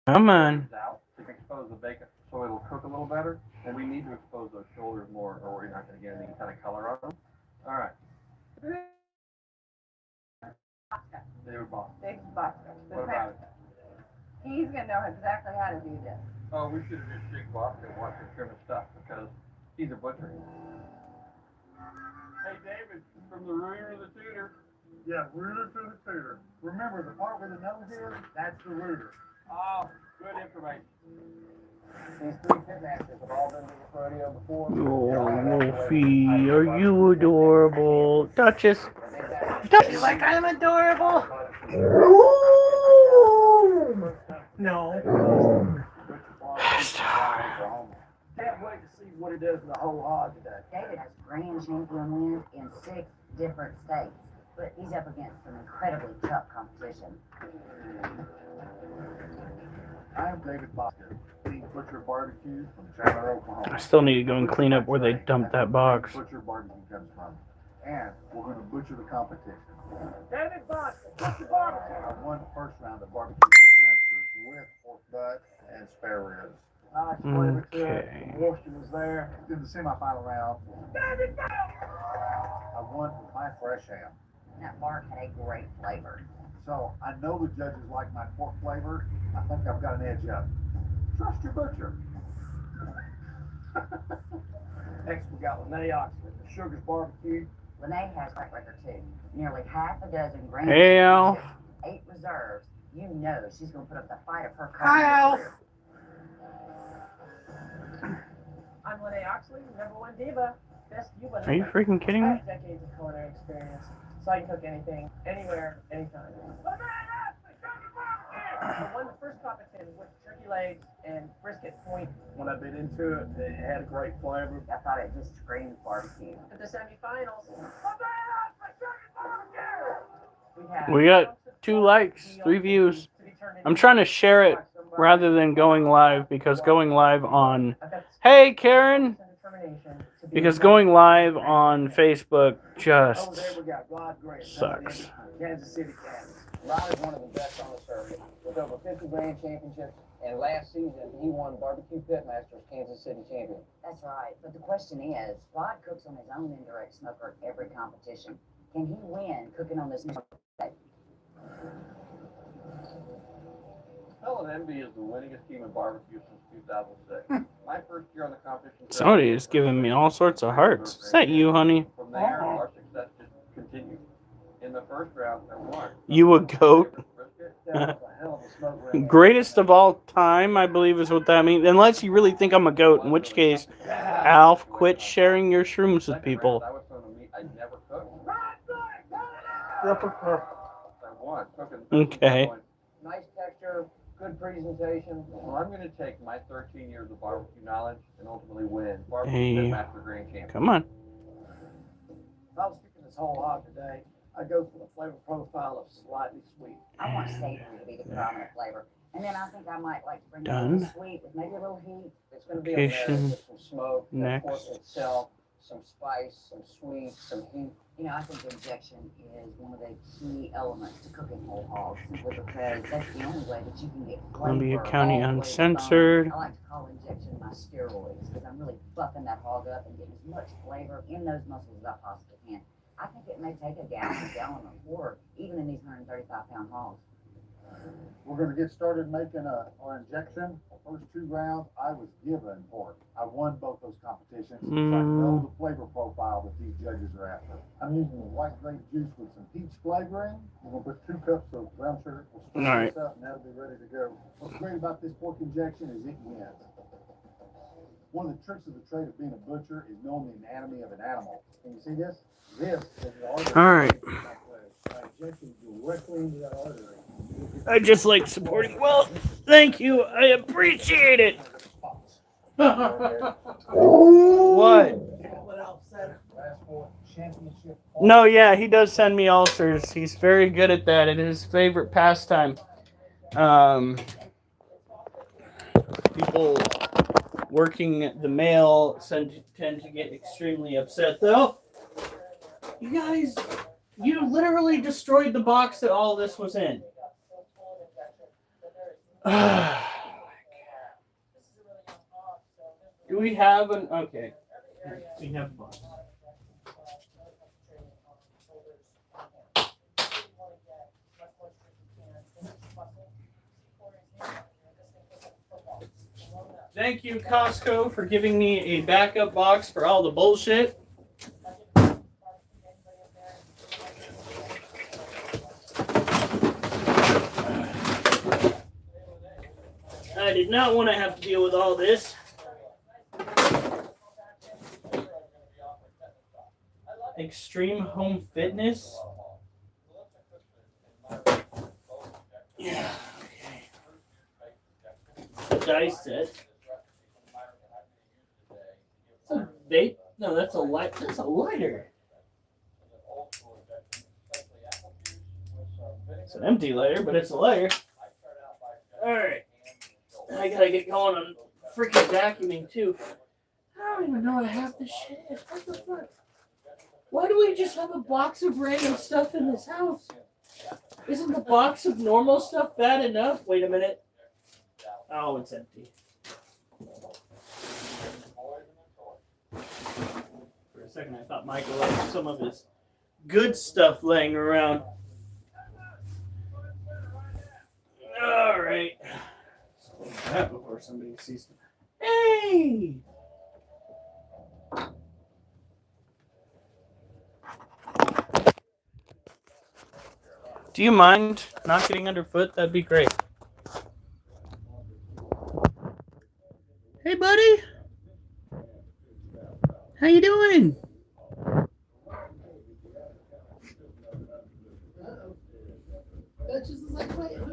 Come on. Out to expose the bacon so it'll cook a little better. And we need to expose those shoulders more, or we're not going to get any kind of color on them. All right. They were bought. Big bucket. What about it? He's gonna know exactly how to do this. Oh, we should have just shake Buck and watch him trim his stuff because he's a butcher. Hey, David, from the rooter to the tutor. Yeah, rooter to the tutor. Remember, the part where the nose is, that's the rooter. Oh, good information. These three pitmasters have all been to this rodeo before. Oh, Wolfie, are you adorable? Duchess. You like I'm adorable? No. Can't wait to see what he does in the whole hog today. David has grand champion wins in 6 different states, but he's up against some incredibly tough competition. I'm David Boston, King Butcher Barbecue from Chandler, I Oklahoma. still need to go and clean up where they dumped that box. Butcher Barbecue comes from. And we're going to butcher the competition. David Boston, Butcher Barbecue. I won the first round of Barbecue Pitmasters with pork butt and spare ribs. Nice flavor to it. Okay. Worcester was there. In the semifinal round, I won with my fresh ham. That bark had a great flavor. So I know the judges like my pork flavor. I think I've got an edge up. Trust your butcher. Next, we got Lene Oxford, the Sugar's Barbecue. Lene has that record too. Nearly half a dozen grand Hey, Alf. championships, 8 reserves. You know she's gonna put up the fight of her Hi, Alf. career. I'm Lene Oxley, #1 diva. Best you Are you freaking kidding I me? have decades of culinary experience, so I can cook anything, anywhere, anytime. I won the first competition with turkey legs and brisket point. When I bit into it, it had a great flavor. I thought it just screamed barbecue. At the semifinals, We got 2 likes, 3 views. I'm trying to share it rather than going live because going live on Hey Karen, because going live on Facebook Over just there, we got Rod Grant. sucks. Kansas City Cats. Rod is one of the best on the circuit, with over 50 grand championships, and last season he won Barbecue Pitmasters Kansas City champion. That's right. But the question is, Rod cooks on his own indirect smoker at every competition. Can he win cooking on this new Hell and Envy is the winningest team in barbecue since 2006. My first year on the competition. Somebody is giving me all sorts of hearts. Is that you, honey? From there, our success just continued. In the first round, I won. You a goat? That was a hell of a smoke round. Greatest of all time, I believe is what that means. Unless you really think I'm a goat, in which case, Alf, quit sharing your shrooms with people. I was from a meat I never cooked. I won. Okay. Nice texture, good presentation. Well, I'm going to take my 13 years of barbecue knowledge and ultimately win Hey. barbecue master grand champion. Come on. If I was cooking this whole hog today, I'd go for the flavor profile of slightly sweet. I want savory to be the predominant flavor. And then I think I might like to bring a Done. little sweet with maybe a little heat. It's going to be Location. a marriage with some smoke, the pork Next. itself, some spice, some sweet, some heat. You know, I think injection is one of the key elements to cooking whole hogs, simply because that's the only way that you can get flavor. Columbia all County the way to the bone. Uncensored. I like to call injection my steroids because I'm really buffing that hog up and getting as much flavor in those muscles as I possibly can. I think it may take a gallon or more, even in these 135-pound hogs. We're going to get started making our injection. The first 2 rounds, I was given pork. I won both those competitions, so I know the flavor profile that these judges are after. I'm using the white grape juice with some peach flavoring. We're going to put 2 cups of brown sugar. We'll stir All this up, and that'll be ready to go. What's great about this pork injection is it wins. One of the tricks of the trade of being a butcher is knowing the anatomy of an animal. Can you see this? This is the artery. All right. By injecting directly into that artery. I just like supporting. Well, thank you. I appreciate it. What? No, yeah, he does send me ulcers. He's very good at that. It is his favorite pastime. People working the mail tend to get extremely upset, though. You guys, you literally destroyed the box that all this was in. we have an okay? We have a box. Thank you, Costco, for giving me a backup box for all the bullshit. I did not want to have to deal with all this. Extreme Home Fitness. Yeah. Okay. Dice set. It's a vape. No, that's a light. That's a lighter. It's an empty lighter, but it's a lighter. All right. I gotta get going on freaking vacuuming too. I don't even know what half this shit is. What the fuck? Why do we just have a box of random stuff in this house? Isn't the box of normal stuff bad enough? Wait a minute. Oh, it's empty. For a second, I thought Michael left some of his good stuff laying around. All right. That before somebody sees me. Hey! Do you mind not getting underfoot? That'd be great. Hey, buddy. How you doing?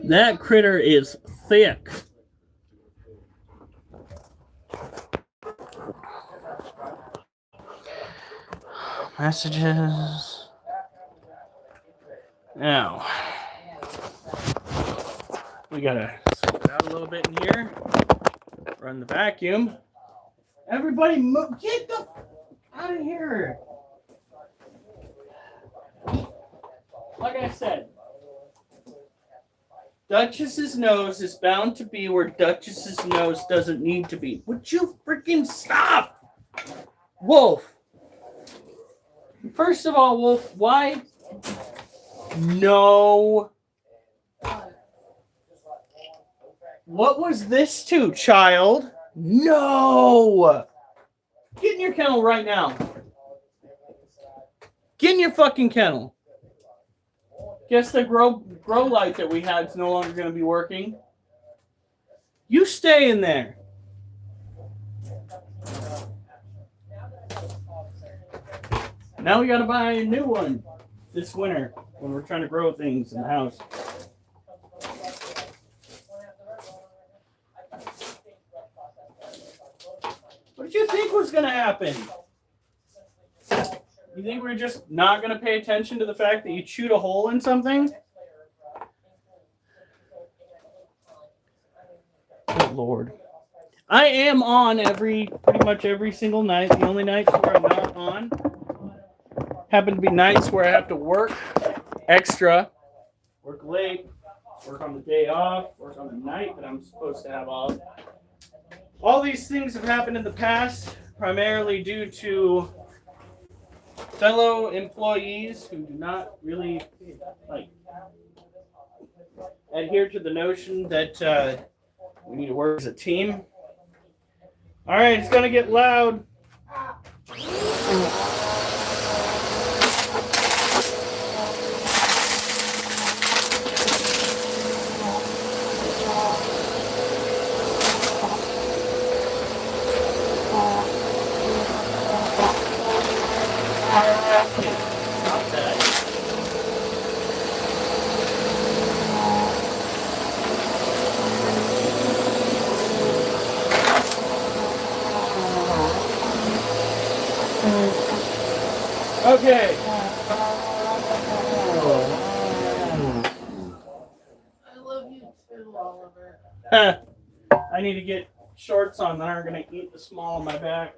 That critter is thick. Messages. Now, we gotta scoop it out a little bit in here. Run the vacuum. Everybody move. Get the out of here. Like I said, Duchess's nose is bound to be where Duchess's nose doesn't need to be. Would you freaking stop? Wolf. First of all, Wolf, why? No. What was this to, child? No. Get in your kennel right now. Get in your fucking kennel. Guess the grow light that we had is no longer going to be working. You stay in there. Now we got to buy a new one this winter when we're trying to grow things in the house. What did you think was going to happen? You think we're just not going to pay attention to the fact that you chewed a hole in something? Good Lord. I am on pretty much every single night. The only nights where I'm not on happen to be nights where I have to work extra, work late, work on the day off, work on the night that I'm supposed to have off. All these things have happened in the past, primarily due to fellow employees who do not really adhere to the notion that we need to work as a team. All right, it's going to get loud. Okay. I love you too, Oliver. I need to get shorts on that aren't going to eat the small of my back.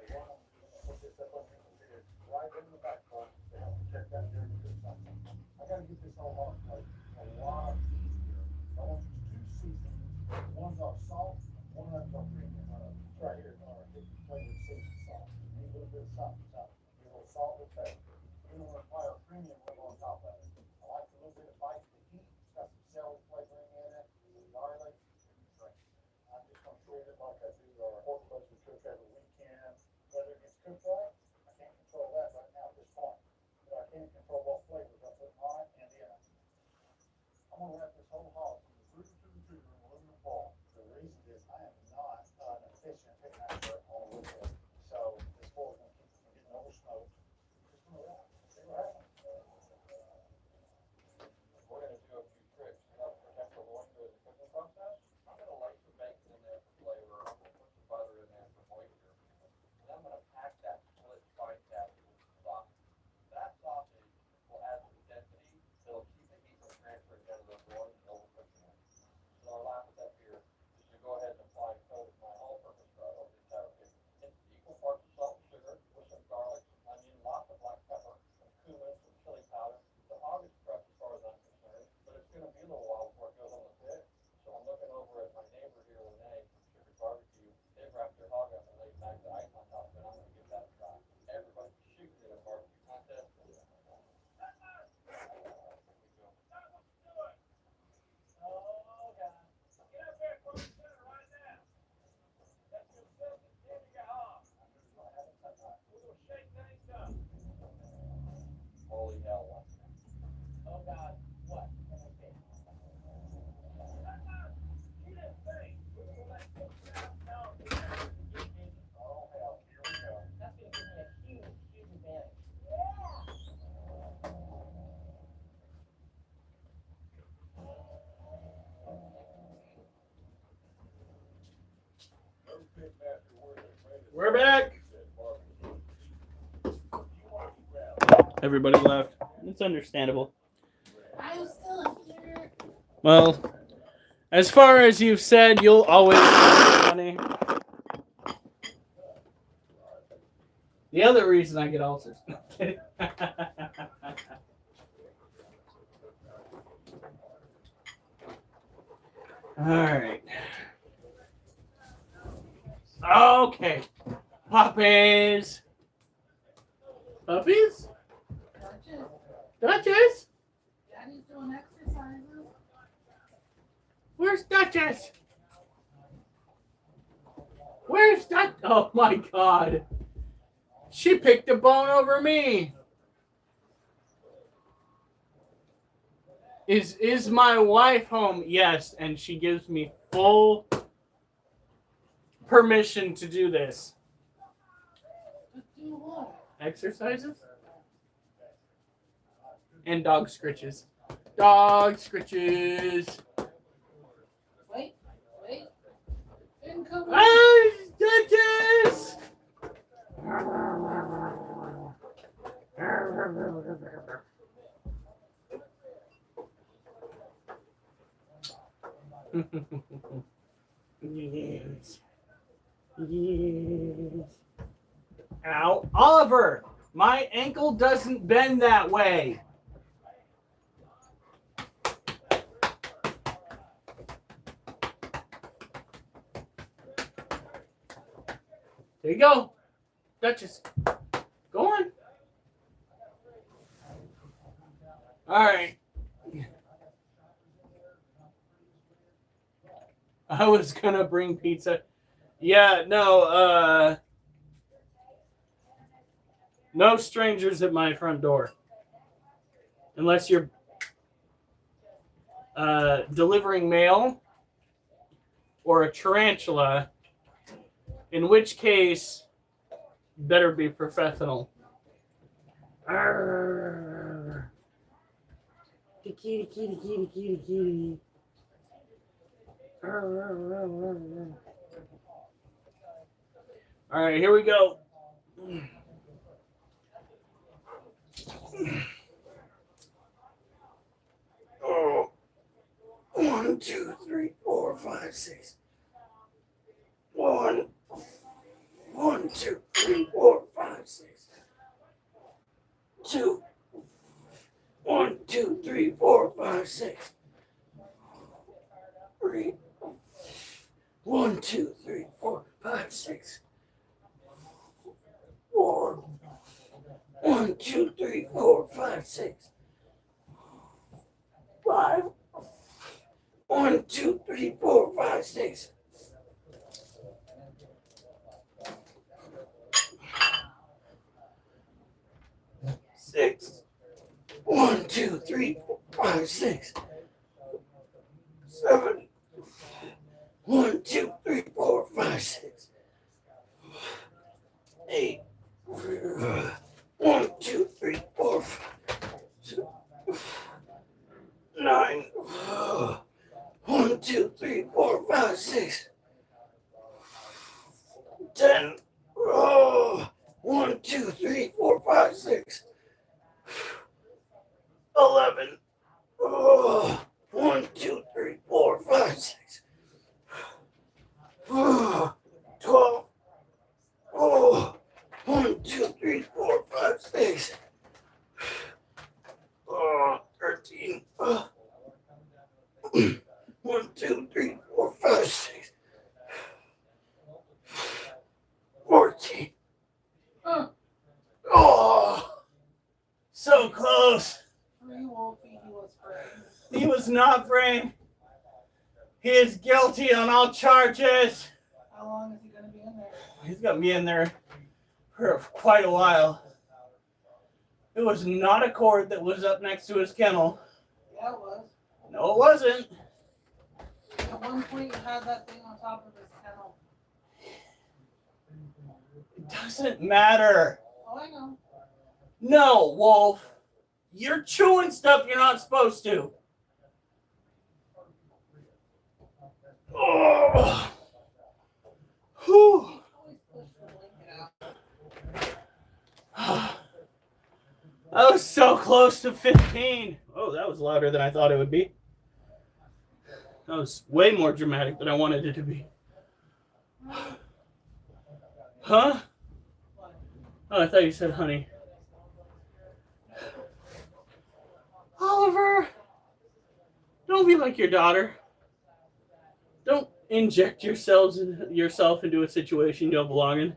I gotta get this all off, like, a lot of these here. I want you 2 seasons. One's off salt, one of them's off premium. It's right here. It's flavor Everybody left. It's understandable. I'm still here. Well, as far as you've said, you'll always get money. The other reason I get ulcers. Alright. Okay. Puppies. Puppies? Duchess? Daddy's doing exercises. Where's Duchess? Where's Duchess? Oh my god. She picked a bone over me. Is my wife home? Yes, and she gives me full permission to do this. To do what? Exercises? And dog scritches. Dog scritches. Wait. Incoming. Ah, Duchess! Yes. Yes. Ow. Oliver! My ankle doesn't bend that way. There you go. Duchess. Go on. All right. I was gonna bring pizza. Yeah, no, no strangers at my front door. Unless you're delivering mail or a tarantula, in which case, better be professional. Arrgh. Kitty, kitty, kitty, kitty, kitty. All right, here we go. Oh, 1, 2, 3, 4, 5, 6. 1, 2, 3, 4, 5, 6. 2. 1, 2, 3, 4, 5, 6. 3. 1, 2, 3, 4, 5, 6. 4. 1, 2, 3, 4, 5, 6. 5. 1, 2, 3, 4, 5, 6. 6. 1, 2, 3, 4, 5, 6. 7. 1, 2, 3, 4, 5, 6. 8. 1, 2, 3, 4, 5, 6. 9. 1, 2, 3, 4, 5, 6. 10. 1, 2, 3, 4, 5, 6. 11. 1, 2, 3, 4, 5, 6. 12. 1, 2, 3, 4, 5, 6. 13. 1, 2, 3, 4, 5, 6. 14. Oh, so close. Free Wolfie, he was framed. He was not framed. He is guilty on all charges. How long is he going to be in there? He's got me in there for quite a while. It was not a cord that was up next to his kennel. Yeah, it was. No, it wasn't. At one point, you had that thing on top of his kennel. It doesn't matter. Oh, I know. No, Wolf. You're chewing stuff you're not supposed to. Oh. Whew. Always push the blanket out. I was so close to 15. Oh, that was louder than I thought it would be. That was way more dramatic than I wanted it to be. Huh? Oh, I thought you said honey. Oliver, don't be like your daughter. Don't inject yourself into a situation you don't belong in.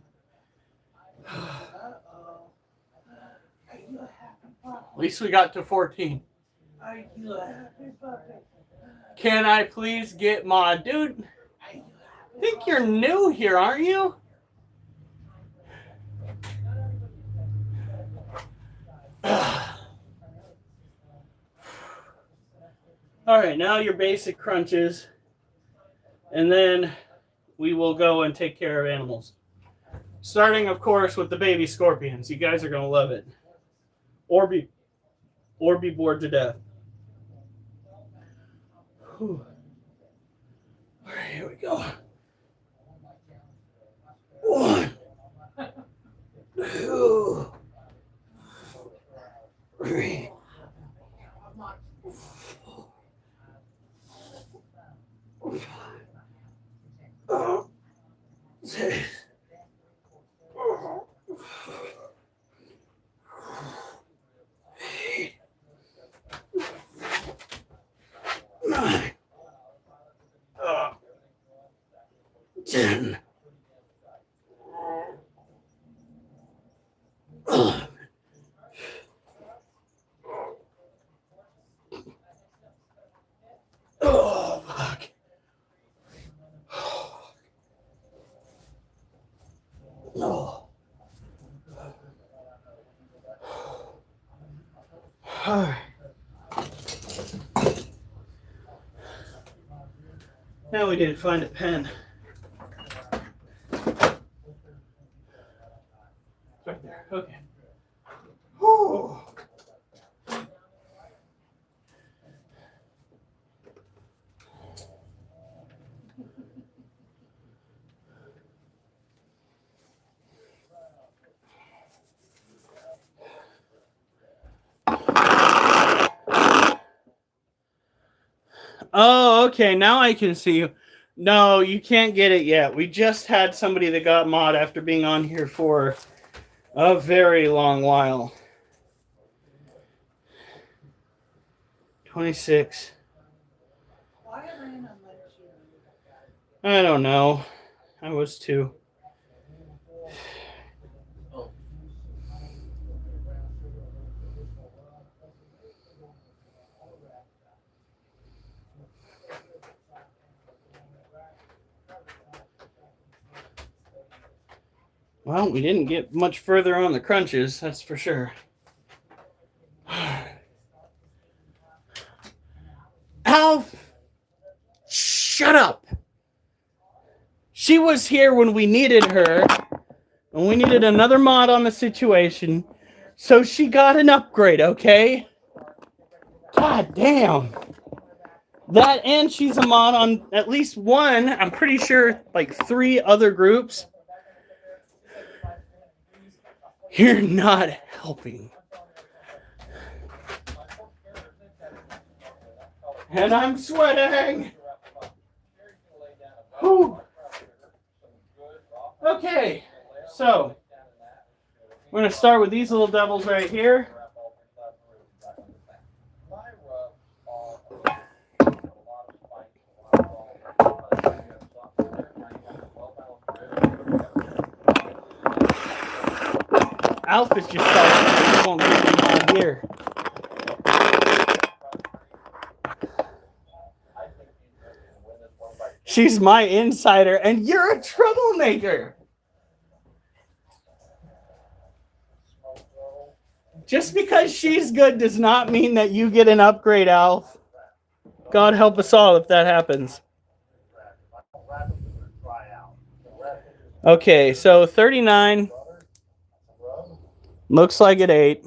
At least we got to 14. Can I please get Maud? Dude, I think you're new here, aren't you? Alright, now your basic crunches. And then we will go and take care of animals. Starting, of course, with the baby scorpions. You guys are going to love it. Or be bored to death. Whew. All right, here we go. 1, 2, 3. 6. 8. 9. 10. 11. Oh, fuck. No. All right. Now we need to find a pen. Right there. Okay. Whew. Oh, okay. Now I can see you. No, you can't get it yet. We just had somebody that got mod after being on here for a very long while. 26. Why Atlanta let you? I don't know. I was too. Well, we didn't get much further on the crunches, that's for sure. Alf! Shut up! She was here when we needed her, and we needed another mod on the situation, so she got an upgrade, okay? God damn. That, and she's a mod on at least one, I'm pretty sure, like 3 other groups. You're not helping. And I'm sweating. Whew. Okay, so we're going to start with these little devils right here. Alf is just starting. He won't get them all here. She's my insider, and you're a troublemaker. Just because she's good does not mean that you get an upgrade, Alf. God help us all if that happens. Okay, so 39. Looks like it ate.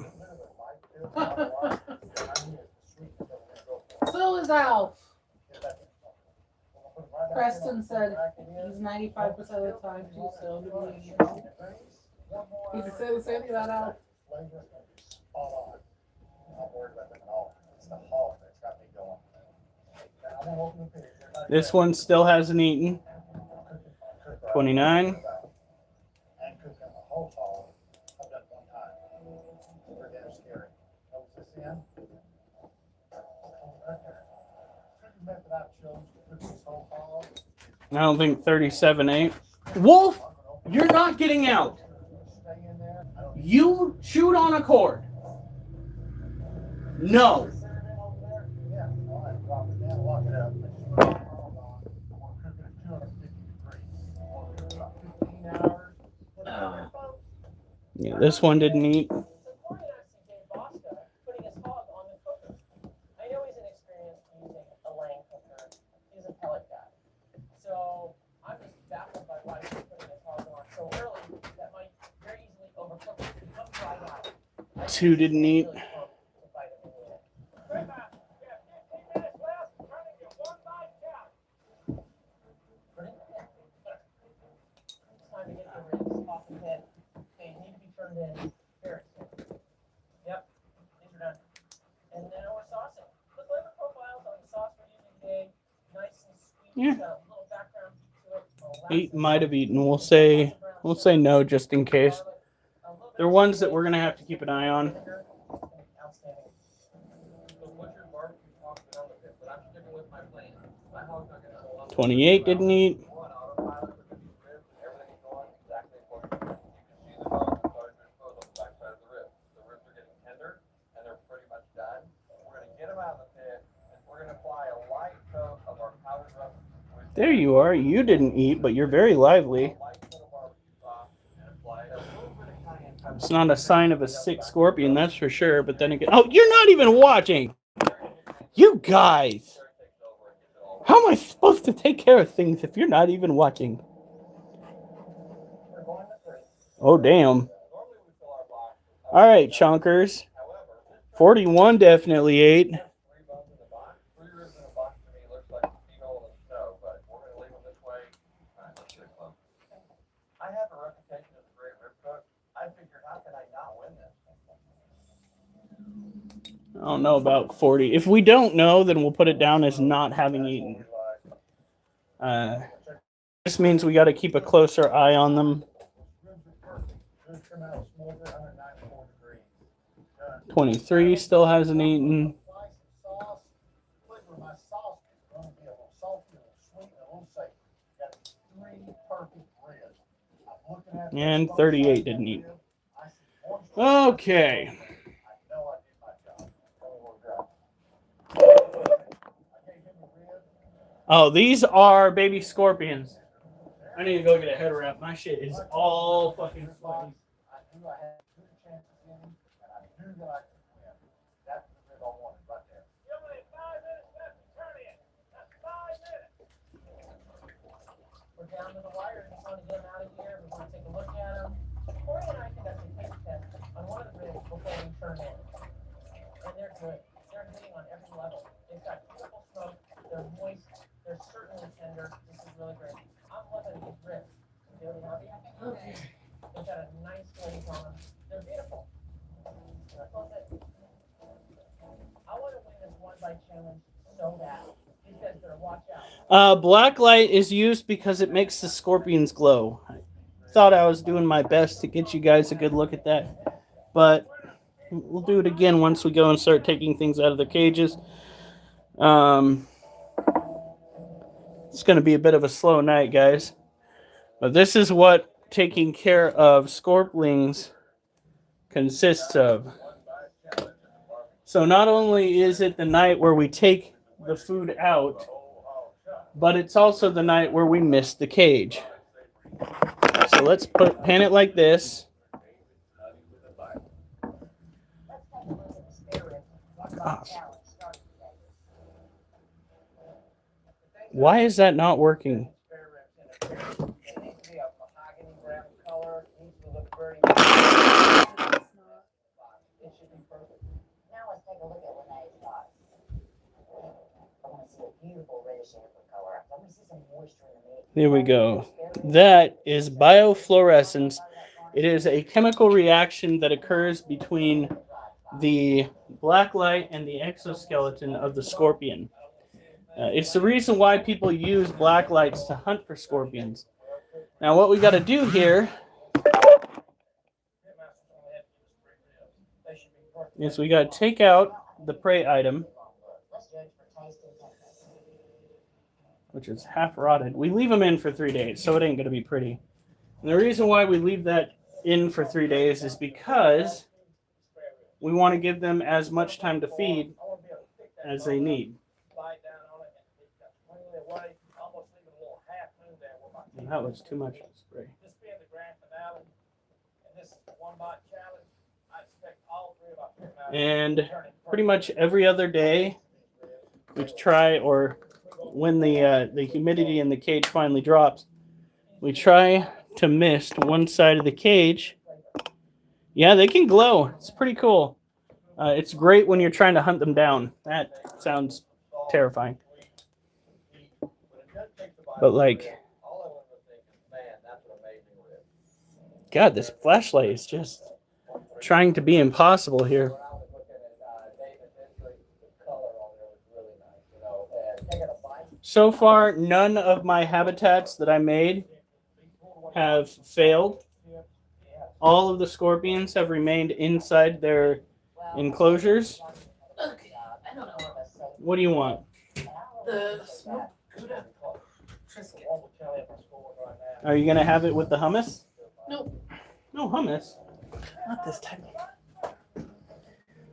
So is Alf. Preston said he's 95% of the time too slow to me. He said the same thing about Alf. not worried about them at all. It's the hog that's got me going. And I won't open the pig. This one still hasn't eaten. 29. And cooking a whole hog, I've done one time. Super damn scary. Close this in. Right there. Cooking method I chose to cook this whole hog. I don't think 37 ate. Wolf, you're not getting out. Stay in there. I don't You chewed on a cord. No. Yeah, all right, drop it down, lock it up. Put the hog on. I want to cook it at 250 degrees. I want to cook it about 15 hours. Put it on there, folks. Yeah, this one didn't eat. So Corey actually gave Bosca putting his hog on the cooker. I know he's inexperienced using a Lang cooker. He's a pellet guy. So I'm just baffled by why he's putting his hog on so early that might very easily overcook it. Come try it out. I think 2 didn't eat. really pumped to fight him in the end. Right back. Yeah, 15 minutes left. Trying to get one bite count. Put it in. It's time to get the ribs off the head. They need to be turned in very soon. Yep, these are done. And then we're saucing. The flavor profiles on the sauce we're using today, nice and sweet. Yeah. Got a little background to it. 8 might have eaten. We'll say no just in case. They're ones that we're gonna have to keep an eye on. Outstanding. So what's your barbecue talking about with it? But I'm sticking with my plan. My hog's not gonna go on. 28 didn't eat. We're on autopilot with these ribs and everything's going exactly according to plan. You can see the bones starting to expose on the backside of the ribs. The ribs are getting tender and they're pretty much done. We're gonna get them out of the pit and we're gonna apply a light coat of our powdered rough. There you are. You didn't eat, but you're very lively. Light coat of barbecue sauce and apply a little bit of cayenne pepper. It's not a sign of a sick scorpion, that's for sure. But then again, oh, you're not even watching. You guys. How am I supposed to take care of things if you're not even watching? We're going to 3. Oh, damn. All right, chunkers. 41 definitely ate. 3 bones in the box. 3 ribs in a box to me looks like Tino in the snow, but we're gonna leave them this way. All right, let's get it close. I have a reputation as a great rib cook. I figured, how can I not win this? I don't know about 40. If we don't know, then we'll put it down as not having eaten. This means we got to keep a closer eye on them. Ribs are perfect. Ribs come out smoker, 194 degrees. Done. 23 still hasn't eaten. Apply some sauce. Flavor of my sauce is going to be a little salty, a little sweet, and a little savory. Got 3 perfect ribs. I'm looking at And this 38 sauce didn't eat. rib. I see moisture. Okay. I know I did my job. Only one drop. I gave him a rib. Oh, these are baby scorpions. I need to go get a head wrap. My shit is all fucking sweaty. I knew I had good chances in him, and I knew that I could win. That's the rib I wanted right there. You only 5 minutes left to turn in. That's 5 minutes. We're down to the wire. Just want to get them out of here. We want to take a look at them. Corey and I conducted a taste test on one of the ribs before we turn in. And they're good. They're hitting on every level. They've got beautiful smoke. They're moist. They're certainly tender. This is really great. I'm loving these ribs. Really happy. Okay. They've got a nice glaze on them. They're beautiful. That's all it. I want to win this one bite challenge so bad. These guys better watch out. Black light is used because it makes the scorpions glow. I thought I was doing my best to get you guys a good look at that. But we'll do it again once we go and start taking things out of their cages. It's going to be a bit of a slow night, guys. But this is what taking care of scorpions consists of. So not only is it the night where we take the food out, but it's also the night where we miss the cage. So let's pan it like this. Ah. Why is that not working? It needs to be a mahogany brown color. It needs to look very. It should be perfect. Now let's take a look at Renee's box. I want to see a beautiful reddish amber color. I want to see some moisture in the meat. There we go. That is biofluorescence. It is a chemical reaction that occurs between the black light and the exoskeleton of the scorpion. It's the reason why people use black lights to hunt for scorpions. Now, what we got to do here is we got to take out the prey item, which is half rotted. We leave them in for 3 days, so it ain't going to be pretty. And the reason why we leave that in for 3 days is because we want to give them as much time to feed as they need. And that was too much spray. And pretty much every other day, we try, or when the humidity in the cage finally drops, we try to mist one side of the cage. Yeah, they can glow. It's pretty cool. It's great when you're trying to hunt them down. That sounds terrifying. But like, God, this flashlight is just trying to be impossible here. So far, none of my habitats that I made have failed. All of the scorpions have remained inside their enclosures. What do you want? The smoke Gouda Triscuit. Are you going to have it with the hummus? Nope. No hummus. Not this time.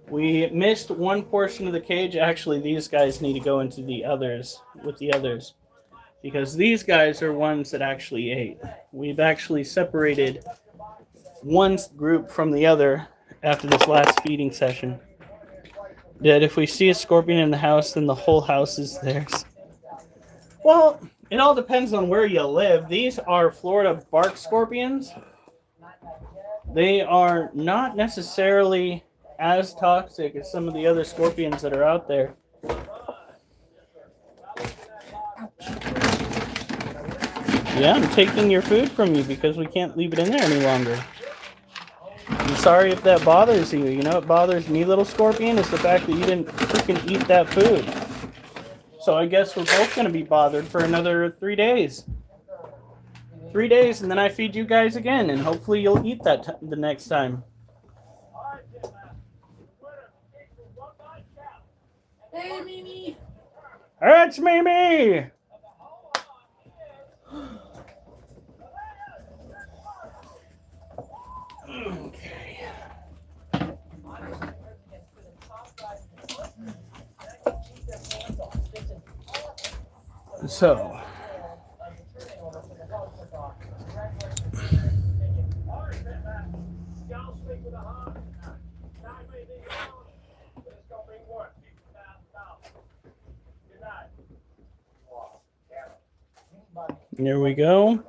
We missed one portion of the cage. Actually, these guys need to go into the others, with the others, because these guys are ones that actually ate. We've actually separated one group from the other after this last feeding session. That if we see a scorpion in the house, then the whole house is theirs. Well, it all depends on where you live. These are Florida bark scorpions. They are not necessarily as toxic as some of the other scorpions that are out there. Yeah, I'm taking your food from you because we can't leave it in there any longer. I'm sorry if that bothers you. You know what bothers me, little scorpion, is the fact that you didn't freaking eat that food. So I guess we're both going to be bothered for another 3 days. 3 days, and then I feed you guys again, and hopefully you'll eat that the next time. Hey, Mimi. It's Mimi! Okay. So. There we go.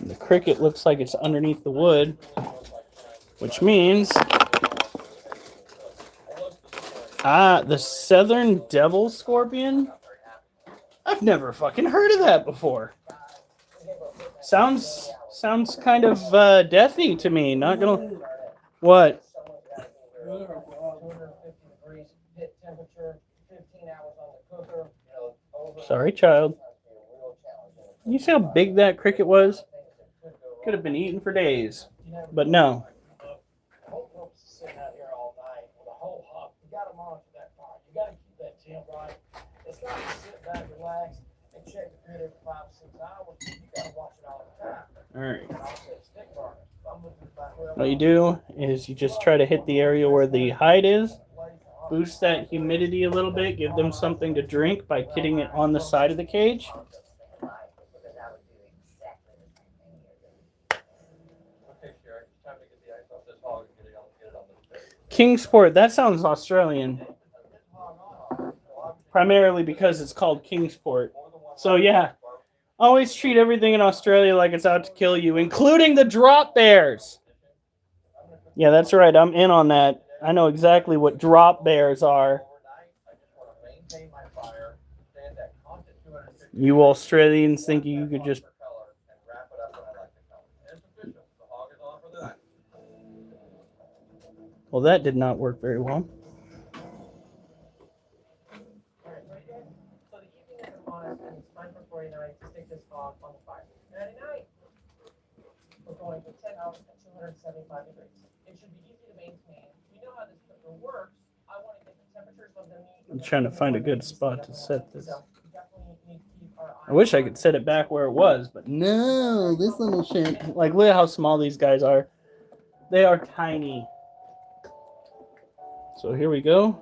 The cricket looks like it's underneath the wood, which means the southern devil scorpion. I've never fucking heard of that before. Sounds kind of deathy to me. Not gonna. What? Sorry, child. You see how big that cricket was? Could have been eaten for days, but no. All right. What you do is you just try to hit the area where the hide is, boost that humidity a little bit, give them something to drink by hitting it on the side of the cage. Kingsport, that sounds Australian. Primarily because it's called Kingsport. So yeah, always treat everything in Australia like it's out to kill you, including the drop bears. Yeah, that's right, I'm in on that. I know exactly what drop bears are. You Australians think you could just... Well, that did not work very well. Alright, right there. So the evening is upon us, and it's time for 49 to stick this hog on the fire. Nighty night. We're going to 10 hours at 275 degrees. It should be easy to maintain. We know how this cooker works. I want to get the temperatures of the meat. I'm trying to find a good spot to set this. So we definitely need to keep our I wish I could set it back where it was, but no, this little shit. Like, look at how small these guys are. They are tiny. So here we go.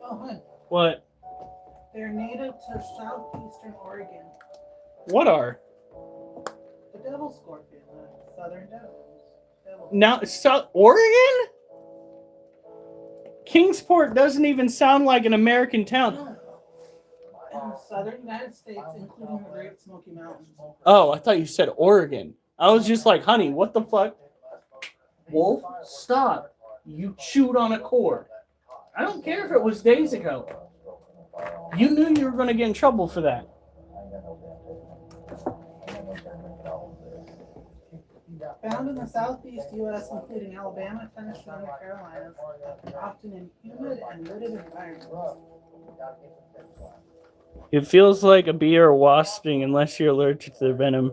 Oh, hun. What? They're native to southeastern Oregon. What are? The devil scorpion, the southern devils. Now, South Oregon? Kingsport doesn't even sound like an American town. In the southern United States, including the Great Smoky Mountains. Oh, I thought you said Oregon. I was just like, honey, what the fuck? Wolf, stop. You chewed on a cord. I don't care if it was days ago. You knew you were going to get in trouble for that. Found in the southeast U.S., including Alabama, Tennessee, and the Carolinas, often in humid and wooded environments. It feels like a bee or a wasp sting unless you're allergic to their venom.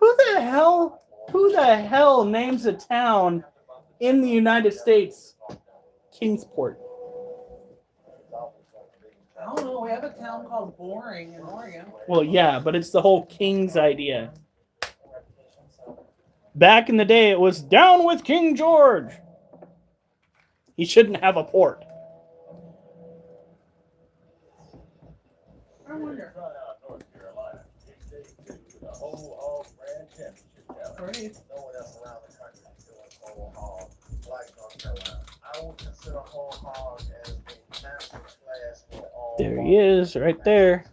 Who the hell names a town in the United States Kingsport? I don't know. We have a town called Boring in Oregon. Well, yeah, but it's the whole King's idea. Back in the day, it was down with King George. He shouldn't have a port. I wonder. Great. No one else around the country is doing whole hog like North Carolina. I would consider whole hog as the master class for all. There he is, right there.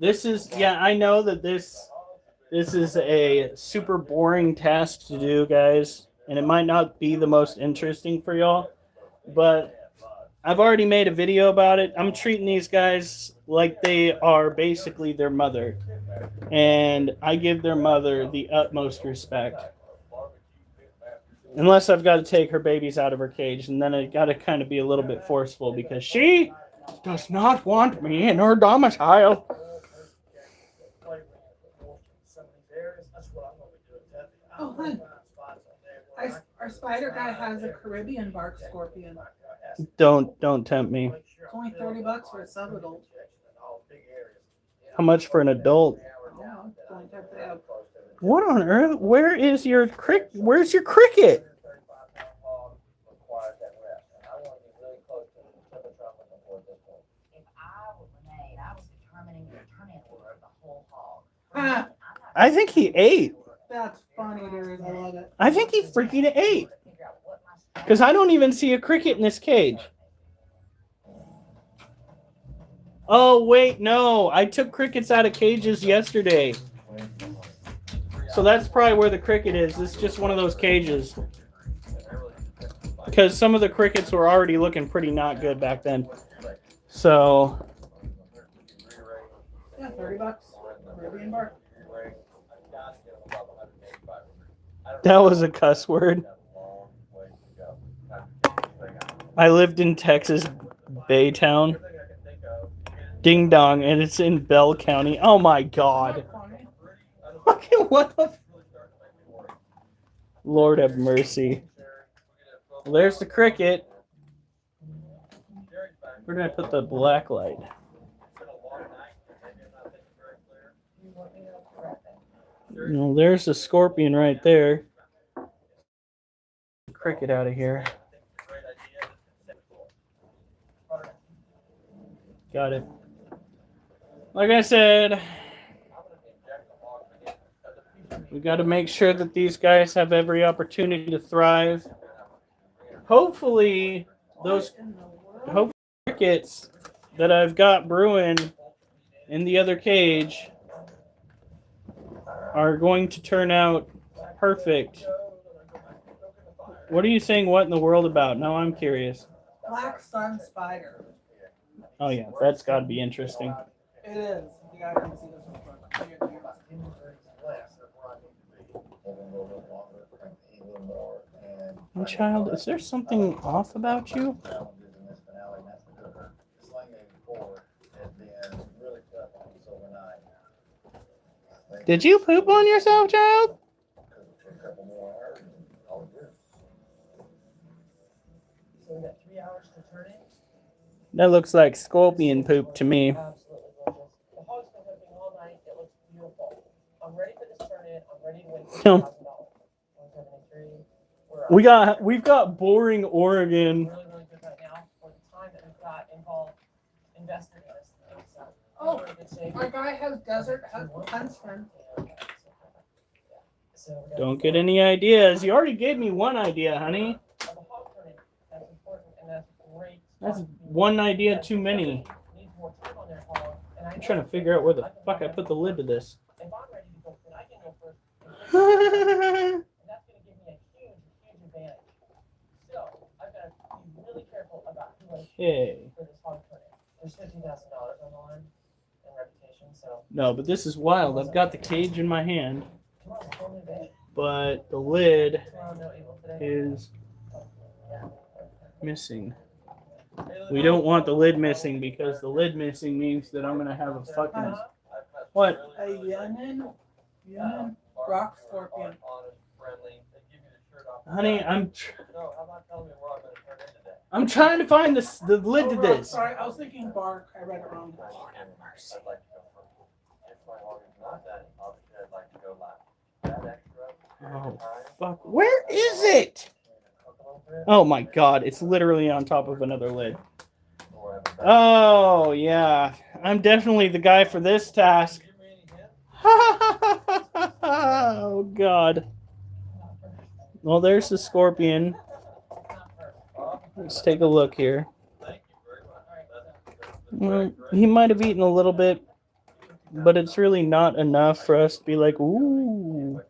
This is, yeah, I know that this is a super boring task to do, guys, and it might not be the most interesting for y'all, but I've already made a video about it. I'm treating these guys like they are basically their mother, and I give their mother the utmost respect. Unless I've got to take her babies out of her cage, and then I got to kind of be a little bit forceful because she does not want me in her domicile. Oh, hun. Our spider guy has a Caribbean bark scorpion. Don't tempt me. It's only $30 for a sub-adult. How much for an adult? Oh, it's only type they have. What on earth? Where's your cricket? If I were Renee and I was determining the turn-in order of the whole hog, Ah, I think he ate. that's funny, dude. I love it. I think he freaking ate. Because I don't even see a cricket in this cage. Oh, wait, no. I took crickets out of cages yesterday. So that's probably where the cricket is. It's just one of those cages. Because some of the crickets were already looking pretty not good back then. So, Yeah, $30. Caribbean bark. that was a cuss word. I lived in Texas, Baytown. Ding dong, and it's in Bell County. Oh my god. What the Lord have mercy. Well, there's the cricket. Where did I put the black light? Well, there's the scorpion right there. Cricket out of here. Got it. Like I said, we got to make sure that these guys have every opportunity to thrive. Hopefully, those crickets that I've got brewing in the other cage are going to turn out perfect. What are you saying what in the world about? Now I'm curious. Black sun spider. Oh yeah, that's got to be interesting. It is. You gotta come see this real quick. I'm gonna do about 10 minutes less than where I need to be. We're gonna go a little longer, eat a little more, and. Child, is there something off about you? Challenges in this finale, and that's the hooker. This lane 84 has been really tough on us overnight. Did you poop on yourself, child? Because for a couple more hours, and all good. So we got 3 hours to turn it. That looks like scorpion poop to me. Absolutely gorgeous. The hog's been cooking all night. It looks beautiful. I'm ready for this turn in. I'm ready to win $50,000. 173. We've got boring Oregon. Really, really good right now for the time that we've got involved invested in this thing. So Oh, we're in good shape. our guy has desert huntsman. So we got- Don't get any ideas. You already gave me one idea, honey. The hog turning, that's important and that's great. That's one idea too many. Needs more time on their hog, and I'm trying to figure out where the fuck I put the lid to this. If I'm ready to go, then I can go first. Okay. And that's going to give me a huge, huge advantage. So I've got to be really careful about who I choose for this hog turning. There's $50,000 on the line and reputation, so No, but this is wild. I've got the cage in my hand, tomorrow's a whole new day. but the lid Tomorrow, no evil. Today, is yeah. missing. We don't want the lid missing because the lid missing means that I'm gonna have a fucking what? A Yemen rock scorpion. Honest, friendly. They give you the shirt off. Honey, No, how about telling me where I'm going to turn in today? I'm trying to find the lid to Oh, this. sorry, I was thinking bark. I read it wrong. Lord have mercy. I'd like to go first. If my hog is not done, obviously I'd like to go last. That extra Oh time, fuck! Where is it? cook a little bit, Oh my god! It's literally on top of another lid. or have a better- Oh yeah, I'm definitely the guy for this task. Give me any hint? Oh god. Well, there's the scorpion. Let's take a look here. Thank you very much. That's He might have eaten a little bit, but it's really not enough for us to be like, ooh.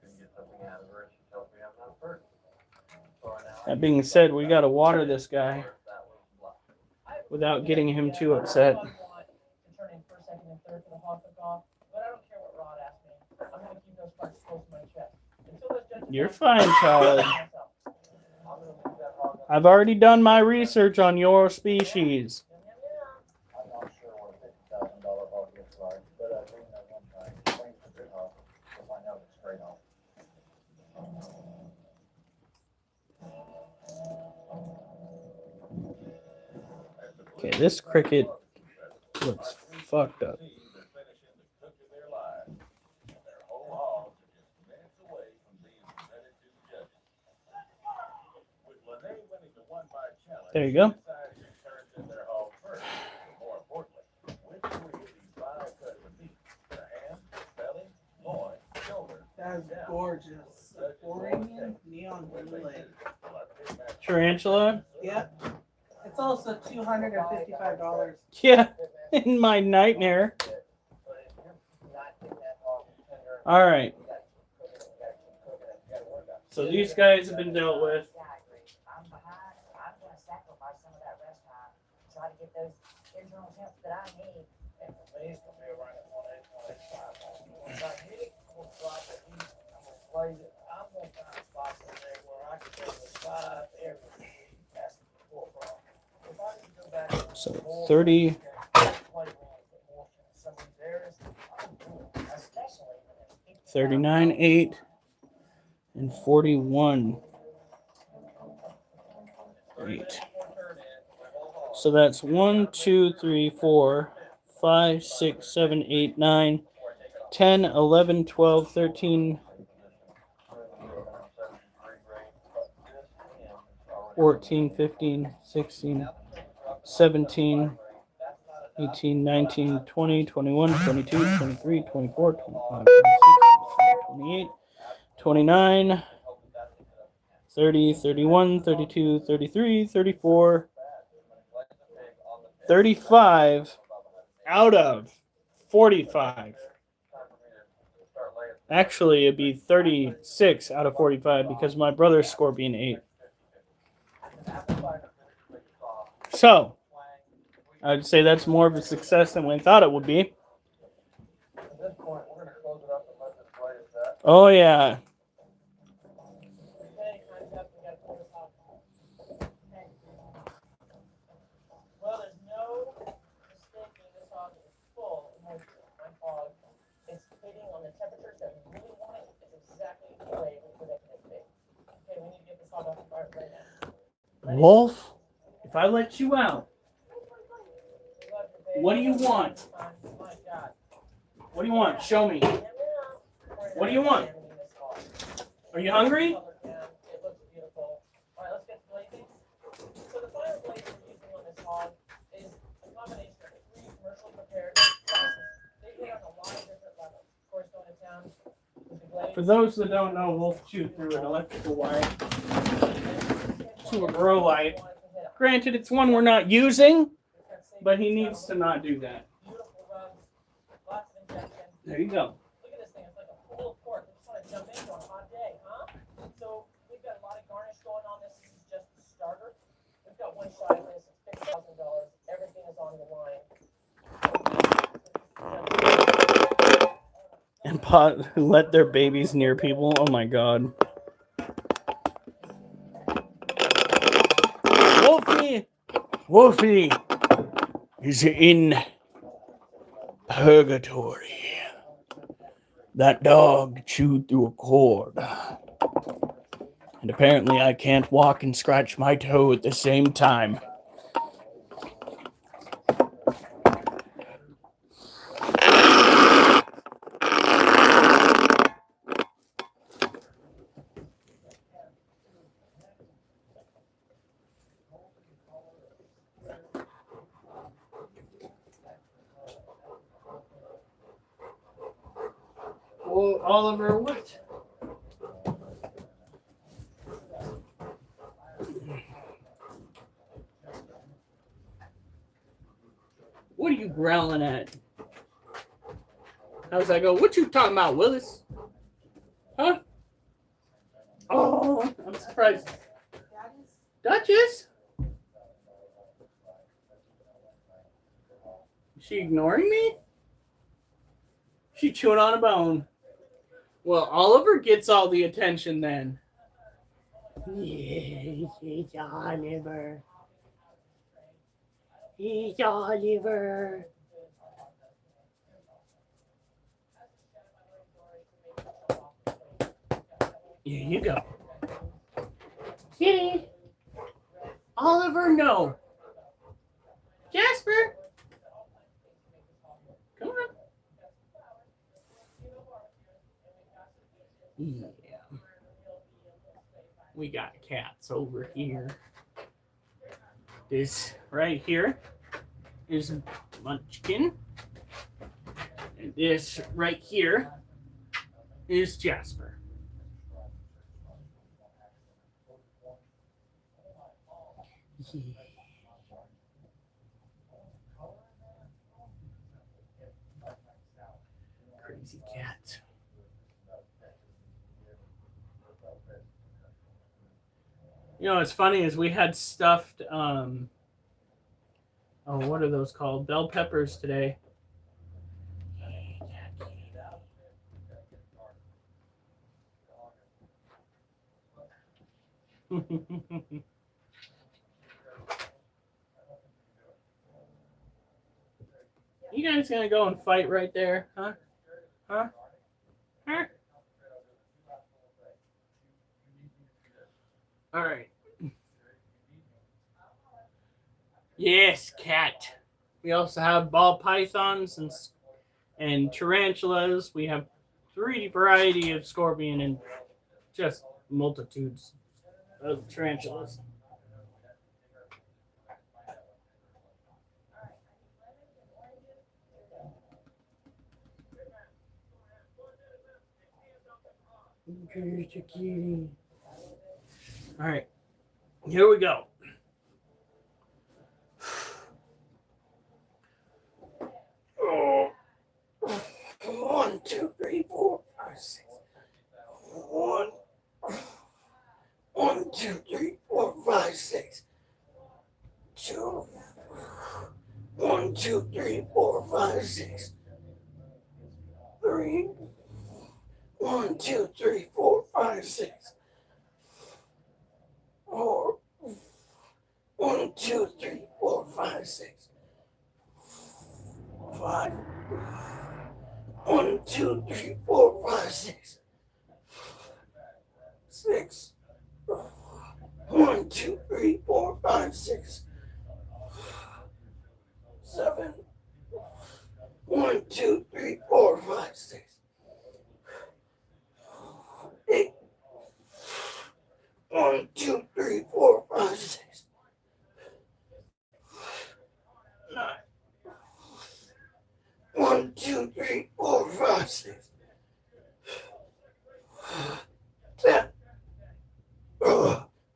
That being said, we gotta water this guy without getting him too upset. I want to turn in first, second, and third for the hog cook-off, but I don't care what Rod asks me. I'm going to keep those cards close to my chest. Until those judges You're ask fine, me, child. I'm gonna leave that hog on. I've already done my research on your species. I'm not sure what a $50,000 hog looks like, but I do know one thing. Things are good hog. We'll find out if it's straight hog. Okay, this cricket looks fucked up. There you go. That is gorgeous. Oregon neon blue lake. Tarantula? Yep. It's also $255. Yeah, in my nightmare. All right. So these guys have been dealt with. Yeah, I agree. I'm behind. I'm gonna sacrifice some of that rest time to try to get those internal temps that I need. And the base will be around 1.8, 1.85. So he will drop it. I'm gonna play it. I'm gonna find spots in there where I can go with 5 every week. That's the full problem. If I can go back to So more 30, play rules, but more in some of these areas, I'm doing it. Especially when it's 39, 8, and 41, 8. So that's 1, 2, 3, 4, 5, 6, 7, 8, 9, 10, 11, 12, 13, 14, 15, 16, 17, 18, 19, 20, 21, 22, 23, 24, 25, 26, 28, 29, 30, 31, 32, 33, 34, 35 out of 45. Actually, it'd be 36 out of 45 because my brother's Scorpion 8. So, I'd say that's more of a success than we thought it would be. Oh yeah. Okay, time's up. We gotta pull this off. Well, there's no mistaking this hog is full of moisture. My hog is hitting on the temperatures that we really want it. It's exactly the way we predicted it to be. Okay, we need to get this hog off the fire right now. Wolf, if I let you out, what do you want? My God. What do you want? Show me. What do you want? Are you hungry? It looks beautiful. All right, let's get blazing. So the fire blaze we're using on this hog is a combination of 3 commercially prepared sauces. They hit on a lot of different levels. Of course, going to town with the glaze. For those that don't know, Wolf chewed through an electrical wire to a grow light. Granted, it's one we're not using, but he needs to not do that. Beautiful rubs, lots of injection. There you go. Look at this thing, it's like a pulled pork. We just want to jump into on a hot day, huh? So we've got a lot of garnish going on this. This is just the starter. We've got one shot of this, it's $50,000. Everything is on the line. And pot let their babies near people. Oh my god. Wolfie is in purgatory. That dog chewed through a cord. And apparently I can't walk and scratch my toe at the same time. Well, Oliver, what? What are you growling at? How's that go? What you talking about, Willis? Huh? Oh, I'm surprised. Duchess? Is she ignoring me? She chewing on a bone. Well, Oliver gets all the attention then. Yes, it's Oliver. It's Oliver. Here you go. Kitty. Oliver, no. Jasper. Come on. Yeah. We got cats over here. This right here is Munchkin. And this right here is Jasper. Yeah. Crazy cat. You know, what's funny is we had stuffed, what are those called? Bell peppers today. You guys gonna go and fight right there, huh? Huh? Huh? All right. Yes, cat. We also have ball pythons and tarantulas. We have 3 variety of scorpion and just multitudes of tarantulas. Here's your kitty. All right, here we go. Oh. 1, 2, 3, 4, 5, 6. 1, 2, 3, 4, 5, 6. 2. 1, 2, 3, 4, 5, 6. 3. 1, 2, 3, 4, 5, 6. Or 1, 2, 3, 4, 5, 6. 5. 1, 2, 3, 4, 5, 6. 6. 1, 2, 3, 4, 5, 6. 7. 1, 2, 3, 4, 5, 6. 8. 1, 2, 3, 4, 5, 6. 9. 1, 2, 3, 4, 5, 6. 10.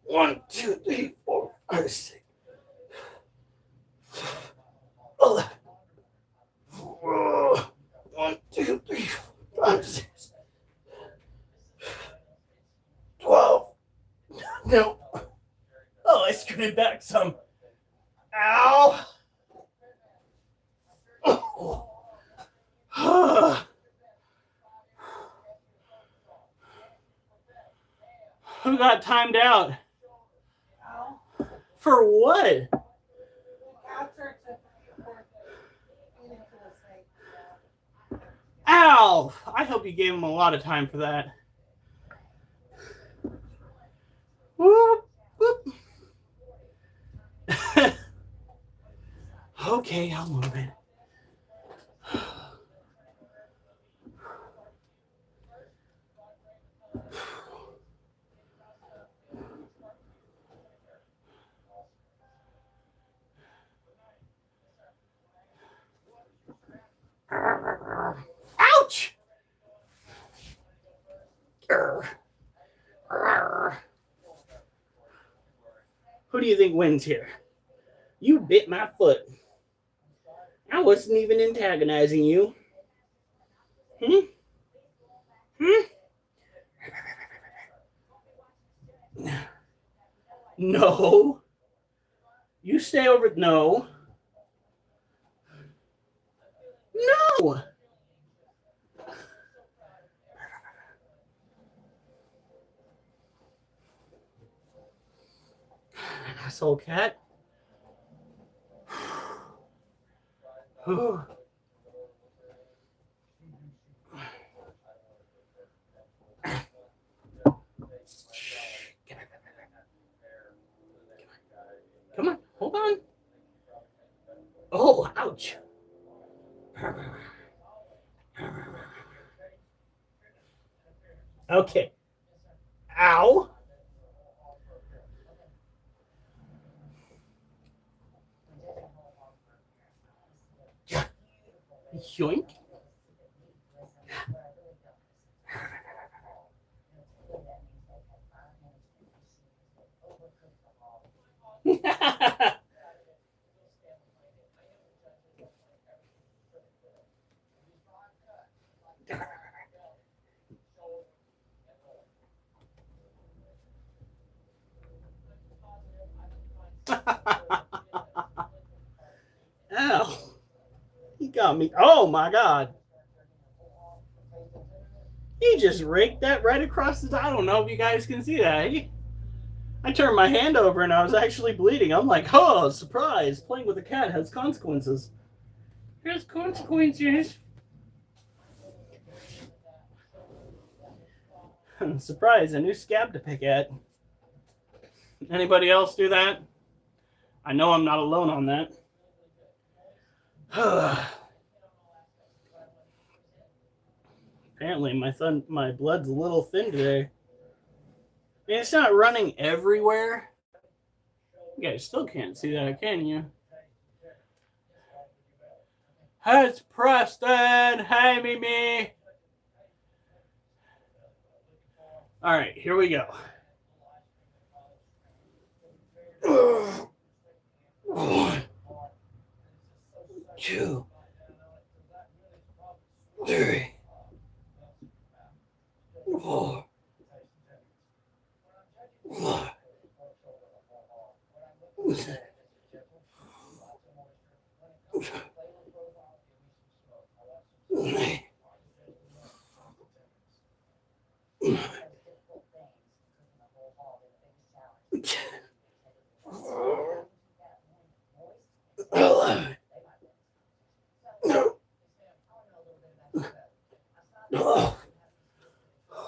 1, 2, 3, 4, 5, 6. 11. 1, 2, 3, 4, 5, 6. 12. No. Oh, I screwed it back some. Ow. Oh. Who got timed out? Ow. For what? Capture to eating to the snake. Ow! I hope you gave him a lot of time for that. Whoop, whoop. Okay, I'll move it. Ouch! Who do you think wins here? You bit my foot. I wasn't even antagonizing you. No. You stay over. No. No. Asshole cat. Come on, hold on. Oh, ouch. Okay. Ow. Yoink. Ow. He got me. Oh my God. He just raked that right across the. I don't know if you guys can see that. I turned my hand over and I was actually bleeding. I'm like, oh, surprise. Playing with a cat has consequences. There's consequences. Surprise, a new scab to pick at. Anybody else do that? I know I'm not alone on that. Apparently, my blood's a little thin today. And it's not running everywhere. You guys still can't see that, can you? It's Preston. Hey, Mimi. All right, here we go. 1, 2, 3, 4, 5, 6, 7, 8,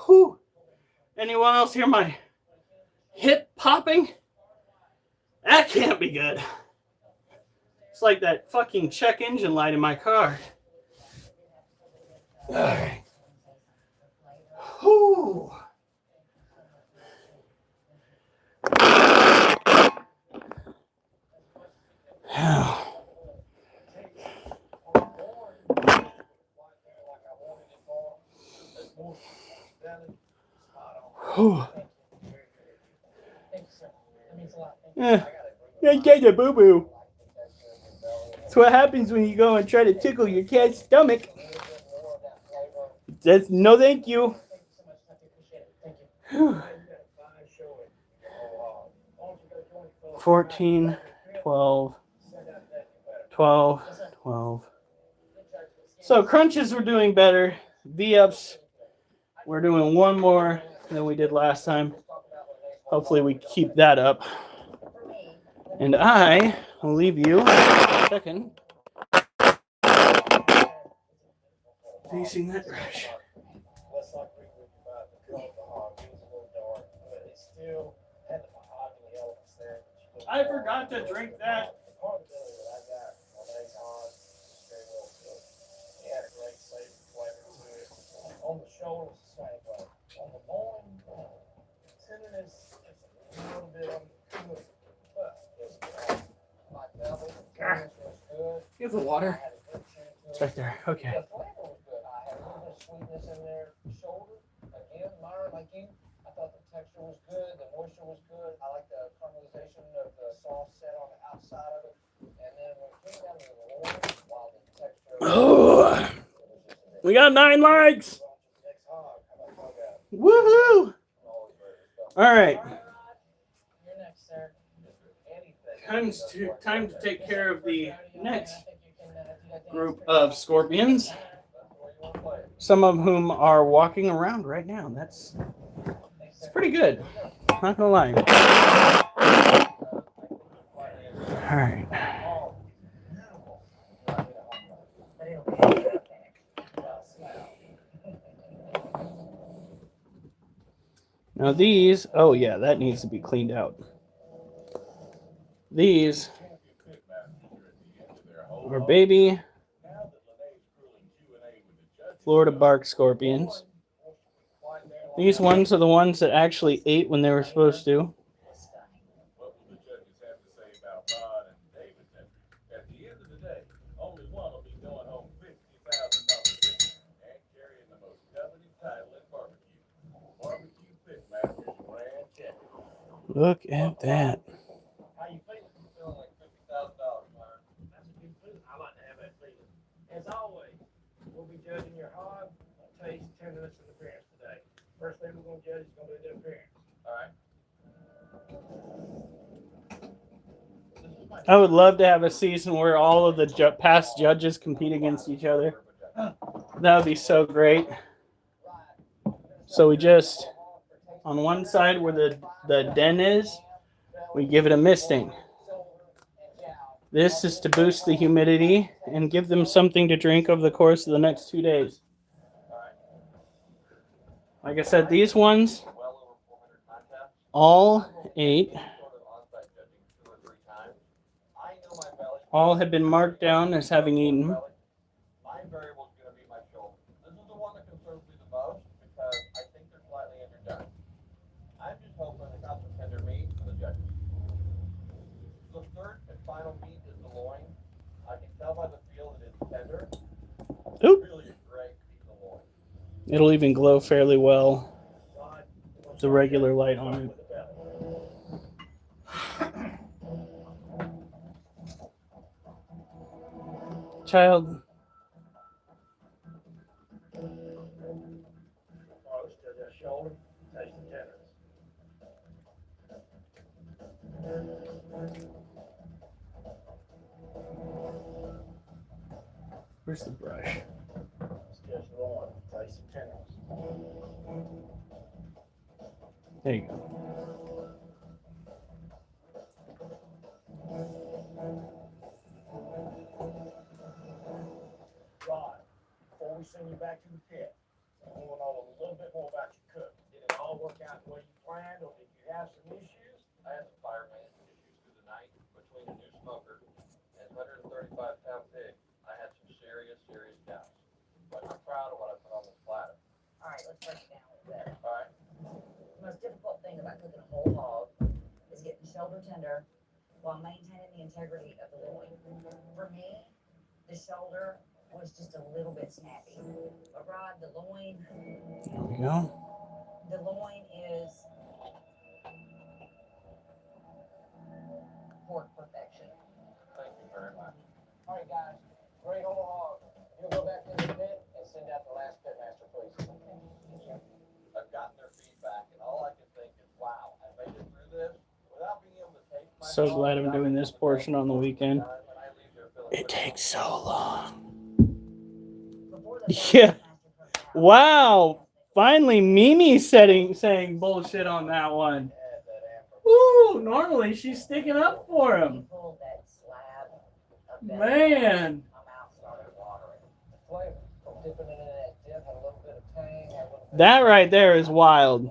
Whew. Anyone else hear my hip popping? That can't be good. It's like that fucking check engine light in my car. All right. Whew. Whew. Yeah. I get a boo-boo. That's what happens when you go and try to tickle your cat's stomach. That's no thank you. 14, 12, 12, 12. So crunches were doing better. V-ups, we're doing one more than we did last time. Hopefully we keep that up. And I will leave you a second facing that direction. I forgot to drink that. On the shoulders, the same way. On the loin, tenderness, just a little bit on the my belly, was good. Here's the water. I had a good chew to It's it. right there. Okay. The flavor was good. I had a little bit of sweetness in there. Shoulder, again, Myron, like you, I thought the texture was good. The moisture was good. I like the caramelization of the sauce set on the outside of it. And then when it came down to the loin, while the texture. Oh, we got 9 likes. Woohoo! All right. You're next, sir. Time to take care of the next group of scorpions. Some of whom are walking around right now. It's pretty good. Not gonna lie. All right. Now these, oh yeah, that needs to be cleaned out. These are baby Florida bark scorpions. These ones are the ones that actually ate when they were supposed to. What will the judges have to say about Rod and David's entry? At the end of the day, only one will be going home $50,000 and carrying the most coveted title in barbecue. Barbecue Pitmaster's grand champion. Look at that. How you feeling? Feeling like $50,000, Myron. That's a good feeling. I like to have that feeling. As always, we'll be judging your hog, taste, tenderness, and appearance today. First thing we're going to judge is going to be the appearance. All right. I would love to have a season where all of the past judges compete against each other. That would be so great. So we just, on one side where the den is, we give it a misting. This is to boost the humidity and give them something to drink over the course of the next 2 days. Like I said, these ones all ate. All have been marked down as having eaten. My variable is going to be my shoulder. This is the one that concerns me the most because I think they're slightly underdone. I'm just hoping it's not some tender meat for the judges. The third and final meat is the loin. I can tell by the feel that it's tender. Oop. Really a great piece of loin. It'll even glow fairly well with the regular light on it. Child. Close to the shoulder, taste the tenderness. Where's the brush? It's just loin, taste the tenderness. There you go. bringing you back to the pit. So I want to know a little bit more about your cook. Did it all work out the way you planned, or did you have some issues? I had some fire management issues through the night between a new smoker and 135-pound pig. I had some serious doubts. But I'm proud of what I put on this platter. All right, let's break it down a little bit. All right. The most difficult thing about cooking a whole hog is getting the shoulder tender while maintaining the integrity of the loin. For me, the shoulder was just a little bit snappy. But Rod, the loin, There we go. the loin is pork perfection. Thank you very much. All right, guys. Great whole hog. You'll go back to the pit and send out the last pitmaster, please. I've gotten their feedback, and all I can think is, wow, I made it through this without being able to taste my So hog, glad I'm without doing being this able to portion on the weekend. when I leave here feeling It pretty takes so long. Before the Yeah. pitmaster comes out, Wow. Finally, Mimi saying bullshit on that one. Woo! Normally she's sticking up for him. he pulled that slab of belly. Man. My mouth started watering. Flavor. Dipping it in that dip, had a little bit of tang, had a little bit That right there is wild.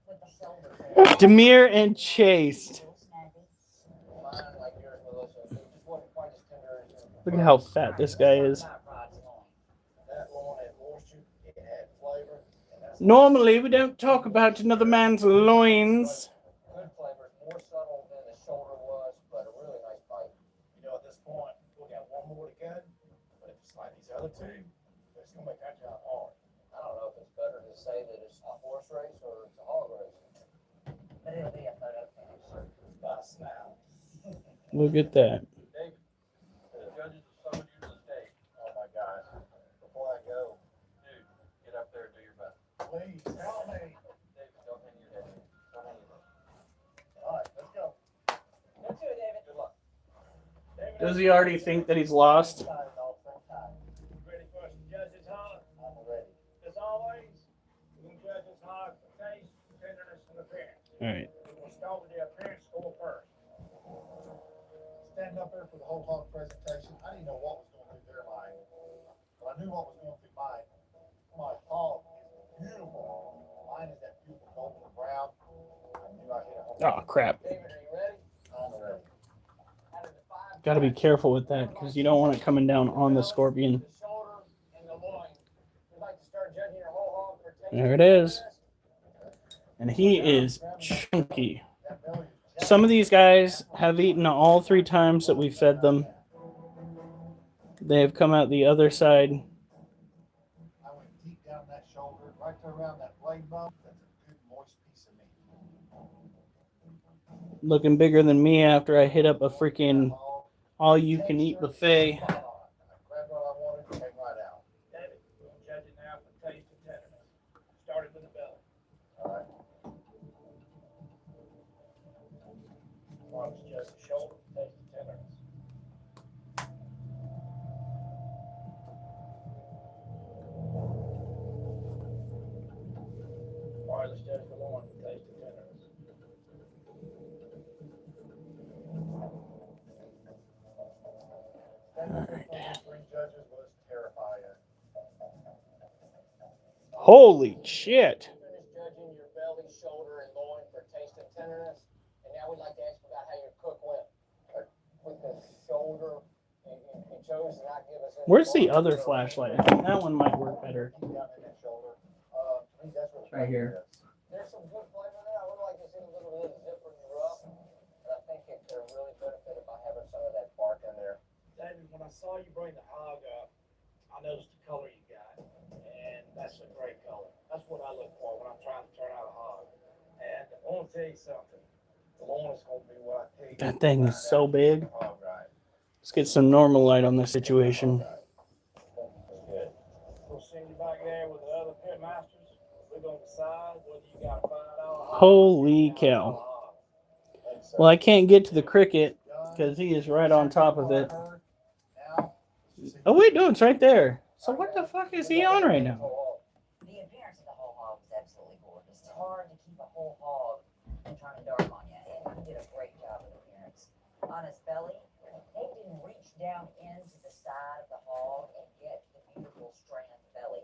With the shoulder Demir and Chased. mine like yours, Melissa. It just wasn't quite as tender as yours. Look at how fat this guy is. That loin had moisture, it had flavor, and that's Normally, we don't talk about another man's loins. good flavor. It's more subtle than the shoulder was, but a really nice bite. You know, at this point, we got one more to go, but if it's like these other two, it's gonna make that job hard. I don't know if it's better to say that it's a horse race or it's a hog race. But it'll be a photo finish. By smell. Look at that. David, the judges have summoned you to the stage. Oh my gosh. Before I go, dude, get up there and do your best. Please, help me. David, don't hang your head. Don't hang your head. All right, let's go. Let's do it, David. Good luck. David, Does he already think that he's lost? excited all the same time. Ready for us to judge this hog? I'm ready. As always, we can judge this hog for taste, tenderness, and appearance. Alright. We'll start with the appearance score first. Standing up there for the whole hog presentation, I didn't know what was going through their mind. But I knew what was going through mine. My hog is beautiful. Mine is that beautiful golden brown. I knew I hit a home run. Oh, crap. David, are you ready? I'm ready. Out of the five Gotta be careful with that because you don't want it coming down on the scorpion. the shoulder and the loin, we'd like to start judging your whole hog for taste. There it is. And he is chunky. That belly is Some of these guys have eaten all 3 times that we fed them. They have come out the other side. I went deep down that shoulder, right there around that blade bone. That's a good moist piece of meat. Looking bigger than me after I hit up a freaking all-you-can-eat buffet. I grabbed what I wanted and came right out. David, we'll judge it now for taste and tenderness. Starting with the belly. All right. One is just the shoulder, taste and tenderness. All right, let's judge the loin for taste and tenderness. Standing up there for these 3 judges was terrifying. Holy shit. Finished judging your belly, shoulder, and loin for taste and tenderness. And now we'd like to ask you about how your cook went. With the shoulder, he chose to not give us any. Where's the other flashlight? I think that one might work better. Keep down in that shoulder. To me, that's what the Right here. flavor is. There's some good flavor there. I would like to see a little bit of zipper in your rough. But I think it could really benefit by having some of that bark in there. David, when I saw you bring the hog up, I noticed the color you got. And that's a great color. That's what I look for when I'm trying to turn out a hog. And I want to tell you something. The loin is going to be what I tell you. That thing is so big. Hog right. Let's get some normal light on this situation. That's good. We'll send you back there with the other pit masters. We're going to decide whether you got a $5 hog. Holy cow. Well, I can't get to the cricket because he is right on top of it. Oh, wait, no, it's right there. So what the fuck is he on right now? The appearance of the whole hog is absolutely gorgeous. It's hard to keep a whole hog and turn dark on you, and you did a great job with appearance. On his belly, they didn't reach down into the side of the hog and get the beautiful strand belly.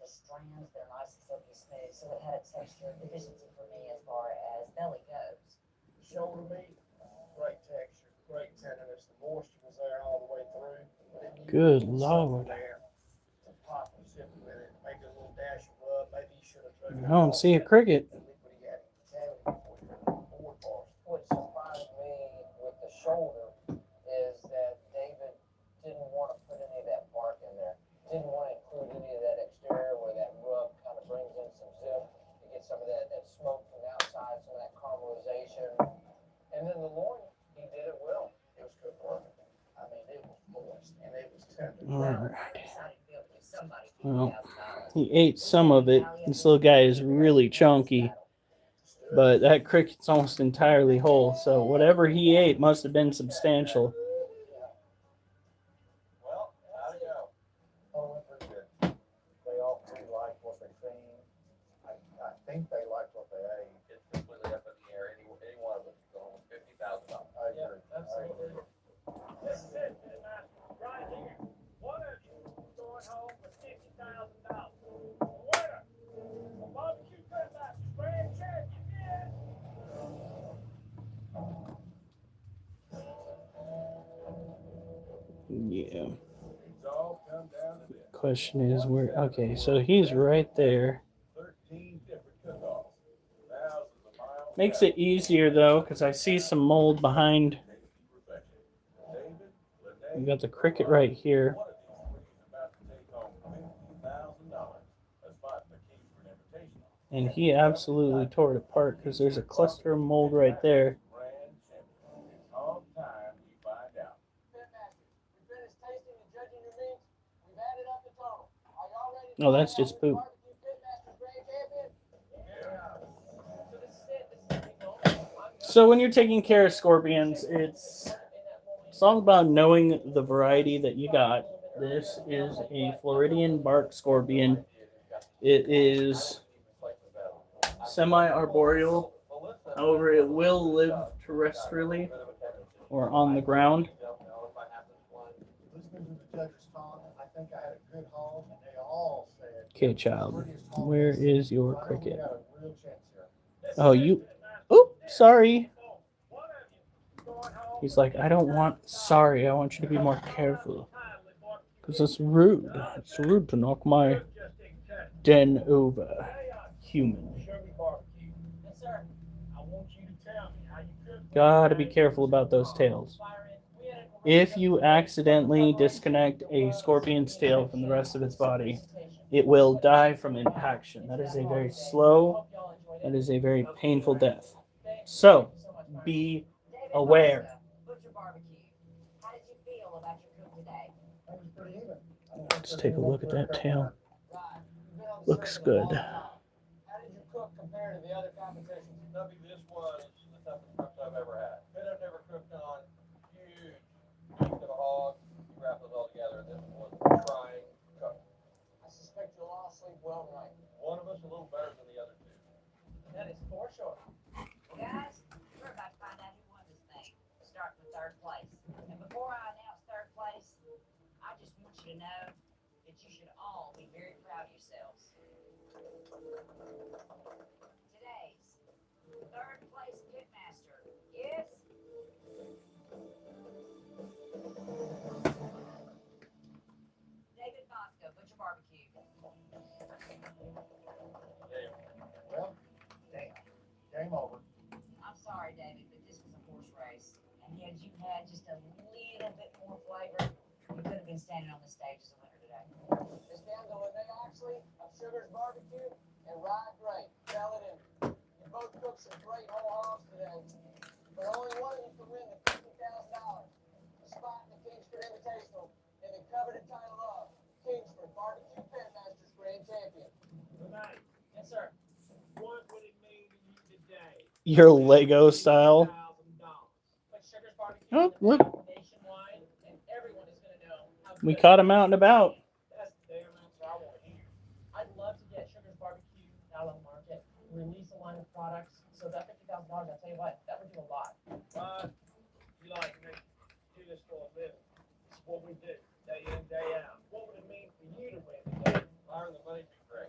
the strands, they're nice and silky smooth, so it had a texture deficiency for me as far as belly goes. Shoulder meat, great texture, great tenderness. The moisture was there all the way through. Then you Good put something Lord. there to pop and sip with it, make it a little dash of rub. Maybe you should have tried. I don't see a cricket. What surprised me with the shoulder is that David didn't want to put any of that bark in there. Didn't want to include any of that exterior where that rub kind of brings in some zip. You get some of that smoke from the outside, some of that caramelization. And then the loin, he did it well. It was good work. I mean, it was moist and it was tender. All right. Decided to be able to give somebody Well, $50,000. he ate some of it. This little guy is really chunky, but that cricket's almost entirely whole. So whatever he ate must have been substantial. Well, how'd it go? Oh, it pretty good. They all three liked what they seen. I think they liked what they ate. It's completely up in the air. Any one of us can go home with $50,000. I agree. Absolutely. This is it, right here. One of you going home with $50,000. Winner, a barbecue pit master's grand champion is. Yeah. It's all come down to this. Question is where? Okay, so he's right there. 13 different cook-offs. Thousands of miles. Makes it easier though, because I see some mold behind. We got the cricket right here. One of these three is about to take home $50,000. A spot in the case for an invitation. And he absolutely tore it apart because there's a cluster of mold right there. Grand champion. It's all time we find out. Pitmaster, we finished tasting and judging your meats. We've added up the total. Are y'all ready to No, that's find out just who the poop. barbecue pitmaster's grand champion? So this is it. This is it. So when you're taking care of scorpions, it's all about knowing the variety that you got. This is a Floridian bark scorpion. It is semi-arboreal. However, it will live terrestrially or on the ground. Listening to the judges talk, I think I had a good haul, and they all said. Okay, child. Where is your cricket? We got a real chance here. Oh, you. Oop, sorry. He's like, I don't want sorry. I want you to be more careful. Because it's rude. It's rude to knock my den over. Human. Sugar barbecue. Yes, sir. I want you to tell me how you cook. Gotta be careful about those tails. If you accidentally disconnect a scorpion's tail from the rest of its body, it will die from impaction. That is a very slow, that is a very painful death. So, be aware. Butcher barbecue. How did you feel about your cook today? That was pretty even. Let's take a look at that tail. Right. You've been on the Looks circuit a long good. time. How did your cook compare to the other competitions? Stubby, this was the toughest cook I've ever had. Pit I've never cooked on. Huge piece of a hog. You wrap those all together, and this was trying cook. I suspect you'll all sleep well tonight. One of us a little better than the other two. That is for sure. Guys, we're about to find out who won this thing. Starting with third place. And before I announce third place, I just want you to know that you should all be very proud of yourselves. Today's third place pitmaster is David Bosco, Butcher Barbecue. Well, damn. Game over. I'm sorry, David, but this was a horse race. And had you had just a little bit more flavor, you could have been standing on the stage as a winner today. It's down to Lynette Oxley of Sugar's Barbecue and Ryan Gray. Tell it in. You both cooked some great whole hogs today. But only one of you can win the $50,000. A spot in the Kingsford Invitational and the coveted title of Kingsford Barbecue Pitmaster's Grand Champion. Tonight. Yes, sir. What would it mean to you today? Your Lego style. But Sugar's Barbecue Oh, is look. nationwide, and everyone is going to know how We good caught him out and about. That's the damn answer I want to hear. I'd love to get Sugar's Barbecue out on the market, release a line of products. So that $50,000, I'll tell you what, that would do a lot. You like me, do this for a living. It's what we do, day in, day out. What would it mean for you to win today? Myron, the money'd be great.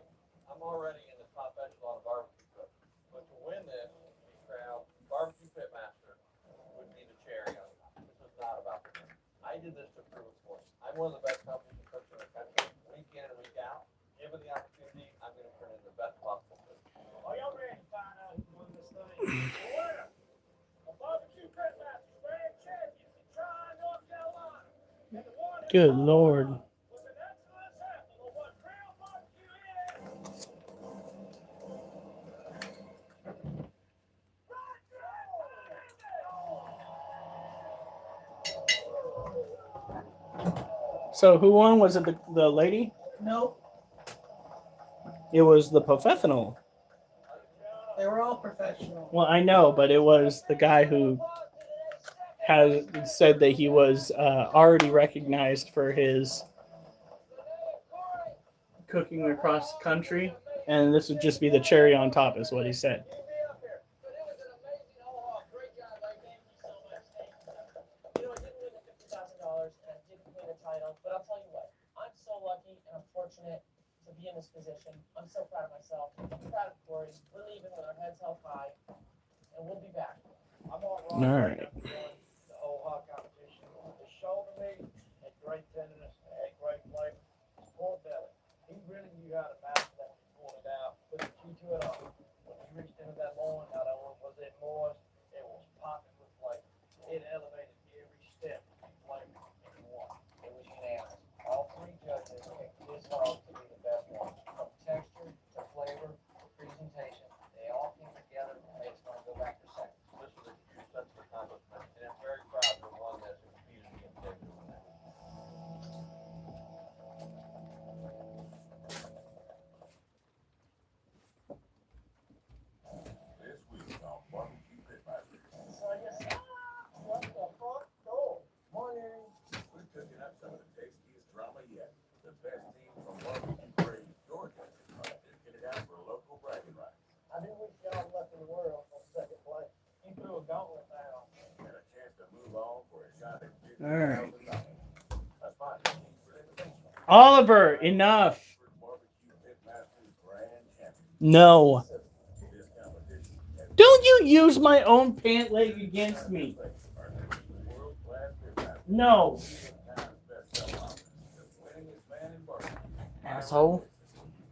Good Lord. So who won? Was it the lady? Nope. It was the professional. They were all professional. Well, I know, but it was the guy who has said that he was already recognized for his cooking across the country, and this would just be the cherry on top, is what he said. But I'll tell you what, I'm so lucky and I'm fortunate to be in this position. I'm so proud of myself. I'm proud of Corey. We're leaving with our heads held high, and we'll be back. I'm on All right. the whole hog competition. The shoulder meat had great tenderness, had great flavor. Pork belly. He really knew how to master that. Pull it out, put the key to it all. When he reached into that loin, not only was it moist, it was popping with flavor. It elevated every step in flavor in one. It was unanimous. All three judges picked this hog to be the best one. From texture to flavor to presentation, they all came together and made us want to go back for seconds. This was a huge sense of accomplishment, and I'm very proud of one that's competed against everyone. This week on Barbecue Pitmasters, So I just, what the fuck? No. Morning. we're cooking up some of the tastiest drama yet. The best team from Barbecue Parade, Georgia, are duking it out for local bragging rights. I do wish y'all luck in the world on second place. You threw a gauntlet down. And a chance to move on for a shot at right. $50,000. That's fine. For invitation. Oliver, enough. For Barbecue Pitmasters Grand Champion. No. This competition has Don't you use my own pant leg against me. our world-class pitmasters. No. Times best-selling author, the winningest man in barbecue. Asshole.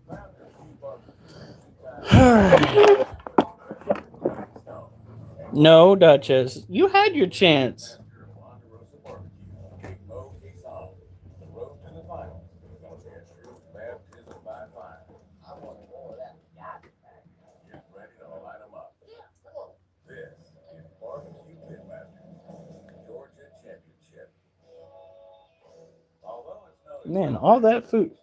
Founder of Key Barbecue, two-time No, Duchess. You had your chance. master of Ponderosa Barbecue, Big Mo Quezon. The road to the finals is going to be a true baptism by fire. I want more of that. Get ready to light 'em up. This is Barbecue Pitmasters, Georgia Championship. Although it's known as Man, all that food. make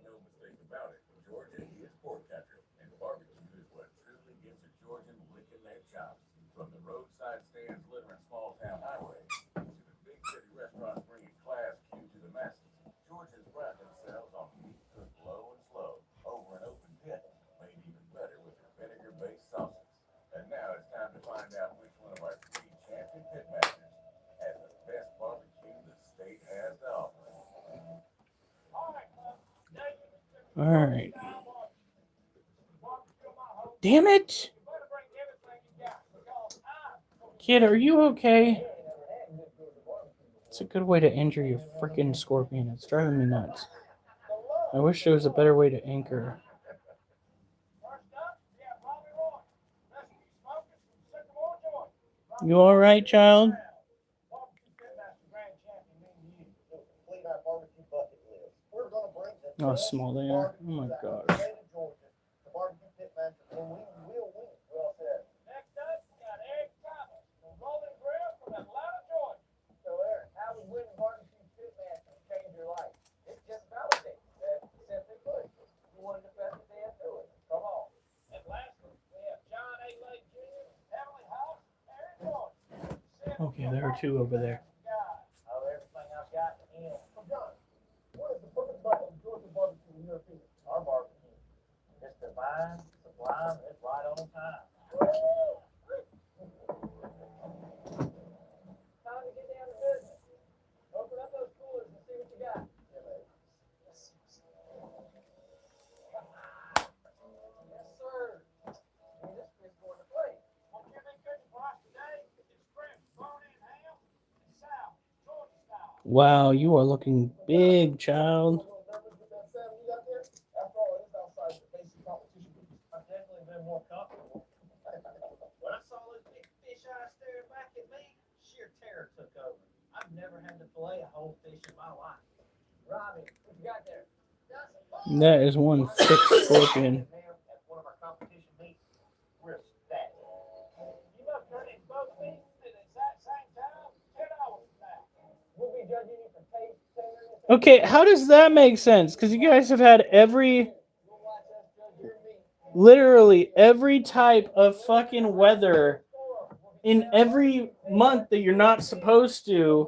no mistake about it, Georgia is pork country, and barbecue is what truly gets a Georgian licking their chops. From the roadside stands littering small town highways to the big city restaurants bringing class Q to the masses, Georgians pride themselves on meat cooked low and slow over an open pit, made even better with their vinegar-based sauces. And now it's time to find out which one of our three champion pitmasters has the best barbecue the state has to offer. All right. Damn it. Kid, are you okay? It's a good way to injure your freaking scorpion. It's driving me nuts. I wish there was a better way to anchor. You all right, child? Complete our barbecue bucket list. We're gonna bring the How best small they are. Oh my barbecue gosh. back to the state of Georgia. The barbecue pitmaster, and we will win. Well said. Next up, we got Eric Thomas, the Rolling Grill from Atlanta, Georgia. So Eric, how would winning barbecue pitmaster change your life? It just validates that simply put, you wanted the best day do it. Come on. And lastly, we have John A. Lake Jr., Emily House, Aaron Jordan. Okay, there are two over there. Oh, everything I've got in. So John, what is the perfect bite of Georgia barbecue in your opinion? Our barbecue. It's divine, sublime, it's right on time. Time to get down to business. Open up those coolers and see what you got. Yes, sir. This is going to play. What you've been cooking for us today is fresh bone-in ham and salad, Georgia style. Wow, you are looking big, child. After all, it is outside the basic competition. I've definitely been more comfortable. That is one thick scorpion. At one of our competition meets, we're ecstatic. You must turn in both meets at the exact same time, 10 hours from now. We'll be judging you for taste, tenderness, and Okay, how does that make sense? Because you guys have had you'll watch us judge your meat. literally every type of fucking weather in every month that you're not supposed to.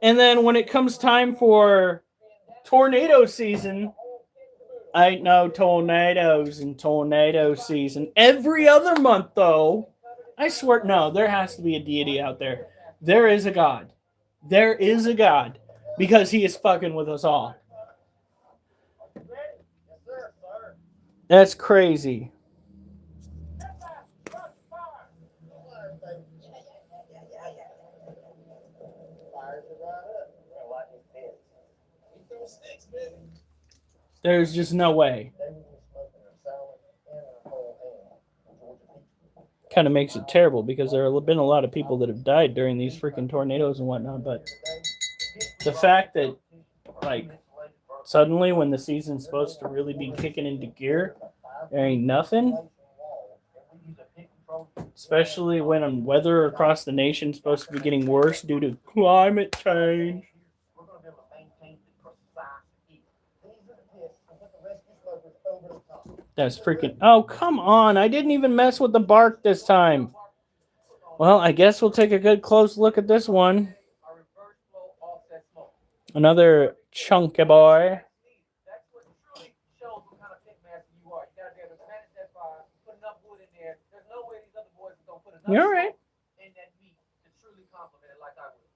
And then when it comes time for tornado season, ain't no tornadoes in tornado season. Every other month, though, I swear, no, there has to be a deity out there. There is a God. There is a God. Because he is fucking with us all. Yes, sir, sir. That's crazy. Fires it right up. We're gonna light these beds. We throw sticks, baby. There's just no way. They will be smoking our salad and our whole ham from Georgia Peach. Kind of makes it terrible because there have been a lot of people that have died during these freaking tornadoes and whatnot. But the fact that, like, suddenly when the season's supposed to really be kicking into gear, there ain't nothing. Especially when weather across the nation is supposed to be getting worse due to climate change. We're gonna be able to maintain the precise heat. These are the pits and put the rescue smokers over the top. That's freaking. Oh, come on. I didn't even mess with the bark this time. Well, I guess we'll take a good close look at this one. Our reverse flow offset smoke. Another chunky boy. That's what truly shows what kind of pit master you are. You gotta be able to manage that fire, put enough wood in there. There's no way these other boys are gonna put enough You're right. smoke in that meat to truly complement it like I would.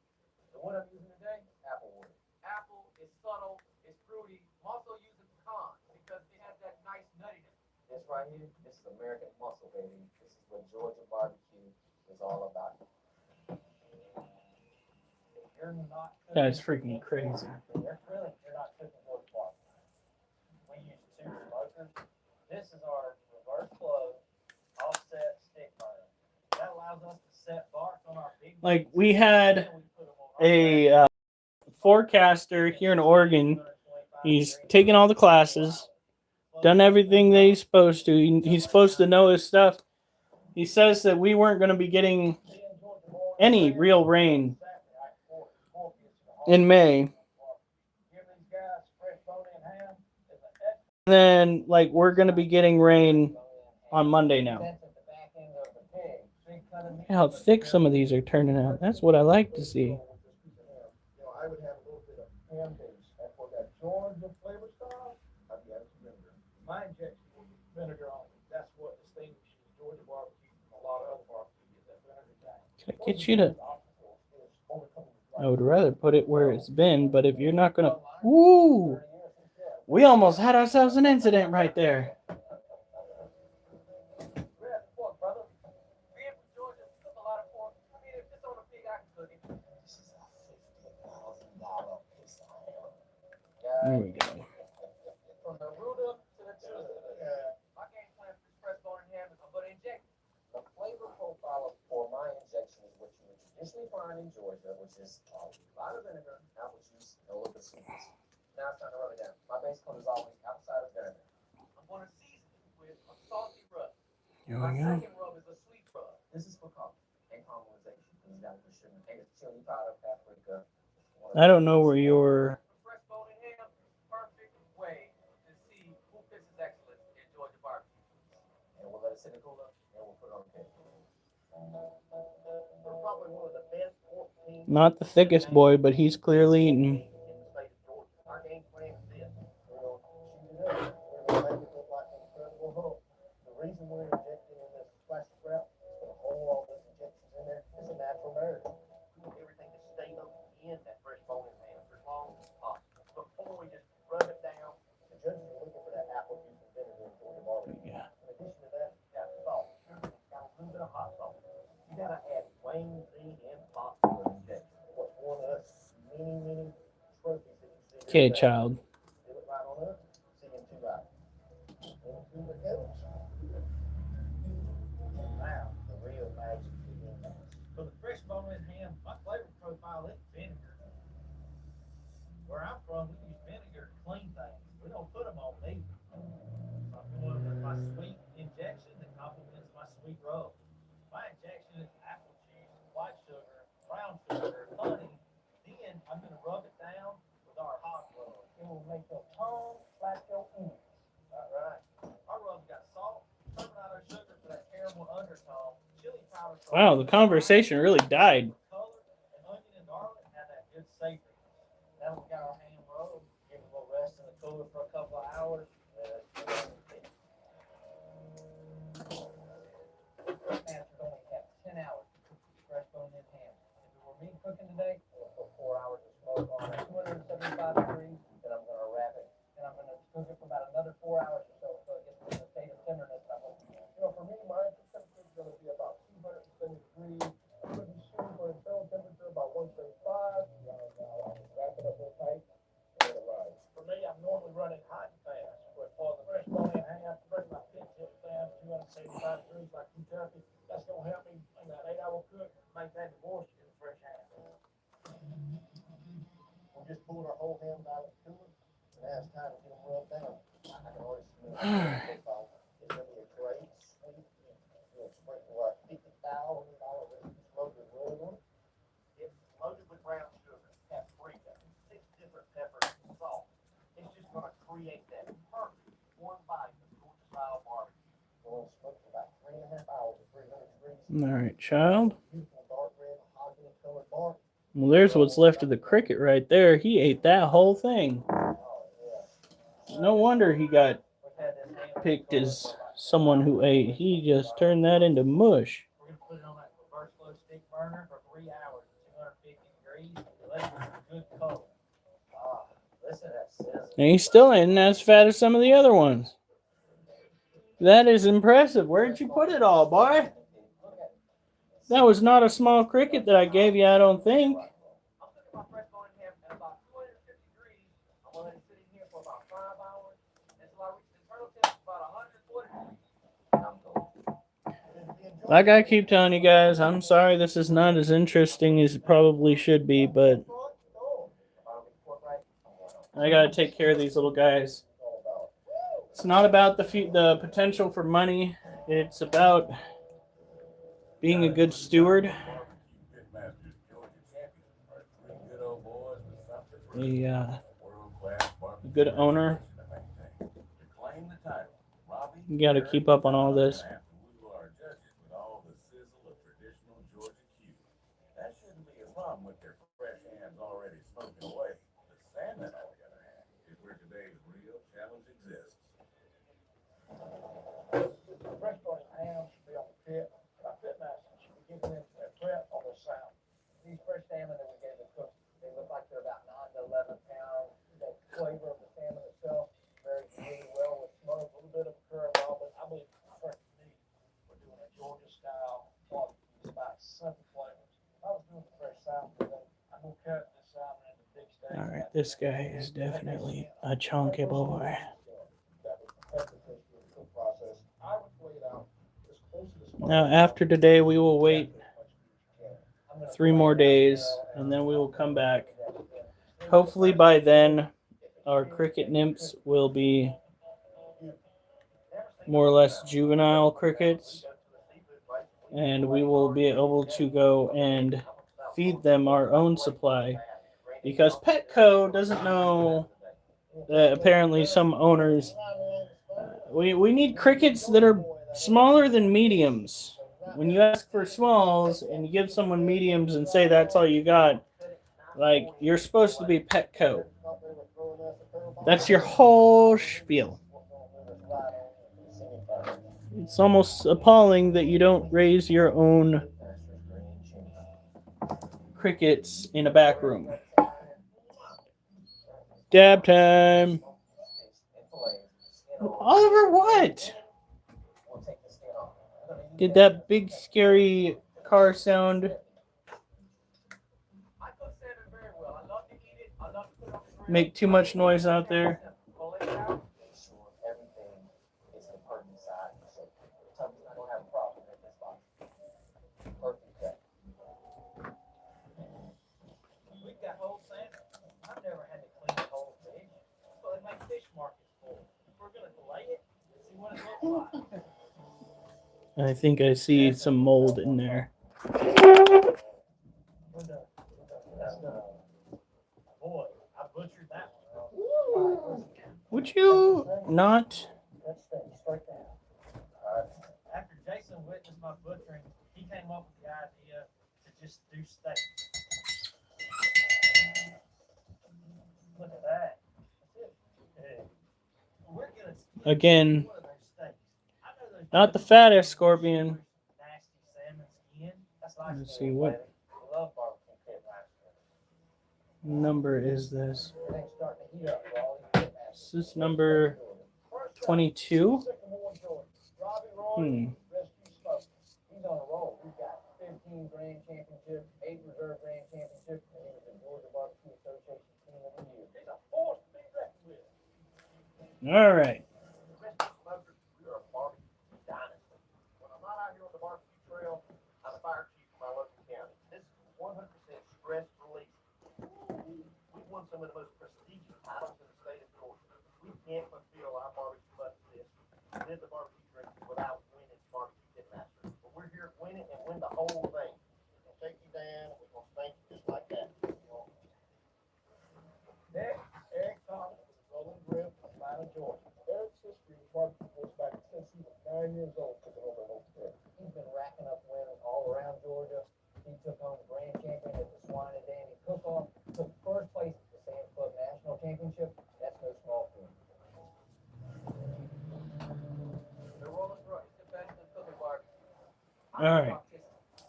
The wood I'm using today, apple wood. Apple is subtle, it's fruity. I'm also using pecan because it has that nice nuttiness. This right here, this is American muscle, baby. This is what Georgia barbecue is all about. You're not cooking, That's freaking crazy. you're not cooking Georgia barbecue. We use two smokers. This is our reverse flow offset stick burner. That allows us to set bark on our big Like, we had a forecaster here in Oregon. He's taken all the classes, done everything that he's supposed to. He's supposed to know his stuff. He says that we weren't going to be getting any real rain in May. And then, like, we're going to be getting rain on Monday now. Look how thick some of these are turning out. That's what I like to see. I would have a little bit of ham base. And for that Georgia flavor style, I'd be adding some vinegar. My injection is vinegar on it. That's what distinguishes Georgia barbecue from a lot of other barbecue. Is that vinegar tank. Can I get you to... I would rather put it where it's been, but if you're not going to... Woo! We almost had ourselves an incident right there. There we go. From the root up to the tooth. My game plan for this press bone and ham is I'm going to inject it. The flavor profile for my injection is what you would traditionally find in Georgia, which is a lot of vinegar, apple juice, and a little bit of sweetness. Now it's time to rub it down. My base coat is always outside of vinegar. I'm going to season it with a salty rub. Here My we go. second rub is a sweet rub. This is for color and caramelization. You got to put sugar, chili powder, paprika. I don't know where your... In the cooler, and we'll put it on the cake. We're probably one of the best 14 Not the thickest boy, but he's clearly eating. in the state of Georgia. Our game plan is this. We're going to shoot it up. We're going to make it look like an incredible hook. The reason we're injecting in this plastic wrap is going to hold all those injections in there. It's a natural barrier. We want everything to stay up in that fresh bone in hand for as long as possible. Before we just rub it down, the judges are looking for that apple juice and vinegar for your barbecue. Yeah. In addition to that, you got salt. Got a little bit of hot salt. You gotta add wing, seed, and phosphorus injection. What's one of us many trophies that you see. Okay, child. Do it right on up. See in 2 hours. Into the goes. Now, the real magic begins. For the fresh bone-in ham, my flavor profile is vinegar. Where I'm from, we use vinegar to clean things. We don't put them on sweet rub. My injection is apple juice, white sugar, brown sugar, honey. Then I'm gonna rub it down with our hot rub. It will make your tongue like your ink. All right. Our rub's got salt, turbinado sugar for that caramel undertone, chili powder. Wow, the conversation really died. Color and onion and garlic have that good savory. Now we got our ham roll. Give it a little rest in the cooler for a couple of hours. Master only have 10 hours to cook the fresh bone in ham. If it were me cooking today, I'll put 4 hours of smoke on at 275 degrees. Then I'm going to wrap it. Then I'm going to cook it for about another 4 hours or so it gets to the state of tenderness. For me, my temperature is going to be about 270 degrees. I'm going to be shooting for a internal temperature about 135. Wrap it up real tight. For me, I'm normally running hot and fast. But for the fresh bone in ham, bring my pitch hit down 275 degrees like Kentucky. That's going to help me in that 8-hour cook make that divorce in the fresh ham. We just pulled our whole ham out of the cooler. And now it's time to get them rubbed down. I can already smell it. It's going to be a great sweet. You'll sprinkle like $50,000 loaded wood on it. It's loaded with brown sugar, paprika, 6 different peppers, and salt. It's just going to create that perfect warm bite of Georgia style barbecue. We'll smoke for about 3.5 hours at 300 degrees. All right, child. Beautiful dark red mahogany colored bark. Well, there's what's left of the cricket right there. He ate that whole thing. No wonder he got picked as someone who ate. He just turned that into mush. We're going to put it on that reverse glow stick burner for 3 hours at 250 degrees. Let it get a good color. Listen to that sizzle. And he still ain't as fat as some of the other ones. That is impressive. Where'd you put it all, boy? That was not a small cricket that I gave you, I don't think. I'm cooking my fresh bone in ham at about 250 degrees. I'm going to let it sit in here for about 5 hours until I reach the internal temperature about 140 degrees. Like I keep telling you guys, I'm sorry this is not as interesting as it probably should be, but I gotta take care of these little guys. It's not about the potential for money. It's about being a good steward, a good owner. You got to keep up on all this. That shouldn't be a problem with their fresh hams already smoking away. The salmon, on the other hand, is where today's real challenge exists. Fresh bone in ham should be on the pit. My pit master should be giving them their prep on the sound. These fresh salmon that we gave the cook, they look like they're about 9 to 11 pounds. The flavor of the salmon itself, very really well with smoke, a little bit of caramel, but I believe it's fresh meat. We're doing a Georgia style barbecue, about 7 flavors. I was doing the fresh salmon today. I'm gonna cut this salmon into big steaks. All right, this guy is definitely a chunky boy. Now, after today, we will wait 3 more days, and then we will come back. Hopefully by then, our cricket nymphs will be more or less juvenile crickets, and we will be able to go and feed them our own supply, because Petco doesn't know that apparently some owners, we need crickets that are smaller than mediums. When you ask for smalls and you give someone mediums and say that's all you got, like, you're supposed to be Petco. That's your whole spiel. It's almost appalling that you don't raise your own crickets in a back room. Dab time. Oliver, what? Did that big scary car sound make too much noise out there? We've got whole salmon. I've never had to clean the whole fish. So they make fish markets for it. We're gonna fillet it and see what it looks like. I think I see some mold in there. Boy, I butchered that one. Would you not? Let's stay straight down. After Jason witnessed my butchering, he came up with the idea to just do steak. Look at that. That's it. We're gonna Again, one of those steaks. I know those not the fattest scorpion. nasty salmon skin. That's Let's see what I love barbecue pit master. number is this. It ain't starting to heat up for all these pit masters. This is number 22. Hmm. Rescue smoke. He's on a roll. We've got 15 grand championship, 8 reserve grand championship, and he was in Georgia Barbecue Association Team of the Year. He's a force to be reckoned with. All right. Rescue smokers, we are a barbecue dynasty. When I'm not out here on the barbecue trail, I'm the fire chief for my local county. This is 100% stress relief. We've won some of the most prestigious titles in the state of Georgia. We can't fulfill our barbecue bucket list. We did the barbecue drink without winning barbecue pit master. But we're here to win it and win the whole thing. We're gonna take you down. We're gonna spank you just like that. Eric Thomas is a rolling grip from Atlanta, Georgia. Eric's history with barbecue goes back since he was 9 years old, took it over an old grip. He's been racking up wins all around Georgia. He took home the grand champion at the Swine and Dandy Cook-Off, took first place at the Sand Club National Championship. That's no small feat. The rolling rock is the best in cooking barbecue. All right.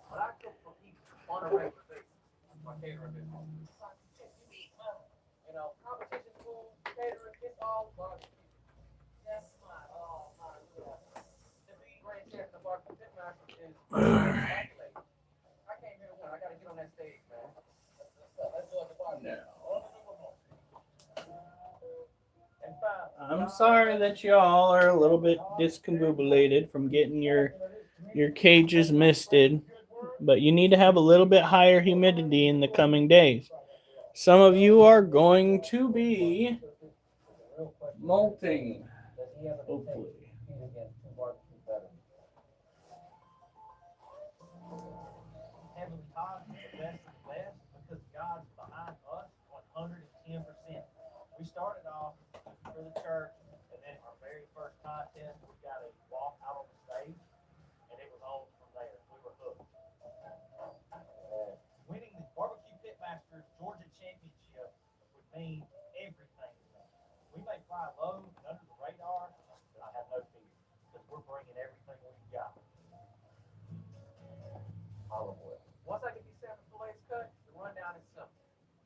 But I cook for people on a regular basis. My catering business. You know, competition food, catering, it's all barbecue. That's my, oh my God. The big grand champion of barbecue pit master is accolade. I came here to win. I gotta get on that stage, man. Let's do it the barbecue. And five. I'm sorry that y'all are a little bit discombobulated from getting your cages misted, but you need to have a little bit higher humidity in the coming days. Some of you are going to be molting, hopefully. Heavenly Hog is the best of the best because God's behind us 110%. We started off for the church, and then our very first contest, we got a walk out on the stage, and it was on from there. We were hooked. Winning the Barbecue Pitmasters Georgia Championship would mean everything to me. We may fly low and under the radar, but I have no fear because we're bringing everything we've got. Olive oil. Once I get these salmon fillets cut, the rundown is simple.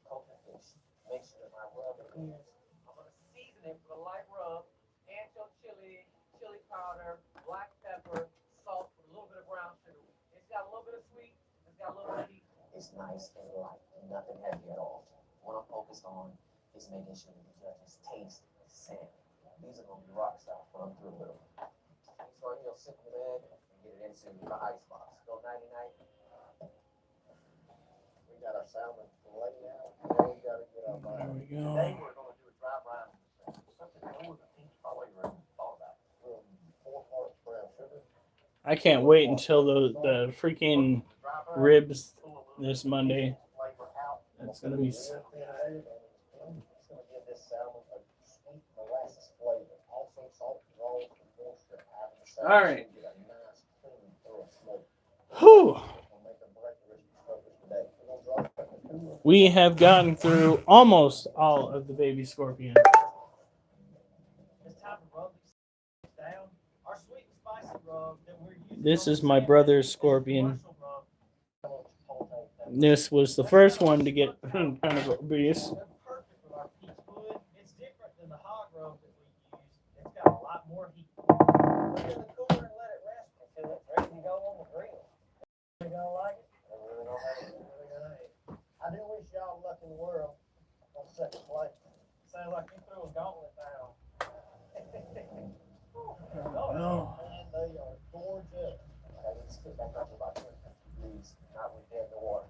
Coat the fish. Make sure that my rub adheres. I'm gonna season it with a light rub, ancho chili, chili powder, black pepper, salt, with a little bit of brown sugar. It's got a little bit of sweet, it's got a little bit of heat. It's nice and light, nothing heavy at all. What I'm focused on is making sure that the judges taste the salmon. These are gonna be rock stars when I'm through with them. So I'm gonna sip them in and get it into the ice box. Go 99. We got our salmon fillet now. Now we gotta get our There we Today go. we're gonna do a dry brine. Something new with a pink color you already thought about. 4 parts brown sugar. I can't wait until the freaking Dry brine. ribs this Monday. Flavor out. That's gonna be. It's gonna give this salmon a sweet molasses flavor. Also salt and rolls and moisture out of the salmon. All right. Get a nice clean thorough smoke. Whew. We'll make them breakfast smokers today. We're gonna drop it. We have gotten through almost all of the baby scorpions. It's time to rub these down. Our sweet and spicy rub that we're using. This on is the my salmon brother's is scorpion. commercial rub. This was the first one to get kind of obese. They're perfect with our peach wood. It's different than the hog rub that we use. It's got a lot more heat. Put it in the cooler and let it rest until it's ready to go on the grill. You gonna like it? I really don't have it. Really good. I do wish y'all luck in the world on second place. Sounds like you threw a gauntlet down. Oh. Man, they are gorgeous. I need to sit back up to about 250 degrees, not with dead in the water.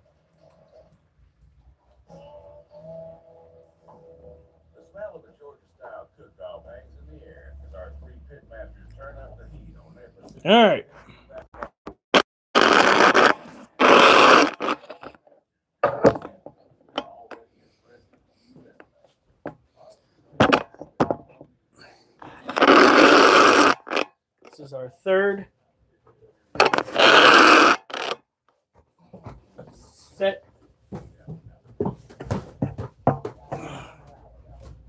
The smell of the Georgia-style cook-off hangs in the air as our 3 pit masters turn up the heat on their Pacific. All right. This is our third set.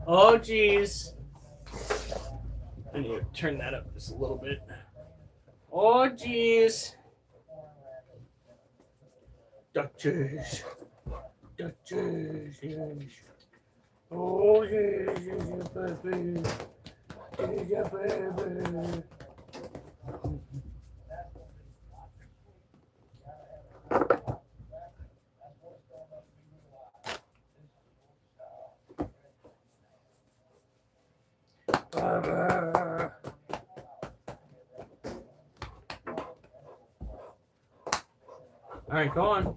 Oh, geez. I need to turn that up just a little bit. Oh, geez. Duchess. Duchess, yes. Oh, yes, yes, yes, baby. Yes, yes, baby. Baba. All right, go on.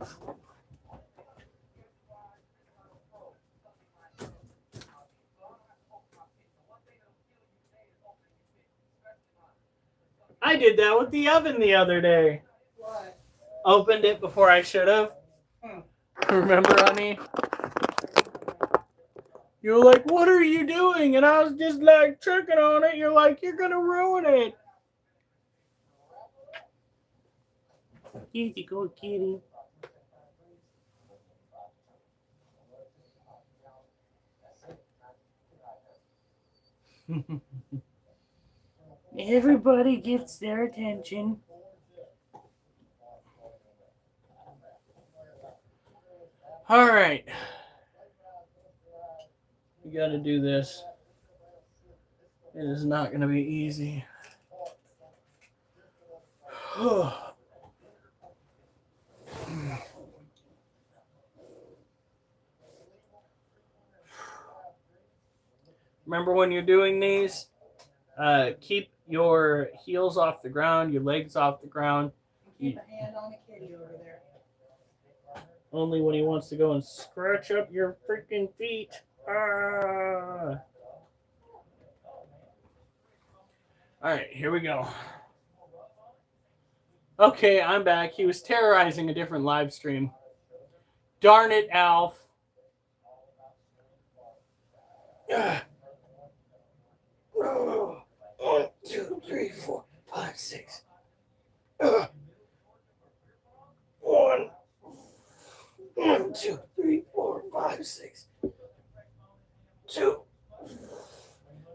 I did that with the oven the other day. What? Opened it before I should have. Remember, honey? You were like, what are you doing? And I was just like checking on it. You're like, you're going to ruin it. Easy, go, kitty. Everybody gets their attention. All right. We got to do this. It is not going to be easy. Remember when you're doing these, keep your heels off the ground, your legs off the ground. Keep a hand on the kitty over there. Only when he wants to go and scratch up your freaking feet. Ah. All right, here we go. Okay, I'm back. He was terrorizing a different live stream. Darn it, Alf. 1, 2, 3, 4, 5, 6. 1, 2, 3, 4, 5, 6. 2.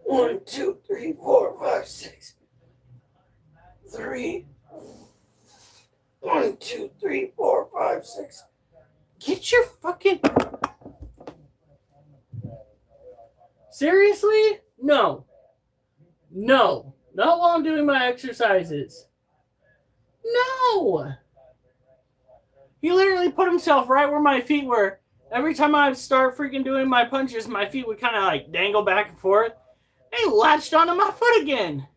1, 2, 3, 4, 5, 6. 3. 1, 2, 3, 4, 5, 6. Get your fucking. Seriously? No. No. Not while I'm doing my exercises. No. He literally put himself right where my feet were. Every time I would start freaking doing my punches, my feet would kind of like dangle back and forth. He latched onto my foot again.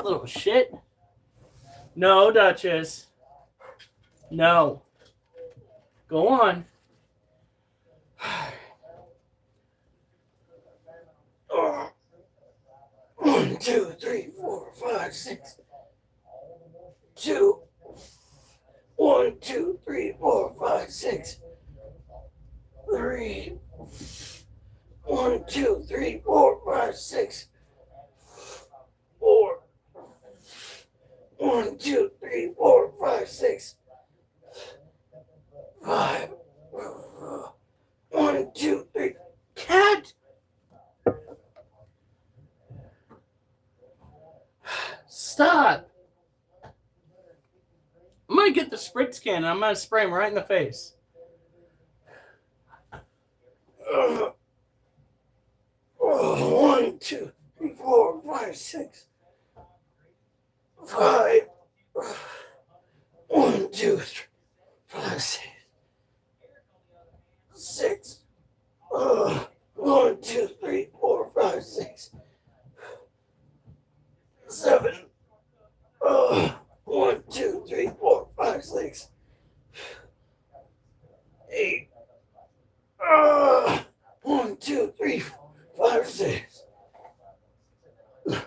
Little shit. No, Duchess. No. Go on. 1, 2, 3, 4, 5, 6. 2. 1, 2, 3, 4, 5, 6. 3. 1, 2, 3, 4, 5, 6. 4. 1, 2, 3, 4, 5, 6. 5. 1, 2, 3. Cat! Stop! I'm gonna get the spritz can and I'm gonna spray him right in the face. 1, 2, 3, 4, 5, 6. 5. 1, 2, 3, 5, 6. 6. 1, 2, 3, 4, 5, 6. 7. 1, 2, 3, 4, 5, 6. 8. 1, 2, 3, 4, 5, 6. 9.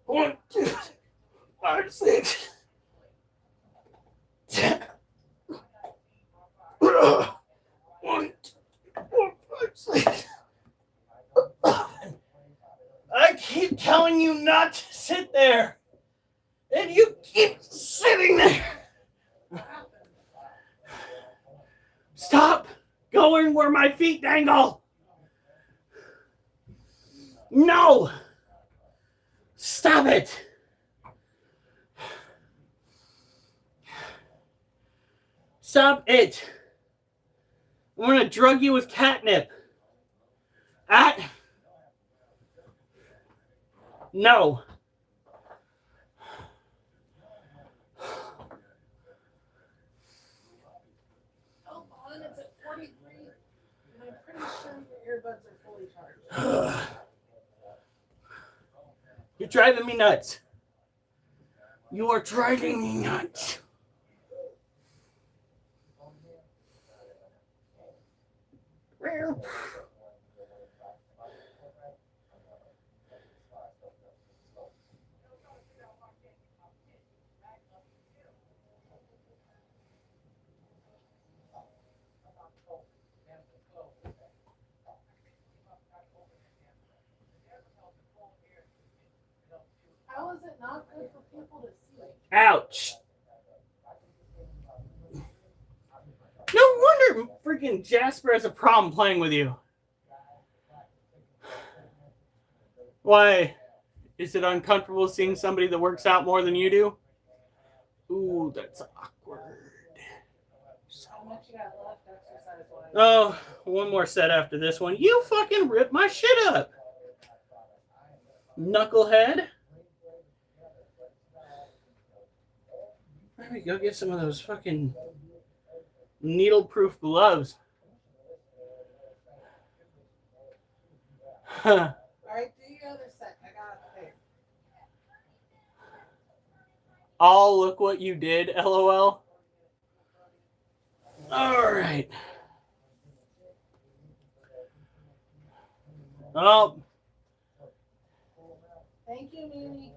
1, 2, 3, 5, 6. 10. 1, 2, 4, I keep telling you not to sit there, and you keep sitting there. Stop going where my feet dangle. No. Stop it. Stop it. I'm going to drug you with catnip. No. Hold on, it's at 43. And I'm pretty sure your earbuds are fully charged. You're driving me nuts. You are driving me nuts. How is it not good for people to see? Ouch. No wonder freaking Jasper has a problem playing with you. Why? Is it uncomfortable seeing somebody that works out more than you do? Ooh, that's awkward. How much you got left exercise-wise? Oh, one more set after this one. You fucking ripped my shit up. Knucklehead. Let me go get some of those fucking needle-proof gloves. Huh. All right, do your other set. I got it there. Oh, look what you did, LOL. All right. Oh. Thank you, Mimi.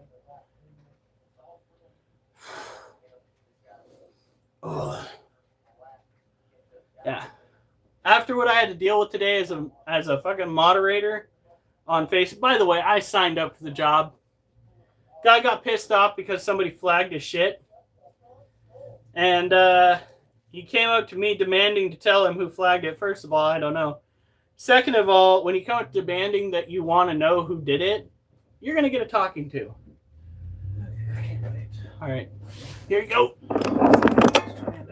Oh. Yeah. After what I had to deal with today as a fucking moderator on Facebook. By the way, I signed up for the job. Guy got pissed off because somebody flagged his shit. And he came up to me demanding to tell him who flagged it. First of all, I don't know. Second of all, when you come up demanding that you want to know who did it, you're going to get a talking to. All right. Here you go.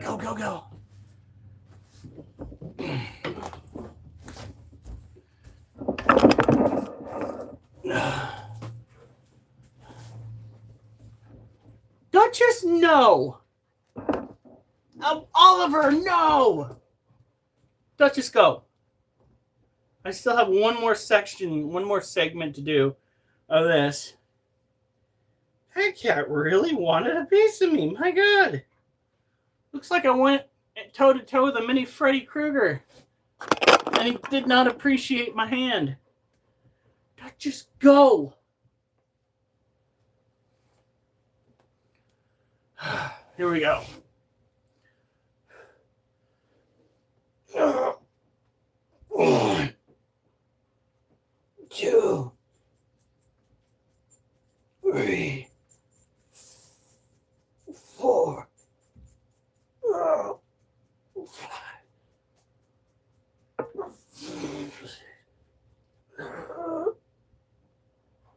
Go, go, go. Duchess, no. Oliver, no. Duchess, go. I still have one more segment to do of this. That cat really wanted a piece of me. My God. Looks like I went toe-to-toe with a mini Freddy Krueger. And he did not appreciate my hand. Duchess, go. Here we go. 1, 2, 3, 4, 5,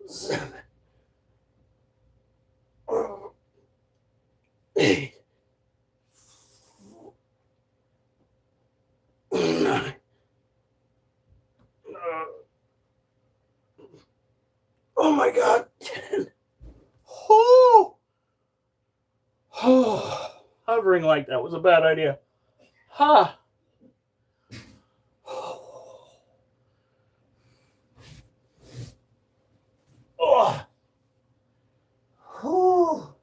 7, 8, 9. Oh my God. 10. Oh. Hovering like that was a bad idea. Ha. Oh. Oh.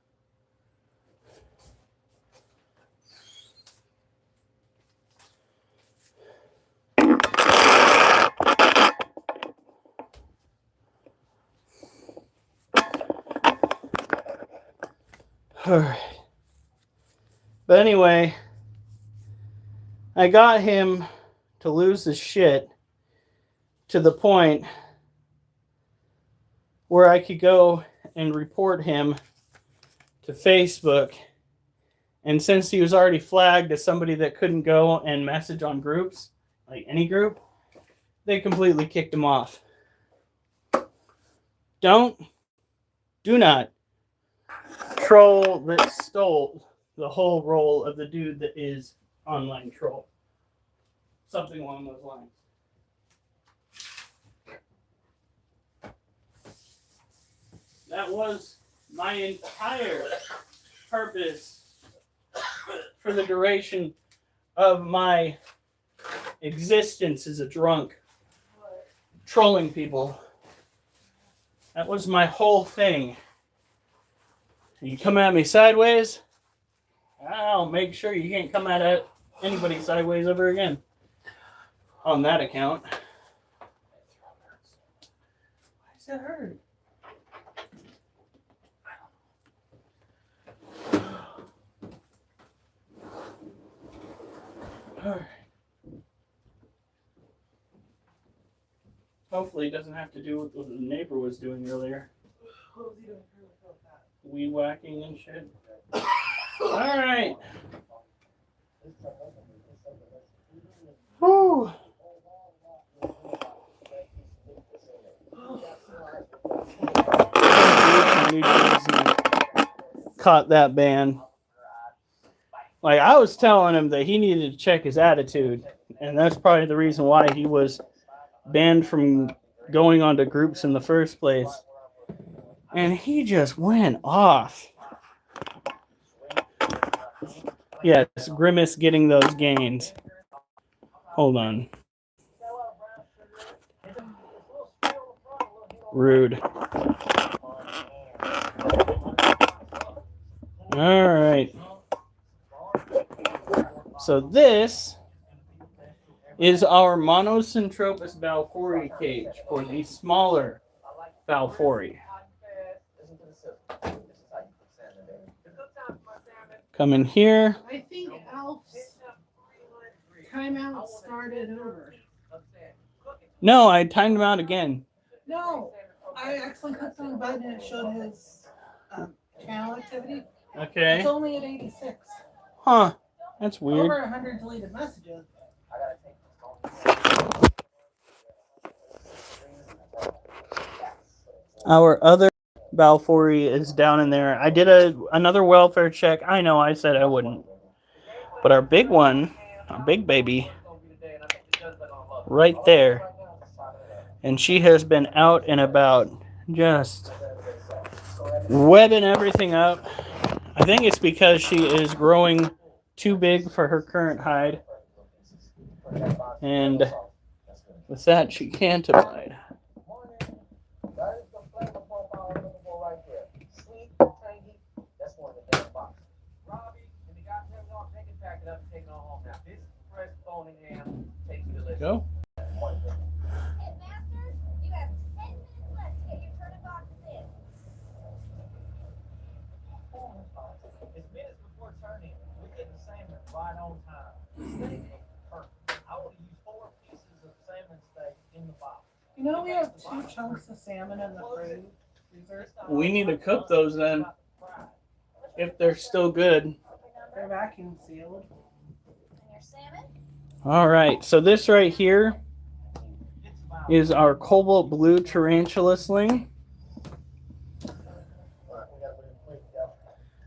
All right. But anyway, I got him to lose his shit to the point where I could go and report him to Facebook. And since he was already flagged as somebody that couldn't go and message on groups, like any group, they completely kicked him off. Do not troll that stole the whole role of the dude that is online troll. Something along those lines. That was my entire purpose for the duration of my existence as a drunk, trolling people. That was my whole thing. You come at me sideways, I'll make sure you can't come at anybody sideways ever again. On that account. Why does that hurt? Alright. Hopefully it doesn't have to do with what the neighbor was doing earlier. What was he doing? Weed whacking and shit. Alright. Whew. New Jersey caught that ban. Like, I was telling him that he needed to check his attitude, and that's probably the reason why he was banned from going onto groups in the first place. And he just went off. Yes, Grimace getting those gains. Hold on. Rude. Alright. So this is our Monocentropus balfouri cage for the smaller balfouri. Come in here. I think Alf's timeout started over. No, I timed him out again. No, I actually clicked on the button and it showed his channel activity. Okay. It's only at 86. Huh. That's weird. Over 100 deleted messages. Our other balfouri is down in there. I did another welfare check. I know I said I wouldn't. But our big one, our big baby, right there. And she has been out and about, just webbing everything up. I think it's because she is growing too big for her current hide. And with that, she can't abide. Go. It's minutes before turning. We get the salmon right on time. Steak is perfect. I would use 4 pieces of salmon steak in the box. You know, we have 2 chunks of salmon in the freezer. We need to cook those then, if they're still good. They're vacuum sealed. All right, so this right here is our cobalt blue tarantula sling.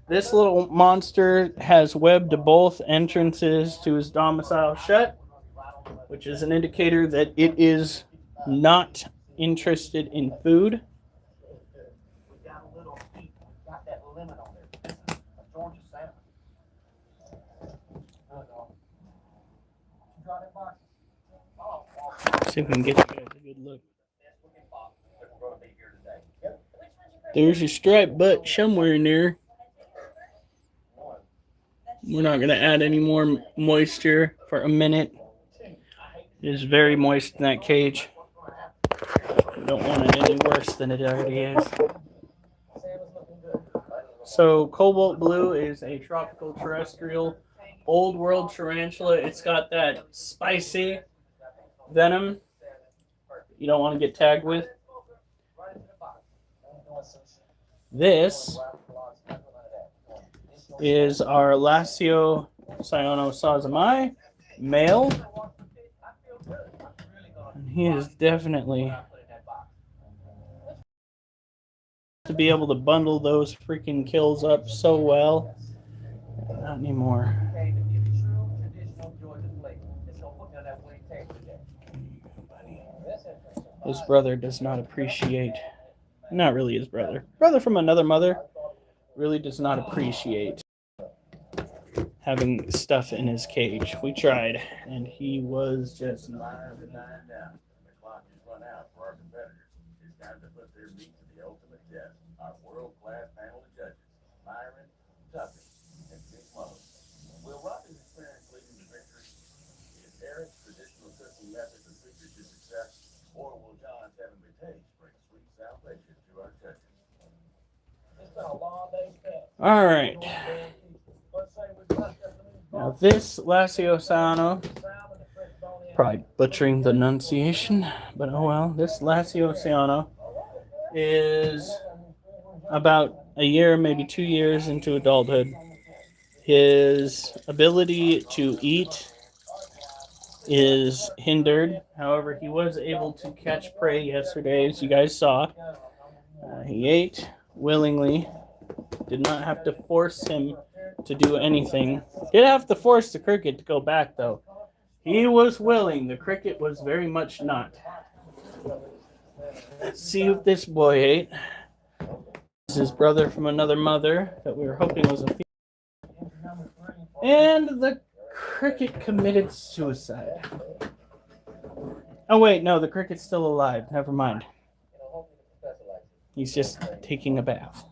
This little monster has webbed both entrances to his domicile shut, which is an indicator that it is not interested in food. See if we can get you guys a good look. There's your striped butt somewhere in there. We're not going to add any more moisture for a minute. It is very moist in that cage. We don't want it any worse than it already is. So cobalt blue is a tropical terrestrial old world tarantula. It's got that spicy venom. you don't want to get tagged with. This is our Lacio Cyano Sazamai male. And he is definitely to be able to bundle those freaking kills up so well. Not anymore. His brother does not appreciate, not really his brother, brother from another mother, really does not appreciate having stuff in his cage. We tried, and he was just not. The clock has run out for our competitors. It's time to put their meat to the ultimate test. Our world-class panel of judges, Myron, Tuffy, and Big Mo. Will Robbie's experience leading to victory? Is Eric's traditional cooking method the secret to success? Or will John's heavenly taste bring sweet salvation to our judges? It's been a long day spent. All right. Let's say we got Now this Lacio Sano, probably butchering the enunciation, but oh well. This Lacio Sano is about a year, maybe 2 years into adulthood. His ability to eat is hindered. However, he was able to catch prey yesterday, as you guys saw. He ate willingly. Did not have to force him to do anything. Did have to force the cricket to go back, though. He was willing. The cricket was very much not. Let's see if this boy ate. This is his brother from another mother that we were hoping was a female. And the cricket committed suicide. Oh wait, no, the cricket's still alive. Never mind. He's just taking a bath.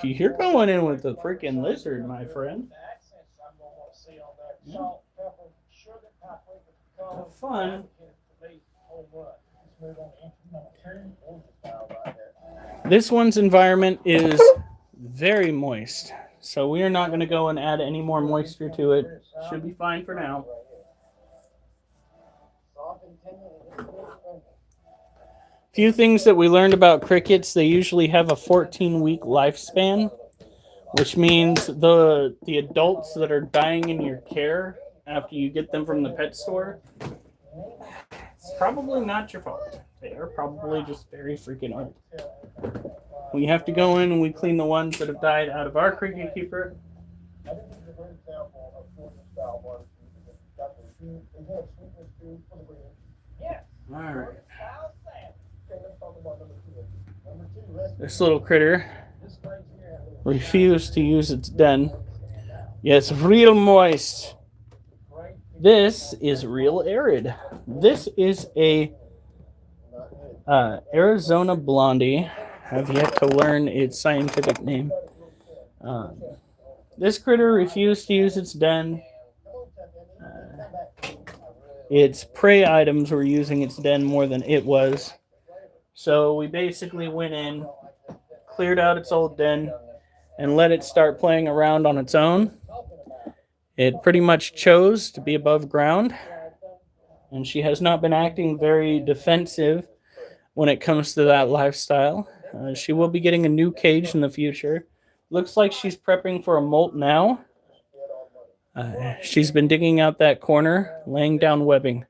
You're going in with the freaking lizard, my friend. Yeah. Have fun. This one's environment is very moist, so we are not going to go and add any more moisture to it. Should be fine for now. Few things that we learned about crickets: they usually have a 14-week lifespan, which means the adults that are dying in your care after you get them from the pet store, it's probably not your fault. They are probably just very freaking old. We have to go in and we clean the ones that have died out of our cricket keeper. Alright. This little critter refused to use its den. Yes, real moist. This is real arid. This is a Arizona Blondie. I've yet to learn its scientific name. This critter refused to use its den. Its prey items were using its den more than it was. So we basically went in, cleared out its old den, and let it start playing around on its own. It pretty much chose to be above ground, and she has not been acting very defensive when it comes to that lifestyle. She will be getting a new cage in the future. Looks like she's prepping for a molt now. She's been digging out that corner, laying down webbing.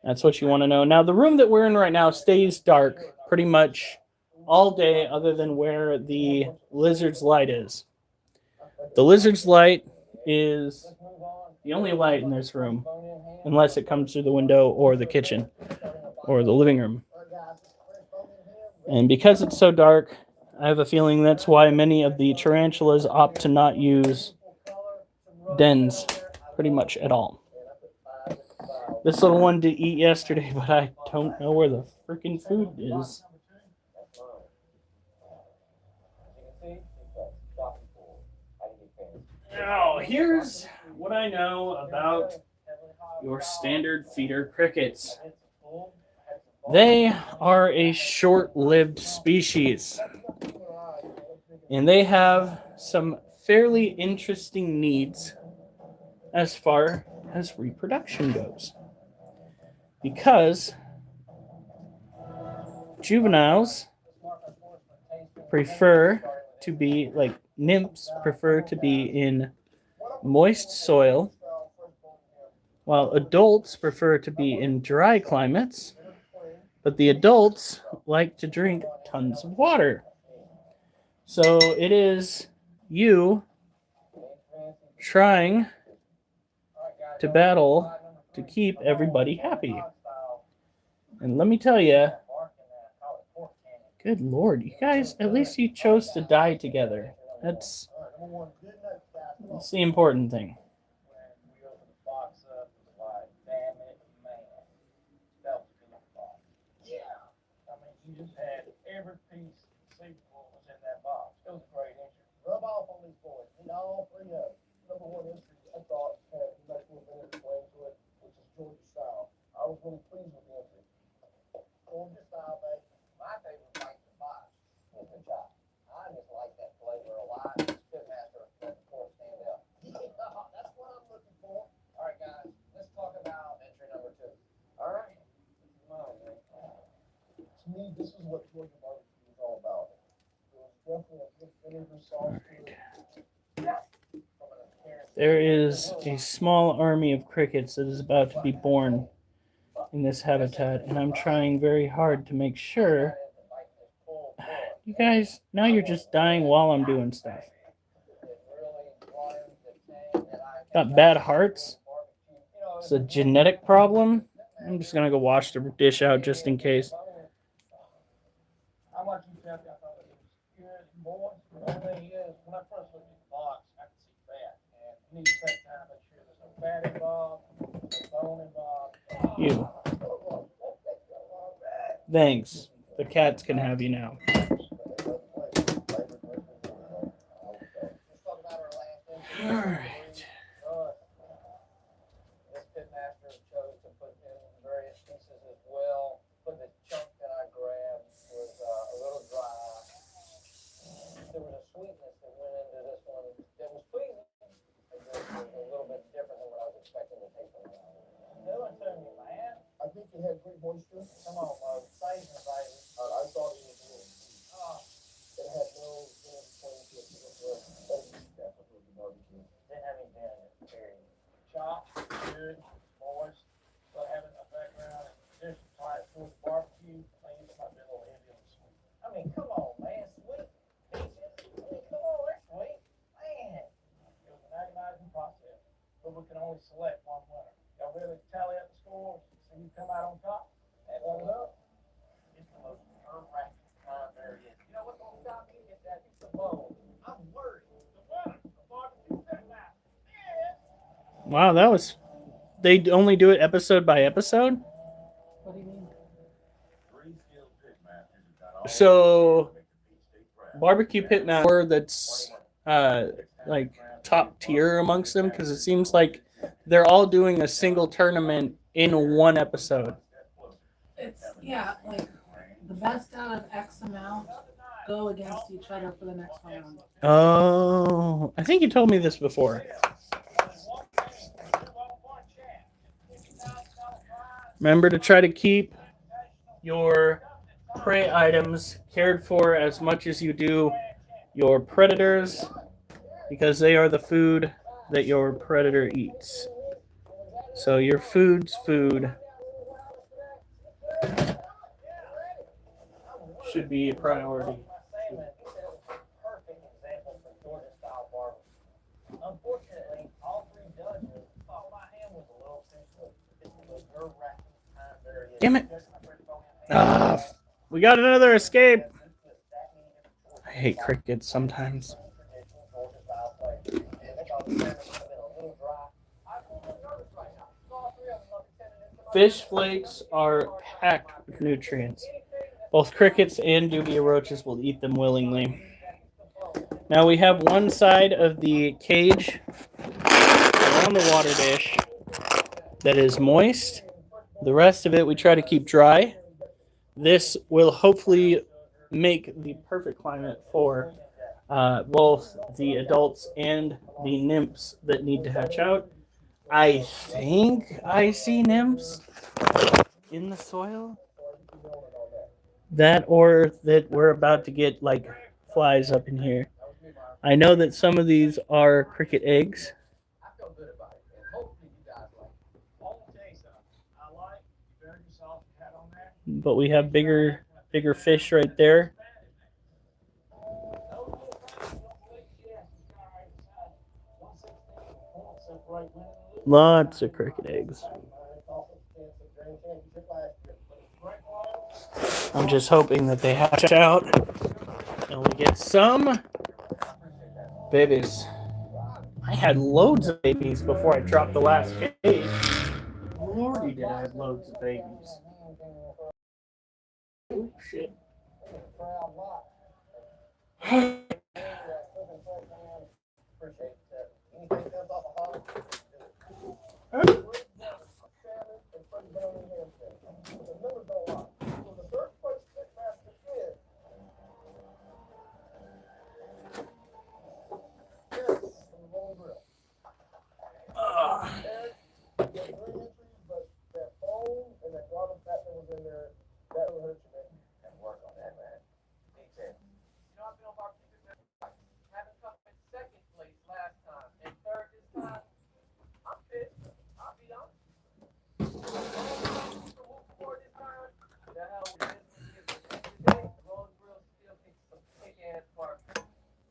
That's what you want to know. Now, the room that we're in right now stays dark pretty much all day other than where the lizard's light is. The lizard's light is the only light in this room, unless it comes through the window or the kitchen or the living room. And because it's so dark, I have a feeling that's why many of the tarantulas opt to not use dens pretty much at all. This little one did eat yesterday, but I don't know where the freaking food is. Now, here's what I know about your standard feeder crickets. They are a short-lived species, and they have some fairly interesting needs as far as reproduction goes. Because juveniles prefer to be, like nymphs, prefer to be in moist soil, while adults prefer to be in dry climates, but the adults like to drink tons of water. So it is you trying to battle to keep everybody happy. And let me tell you, good Lord, you guys, at least you chose to die together. That's the important thing. You just had every piece conceivable was in that box. It was a great entry. Rub off on these boys. All three of them. Number one entry, I thought had much more benefit to it, which is Georgia style. I was really pleased with the entry. Georgia style, baby. My favorite like the box with the chop. I just like that flavor a lot. Spitmaster let the pork stand out. Yeah, that's what I'm looking for. All right, guys, let's talk about entry number 2. All right. Come on, man. To me, this is what Georgia barbecue is all about. There was definitely a good vinegar sauce to it. There is a small army of crickets that is about to be born in this habitat, and I'm trying very hard to make sure. You guys, now you're just dying while I'm doing stuff. Got bad hearts. It's a genetic problem. I'm just gonna go wash the dish out just in case. I'm like you, Jeffy. I thought it was good and moist. The only thing is, when I first looked at the box, I could see fat. And you need to take time to make sure there's no fat involved, no bone involved. You. Thanks. The cats can have you now. Alright. This pitmaster chose to put in various pieces as well. But the chunk that I grabbed was a little dry. There was a sweetness that went into this one that was pleasing. It was a little bit different than what I was expecting to taste from it. Do it to me, man. I think it had great moisture. Come on, Mo. Save me, baby. I thought it was a little sweet. It had no tang to it. That's what was the barbecue. Didn't have any vinegar, period. Chopped, good, moist, but having a background and tradition tied towards barbecue, man, it might be a little heavy on the sweet. I mean, come on, man, sweet peaches. I mean, come on, they're sweet. Man, it was an agonizing process, but we can only select one winner. Y'all really tally up the scores, see who come out on top? Add those up. It's the most nerve-wracking time there is. You know what's gonna stop me? Is that it's the bowl. I'm worried. The winner, the barbecue pitmaster. Wow, that was. They only do it episode by episode? What do you mean? So, barbecue pitmaster that's like top tier amongst them, because it seems like they're all doing a single tournament in one episode. It's, yeah, like the best out of X amount go against each other for the next round. Oh, I think you told me this before. Remember to try to keep your prey items cared for as much as you do your predators, because they are the food that your predator eats. So your food's food should be a priority. Unfortunately, all 3 judges thought my hand was a little too sweet. It's the most nerve-wracking time there is. Damn it. We got another escape. I hate crickets sometimes. Fish flakes are packed with nutrients. Both crickets and dubia roaches will eat them willingly. Now we have one side of the cage around the water dish that is moist. The rest of it we try to keep dry. this will hopefully make the perfect climate for both the adults and the nymphs that need to hatch out. I think I see nymphs in the soil. That or that we're about to get like flies up in here. I know that some of these are cricket eggs, I feel good about it, and hopefully you guys like it. I'll tell you something. I like you buried yourself hat on that. but we have bigger fish right there. No little things, no believe yes, it's got right beside it. 116 points separate win and lose. Lots of cricket eggs. I'm just hoping that they hatch out and we get some babies. I had loads of babies before I dropped the last cage. Lordy, did I have loads of babies. Oh, shit. Appreciate that. Anything else off the hog? Having come in second place last time and third this time, I'm pissed. I'll be honest. Move forward this time. The hell with this today. The Road Grill still kicks some kick ass part.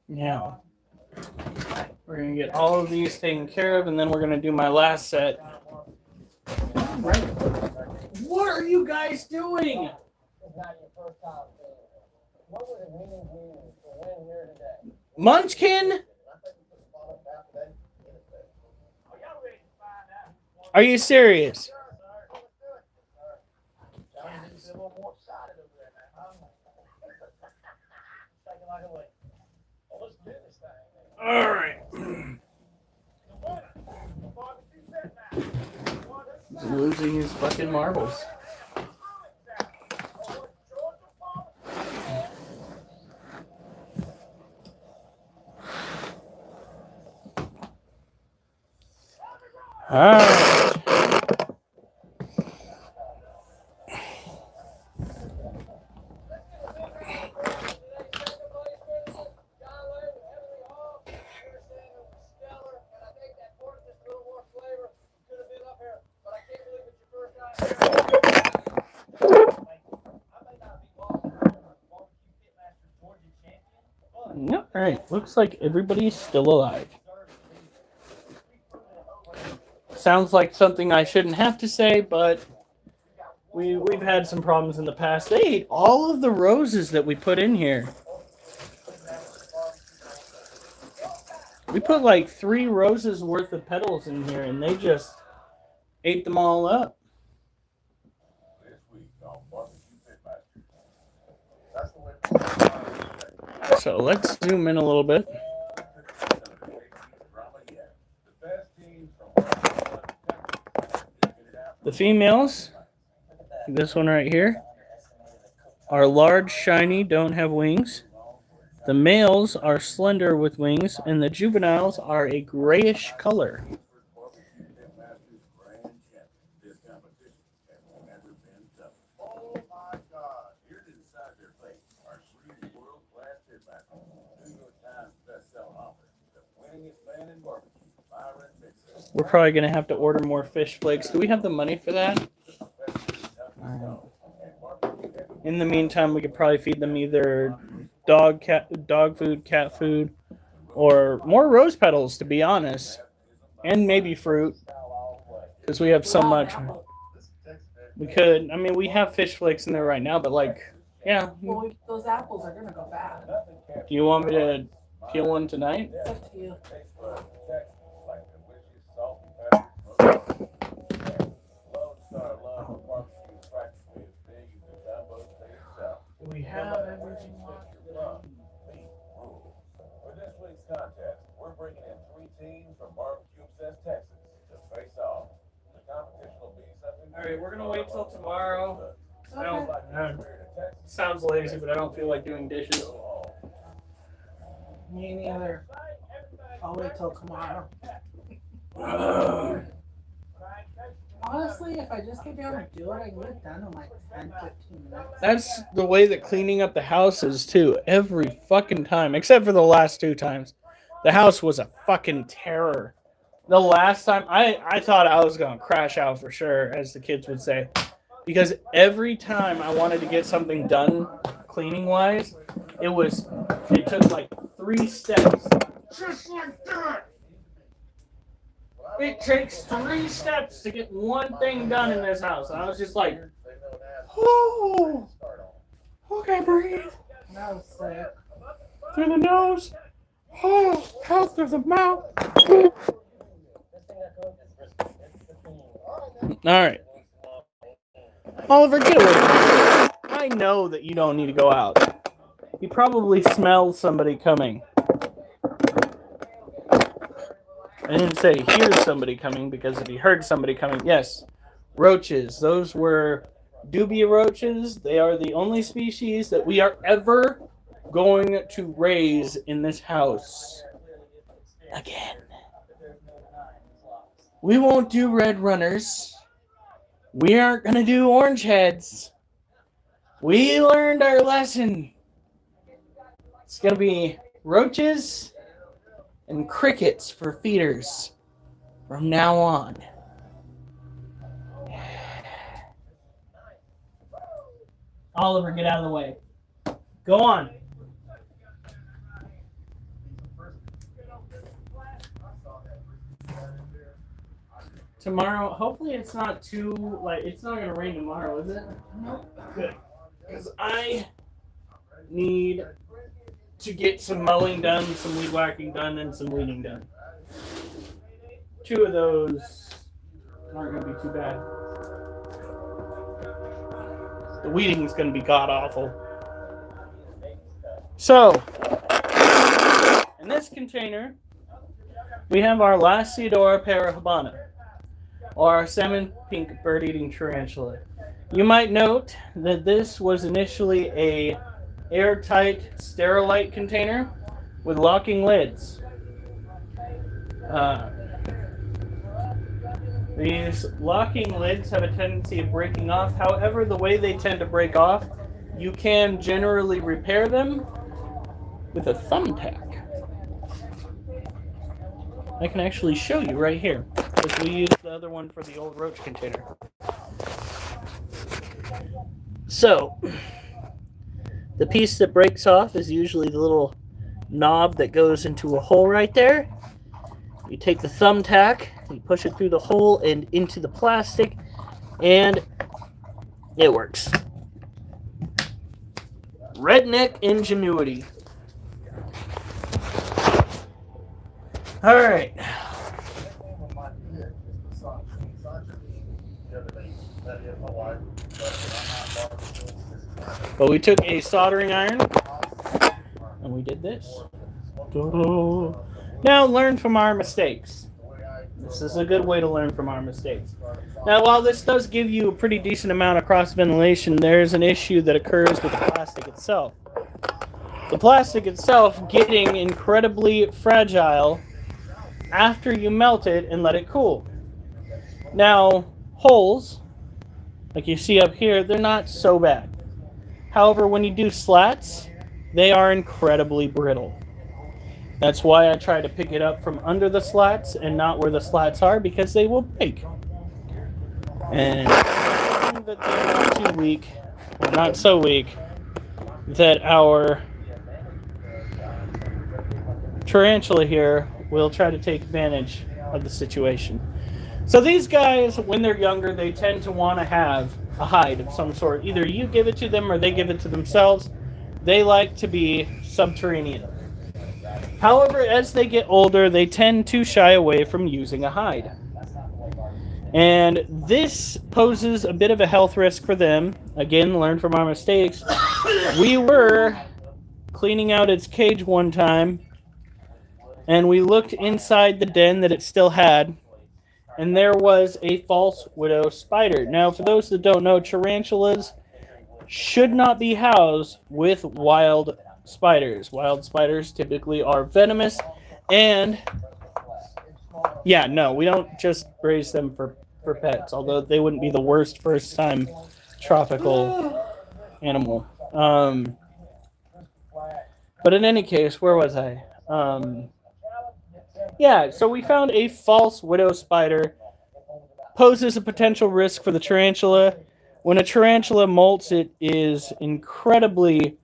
Yeah. We're going to get all of these taken care of, and then we're going to do my last set. What are you guys doing? It's not your first time seeing it. What would it mean to you to win here today? Munchkin? Are you serious? All right. He's losing his fucking marbles. All right. All right. Looks like everybody's still alive. Sounds like something I shouldn't have to say, but we've had some problems in the past. They ate all of the roses that we put in here. We put like 3 roses worth of petals in here, and they just ate them all up. So let's zoom in a little bit. The females, this one right here, are large, shiny, don't have wings. The males are slender with wings, and the juveniles are a grayish color. We're probably going to have to order more fish flakes. Do we have the money for that? In the meantime, we could probably feed them either dog food, cat food, or more rose petals, to be honest. And maybe fruit, because we have so much. We could, I mean, we have fish flakes in there right now, but like, yeah. Well, those apples are gonna go bad. Do you want me to peel one tonight? It's up to you. We have everything. For this week's contest, we're bringing in 3 teams from Barbecue Obsessed, Texas to face off. The competition will be something. All right, we're gonna wait till tomorrow I don't. Sounds lazy, but I don't feel like doing dishes. Me neither. I'll wait till tomorrow. Honestly, if I just get down and do it, I can get done in like 10, 15 minutes. That's the way that cleaning up the house is too. Every fucking time, except for the last 2 times, the house was a fucking terror. The last time, I thought I was gonna crash out for sure, as the kids would say, because every time I wanted to get something done cleaning wise, it took like 3 steps. Just like that. It takes 3 steps to get one thing done in this house. And I was just like, oh, okay, breathe. That was sick. Through the nose. Oh, out through the mouth. All right. Oliver, get away from me. I know that you don't need to go out. He probably smells somebody coming. I didn't say here's somebody coming, because if he heard somebody coming, yes, roaches. Those were dubia roaches. They are the only species that we are ever going to raise in this house. Again. We won't do red runners. We aren't going to do orange heads. We learned our lesson. It's going to be roaches and crickets for feeders from now on. Oliver, get out of the way. Go on. Tomorrow, hopefully it's not too, it's not going to rain tomorrow, is it? Nope. Good. Because I need to get some mowing done, some weed whacking done, and some weeding done. 2 of those aren't going to be too bad. The weeding is going to be god-awful. So, in this container, we have our Lasiodora parahabana, or our salmon pink bird-eating tarantula. You might note that this was initially a airtight sterilite container with locking lids. These locking lids have a tendency of breaking off. However, the way they tend to break off, you can generally repair them with a thumbtack. I can actually show you right here, because we used the other one for the old roach container. So, the piece that breaks off is usually the little knob that goes into a hole right there. You take the thumbtack, you push it through the hole and into the plastic, and it works. Redneck ingenuity. All right. But we took a soldering iron and we did this. Now learn from our mistakes. This is a good way to learn from our mistakes. Now, while this does give you a pretty decent amount of cross ventilation, there's an issue that occurs with the plastic itself. The plastic itself getting incredibly fragile after you melt it and let it cool. Now, holes, like you see up here, they're not so bad. However, when you do slats, they are incredibly brittle. That's why I try to pick it up from under the slats and not where the slats are, because they will break. And that they're not too weak, or not so weak, that our tarantula here will try to take advantage of the situation. So these guys, when they're younger, they tend to want to have a hide of some sort. Either you give it to them or they give it to themselves. They like to be subterranean. However, as they get older, they tend to shy away from using a hide. And this poses a bit of a health risk for them. Again, learn from our mistakes. We were cleaning out its cage one time, and we looked inside the den that it still had, and there was a false widow spider. Now, for those that don't know, tarantulas should not be housed with wild spiders. Wild spiders typically are venomous, and yeah, no, we don't just raise them for pets, although they wouldn't be the worst first time tropical animal. But in any case, where was I? Yeah, so we found a false widow spider poses a potential risk for the tarantula. When a tarantula molts, it is incredibly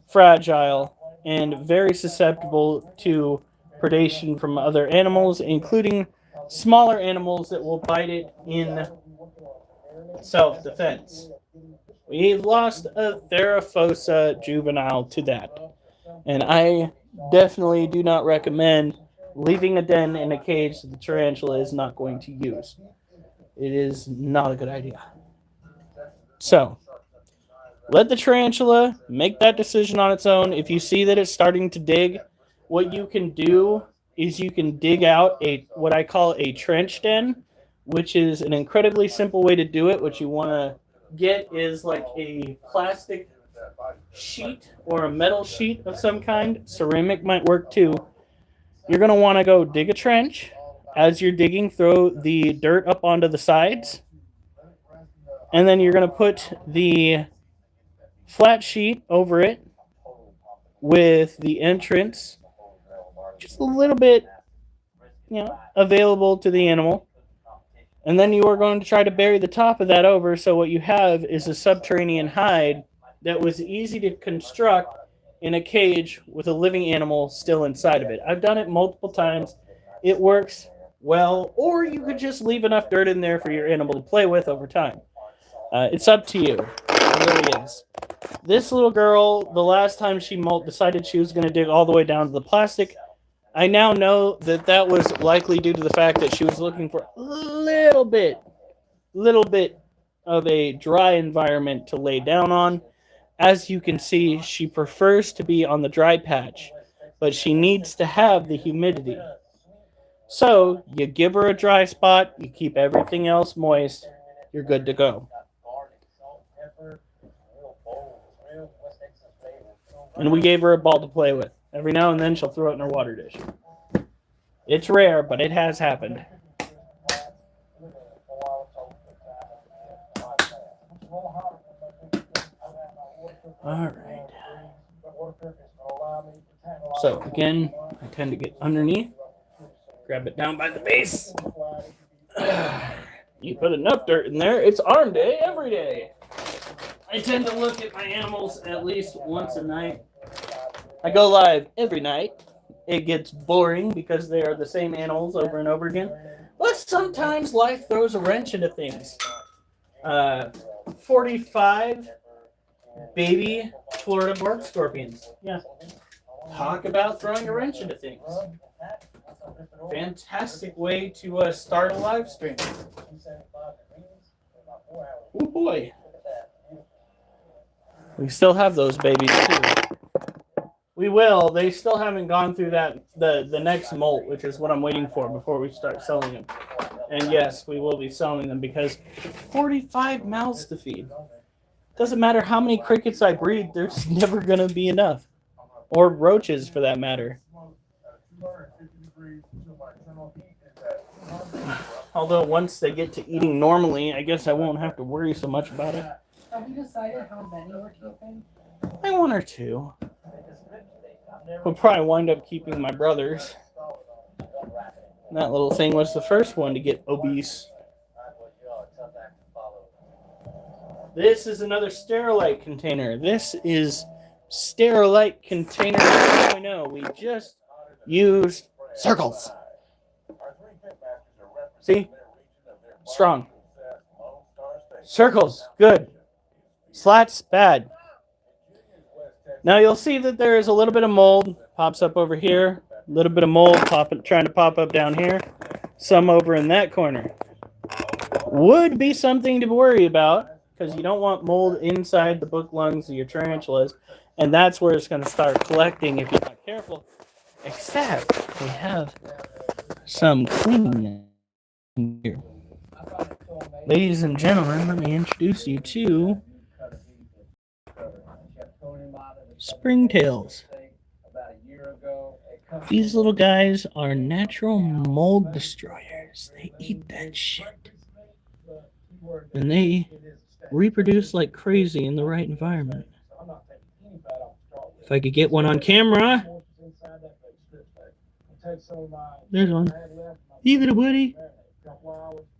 fragile and very susceptible to predation from other animals, including smaller animals that will bite it in self-defense. We've lost a Theraphosa juvenile to that. And I definitely do not recommend leaving a den in a cage that the tarantula is not going to use. It is not a good idea. So, let the tarantula make that decision on its own. If you see that it's starting to dig, what you can do is you can dig out what I call a trench den, which is an incredibly simple way to do it. What you want to get is like a plastic sheet or a metal sheet of some kind. Ceramic might work too. You're going to want to go dig a trench. As you're digging, throw the dirt up onto the sides. And then you're going to put the flat sheet over it with the entrance just a little bit, available to the animal. And then you are going to try to bury the top of that over, so what you have is a subterranean hide that was easy to construct in a cage with a living animal still inside of it. I've done it multiple times. It works well, or you could just leave enough dirt in there for your animal to play with over time. It's up to you. It really is. This little girl, the last time she decided she was going to dig all the way down to the plastic. I now know that that was likely due to the fact that she was looking for a little bit of a dry environment to lay down on. As you can see, she prefers to be on the dry patch, but she needs to have the humidity. So, you give her a dry spot, you keep everything else moist, you're good to go. And we gave her a ball to play with. Every now and then she'll throw it in her water dish. It's rare, but it has happened. Alright. So, again, I tend to get underneath. Grab it down by the base. You put enough dirt in there, it's arm day every day. I tend to look at my animals at least once a night. I go live every night. It gets boring because they are the same animals over and over again. But sometimes life throws a wrench into things. 45 baby Florida bark scorpions. Yeah. Talk about throwing a wrench into things. Fantastic way to start a live stream. Oh boy. We still have those babies too. We will. They still haven't gone through that the next molt, which is what I'm waiting for before we start selling them. And yes, we will be selling them because 45 mouths to feed. Doesn't matter how many crickets I breed, there's never going to be enough. Or roaches, for that matter. Although once they get to eating normally, I guess I won't have to worry so much about it. Have we decided how many we're keeping? One or two. We'll probably wind up keeping my brothers. That little thing was the first one to get obese. This is another Sterilite container. This is Sterilite container 2.0. We just used circles. See? Strong. Circles, good. Slats, bad. Now you'll see that there is a little bit of mold. Pops up over here. A little bit of mold trying to pop up down here. Some over in that corner. Would be something to worry about, because you don't want mold inside the book lungs of your tarantulas. And that's where it's going to start collecting if you're not careful. Except we have some cleaning here. Ladies and gentlemen, let me introduce you to Springtails. About a year ago, These little guys are natural mold destroyers. They eat that shit. And they reproduce like crazy in the right environment. If I could get one on camera. There's one. Hey, little buddy.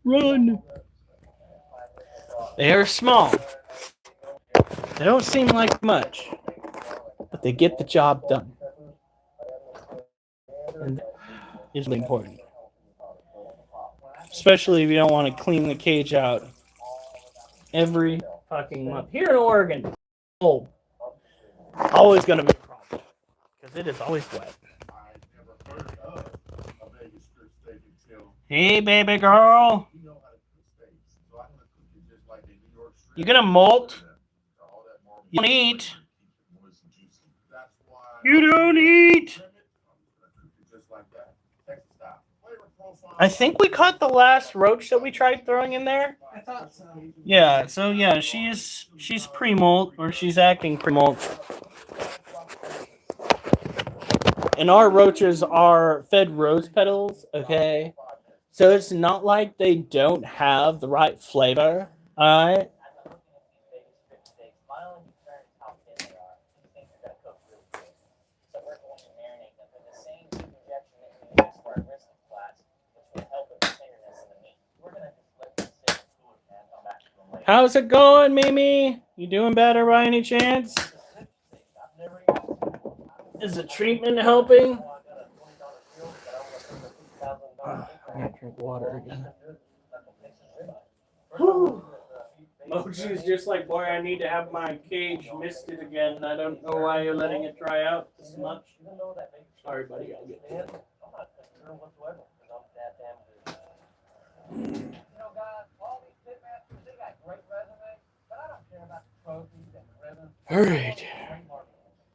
Run. They are small. They don't seem like much, but they get the job done. And that is really important. Especially if you don't want to clean the cage out every fucking month. Here in Oregon, oh, always going to be a problem because it is always wet. Hey, baby girl. You gonna molt? You don't eat. You don't eat. I think we caught the last roach that we tried throwing in there. I thought so. Yeah, so yeah, she's pre-molt, or she's acting pre-molt. And our roaches are fed rose petals, okay? So it's not like they don't have the right flavor, alright? How's it going, Mimi? You doing better by any chance? Is the treatment helping? I gotta drink water again. Mochi's just like, boy, I need to have my cage misted again. I don't know why you're letting it dry out this much. Sorry, buddy, I'll get to it. All right.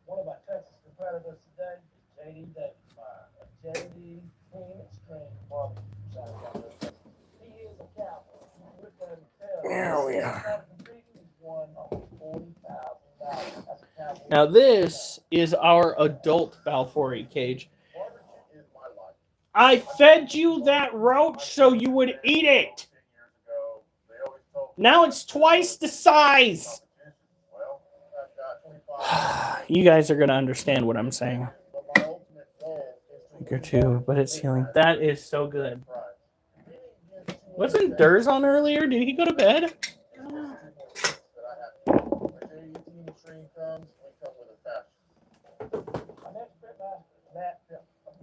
One of our Texas competitors today is JD Davis, JD Clean Extreme Barbecue. He is a cowboy. With that There we are. he's won $40,000. That's a cowboy. Now this is our adult Balfouri cage. I fed you that roach so you would eat it. Now it's twice the size. You guys are going to understand what I'm saying. Or two, but it's healing. That is so good. Wasn't Durs on earlier? Did he go to bed?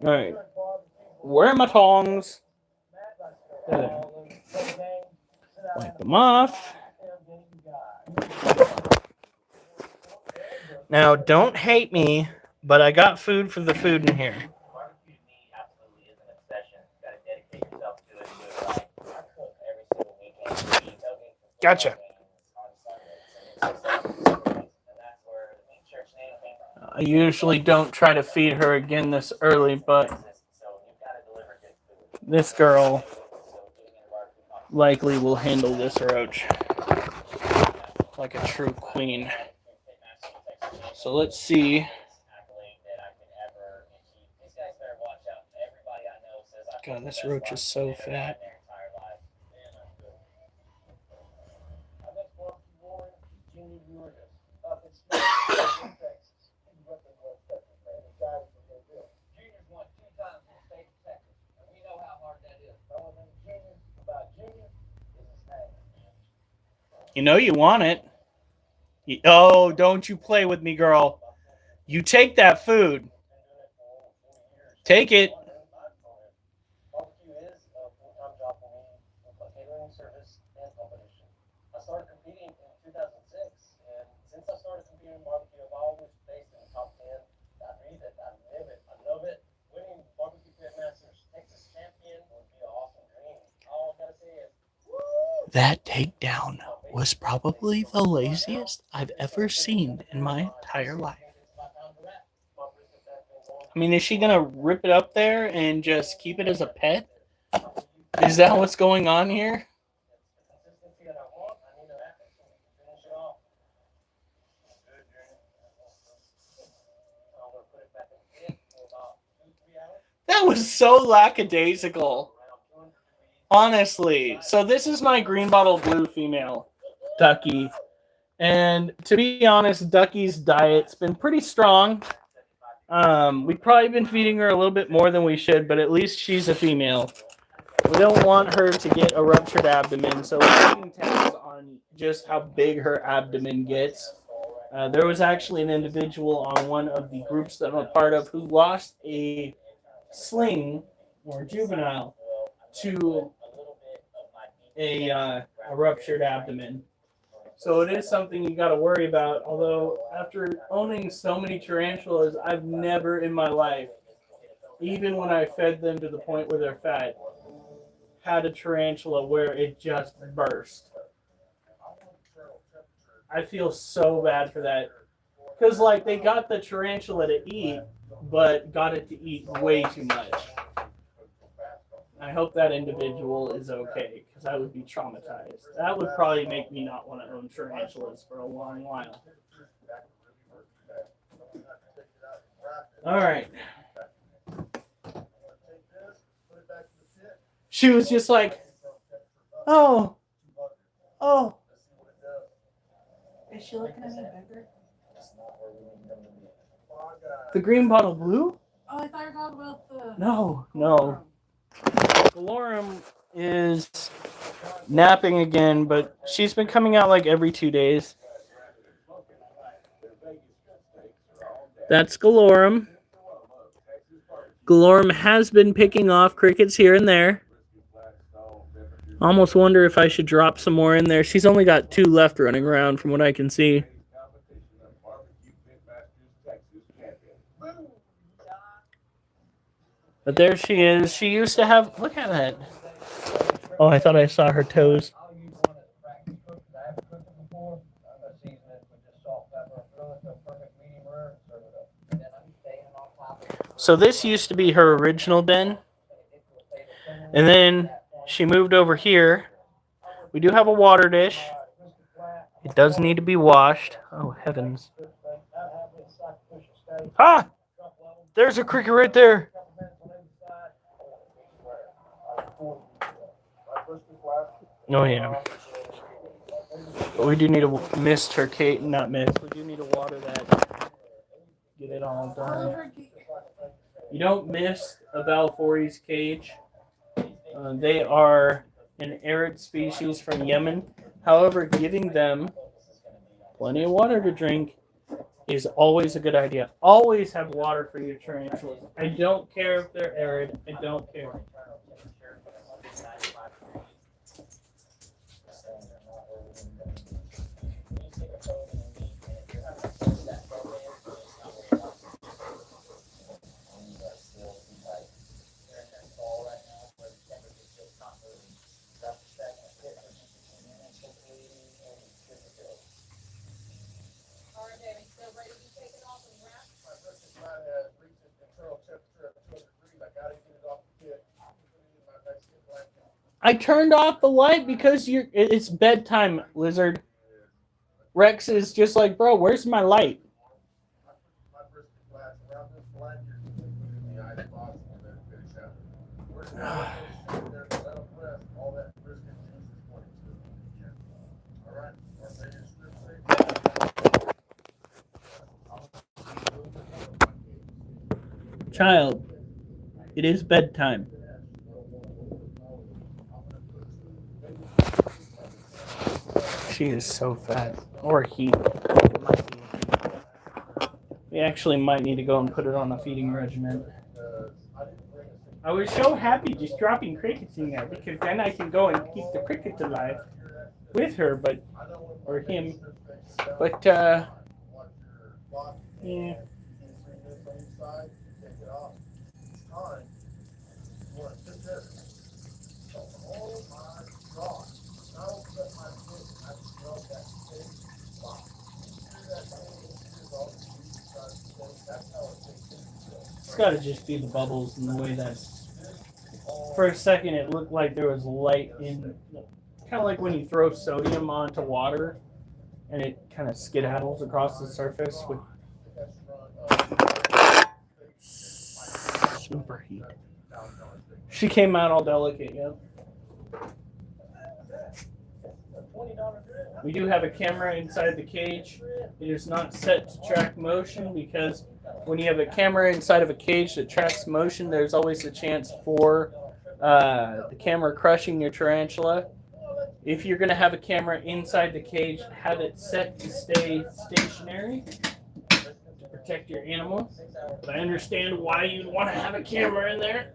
All right. Where are my tongs? There. Wipe them off. Now, don't hate me, but I got food for the food in here. Gotcha. I usually don't try to feed her again this early, but this girl likely will handle this roach like a true queen. So let's see. God, this roach is so fat. You know you want it. Oh, don't you play with me, girl. You take that food. Take it. I started competing in 2006, and since I started competing in barbecue, I've always placed in the top 10. I breathe it, I live it, I love it. Winning Barbecue Pit Masters Texas champion would be an awesome dream. All I gotta say is, woo! That takedown was probably the laziest I've ever seen in my entire life. I mean, is she gonna rip it up there and just keep it as a pet? Is that what's going on here? That was so lackadaisical. Honestly. So this is my green bottle blue female, Ducky. And to be honest, Ducky's diet's been pretty strong. We've probably been feeding her a little bit more than we should, but at least she's a female. We don't want her to get a ruptured abdomen, so we're keeping tabs on just how big her abdomen gets. There was actually an individual on one of the groups that I'm a part of who lost a sling or juvenile to a ruptured abdomen. So it is something you got to worry about. Although after owning so many tarantulas, I've never in my life, even when I fed them to the point where they're fat, had a tarantula where it just burst. I feel so bad for that. Because, like, they got the tarantula to eat, but got it to eat way too much. I hope that individual is okay, because I would be traumatized. That would probably make me not want to own tarantulas for a long while. Alright. She was just like, oh. Is she looking at me bigger? The green bottle blue? Oh, I thought you were talking about the... No. Galorum is napping again, but she's been coming out like every 2 days. That's Galorum. Galorum has been picking off crickets here and there. Almost wonder if I should drop some more in there. She's only got 2 left running around from what I can see. But there she is. She used to have... Look at that. Oh, I thought I saw her toes. I'll use one that's practice cooked because I haven't cooked it before. I'm going to season it with just salt, pepper, throw it to a perfect medium rare, and serve it up. And then I'm staying on top of it. So this used to be her original den. And then she moved over here. We do have a water dish. It does need to be washed. Oh, heavens. Ah! There's a cricket right there. Oh, yeah. But we do need to mist her cage. Not mist. We do need to water that. Get it all done. You don't mist a Balfour's cage. They are an arid species from Yemen. However, giving them plenty of water to drink is always a good idea. Always have water for your tarantulas. I don't care if they're arid. I don't care. I turned off the light because it's bedtime, Lizard. Rex is just like, bro, where's my light? Child, it is bedtime. She is so fat. Or he. We actually might need to go and put it on a feeding regimen. I was so happy just dropping crickets in there because then I can go and keep the crickets alive with her, or him. But, yeah. It's gotta just be the bubbles and the way that. For a second, it looked like there was light in. Kind of like when you throw sodium onto water, and it kind of skedaddles across the surface. Superheat. She came out all delicate, yeah. We do have a camera inside the cage. It is not set to track motion because when you have a camera inside of a cage that tracks motion, there's always a chance for the camera crushing your tarantula. If you're going to have a camera inside the cage, have it set to stay stationary to protect your animal. But I understand why you'd want to have a camera in there.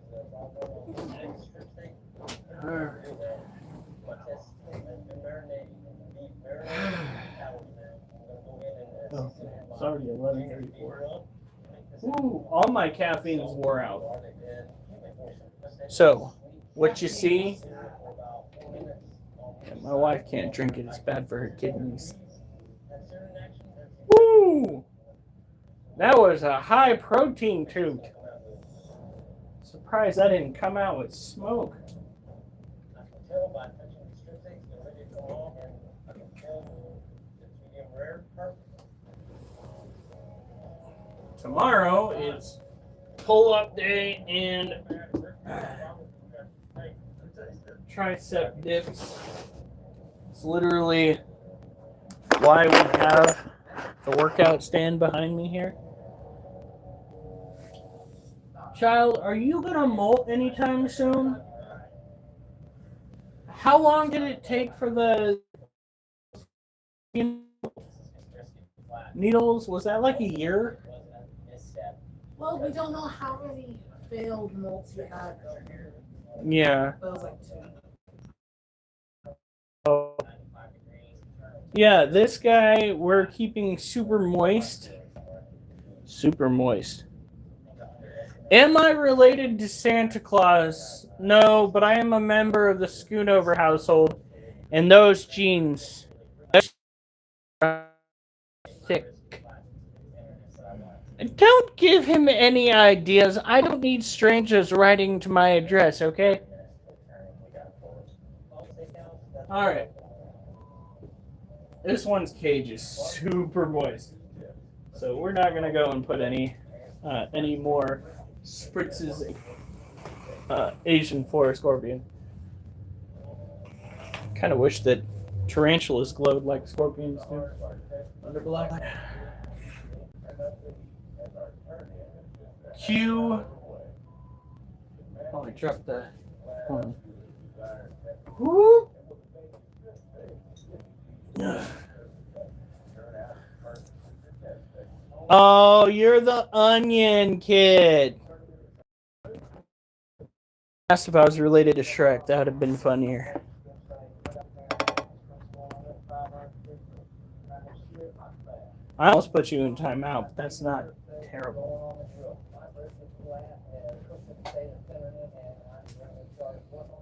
Oh, it's already 11:34. Ooh, all my caffeine is wore out. So, what you see, my wife can't drink it. It's bad for her kidneys. Woo! That was a high protein toot. Surprised that didn't come out with smoke. Tomorrow is pull-up day and tricep dips. It's literally why we have the workout stand behind me here. Child, are you gonna molt anytime soon? How long did it take for the needles? Was that like a year? Well, we don't know how many failed molts you had. Yeah. That was like 2. Yeah, this guy we're keeping super moist. Super moist. Am I related to Santa Claus? No, but I am a member of the Schoonover household, and those genes are thick. Don't give him any ideas. I don't need strangers writing to my address, okay? Alright. This one's cage is super moist. So we're not going to go and put any more spritzes Asian forest scorpion. Kind of wish that tarantulas glowed like scorpions do. Under black light. Q. Oh, I dropped the. Whoop. Oh, you're the onion kid. Asked if I was related to Shrek. That would have been funnier. I almost put you in timeout, but that's not terrible.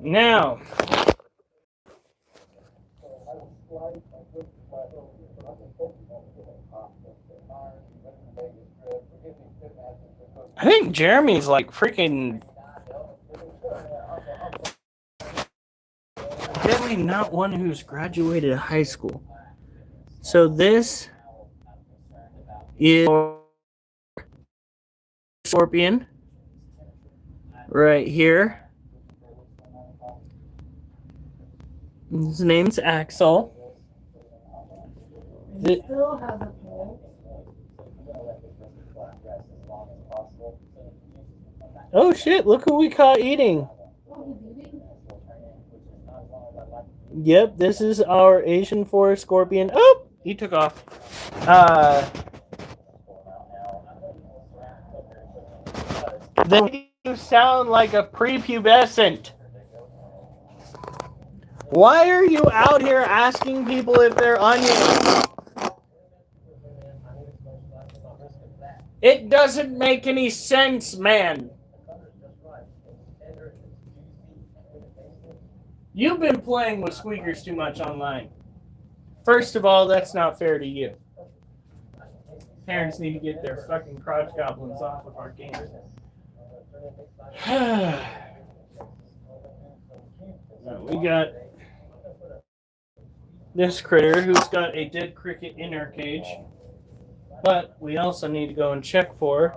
Now, I think Jeremy's like freaking definitely not one who's graduated high school. So this is scorpion right here. His name's Axel. He still has a mold. Oh shit, look who we caught eating. Oh, he's eating? Yep, this is our Asian forest scorpion. Oh, he took off. They sound like a prepubescent. Why are you out here asking people if they're onions? It doesn't make any sense, man. You've been playing with squeakers too much online. First of all, that's not fair to you. Parents need to get their fucking crotch goblins off of our games. We got this critter who's got a dead cricket in our cage. But we also need to go and check for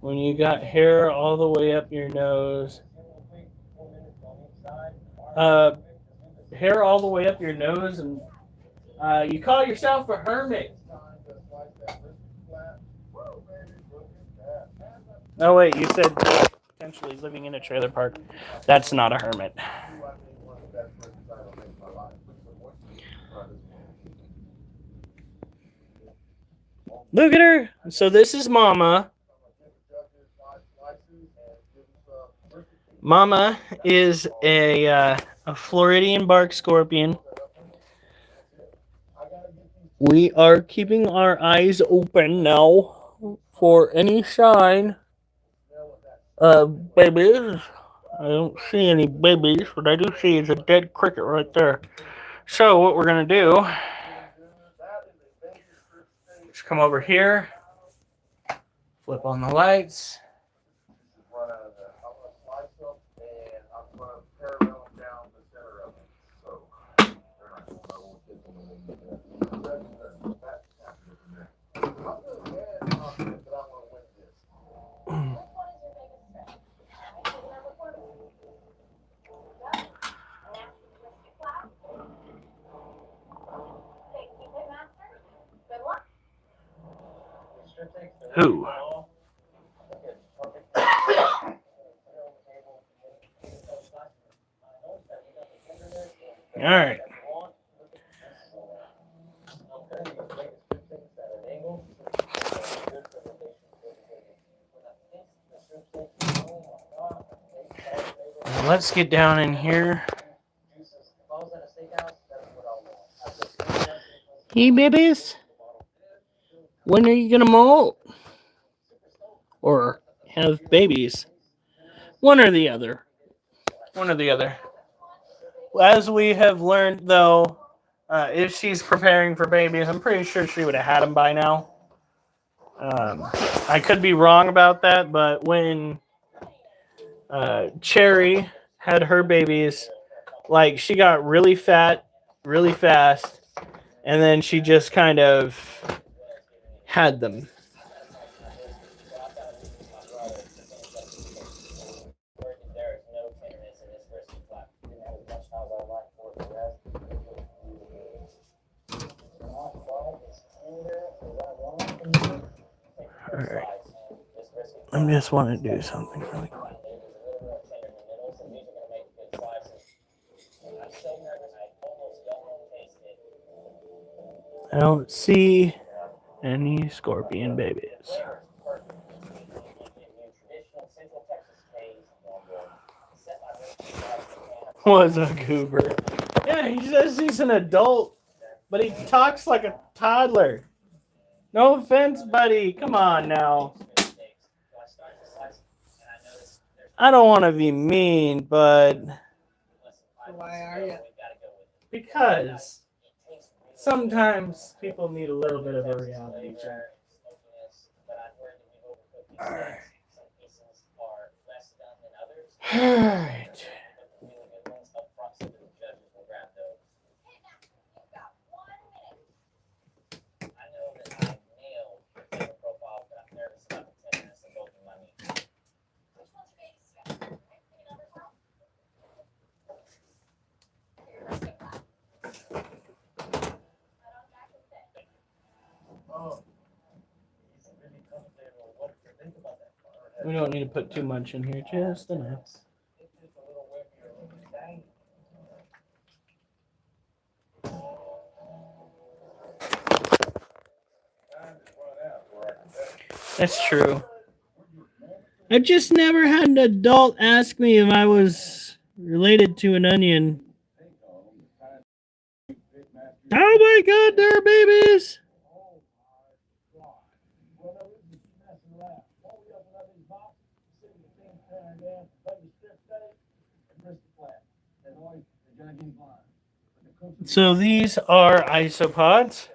when you got hair all the way up your nose. Hair all the way up your nose, and you call yourself a hermit. Oh wait, you said potentially living in a trailer park. That's not a hermit. Look at her. So this is Mama. Mama is a Floridian bark scorpion. We are keeping our eyes open now for any sign of babies. I don't see any babies, but I do see it's a dead cricket right there. So what we're gonna do is come over here, flip on the lights. Who? All right. Let's get down in here. Hey, babies. When are you gonna molt? Or have babies? One or the other. One or the other. As we have learned, though, if she's preparing for babies, I'm pretty sure she would have had them by now. I could be wrong about that, but when Cherry had her babies, like, she got really fat really fast, and then she just kind of had them. Alright. I just want to do something really quick. I don't see any scorpion babies. Was a goober. Yeah, he says he's an adult, but he talks like a toddler. No offense, buddy. Come on now. I don't want to be mean, but Why are you? because sometimes people need a little bit of a reality check. Alright. Alright. We don't need to put too much in here, just enough. That's true. I've just never had an adult ask me if I was related to an onion. Oh my god, they're babies! So these are isopods,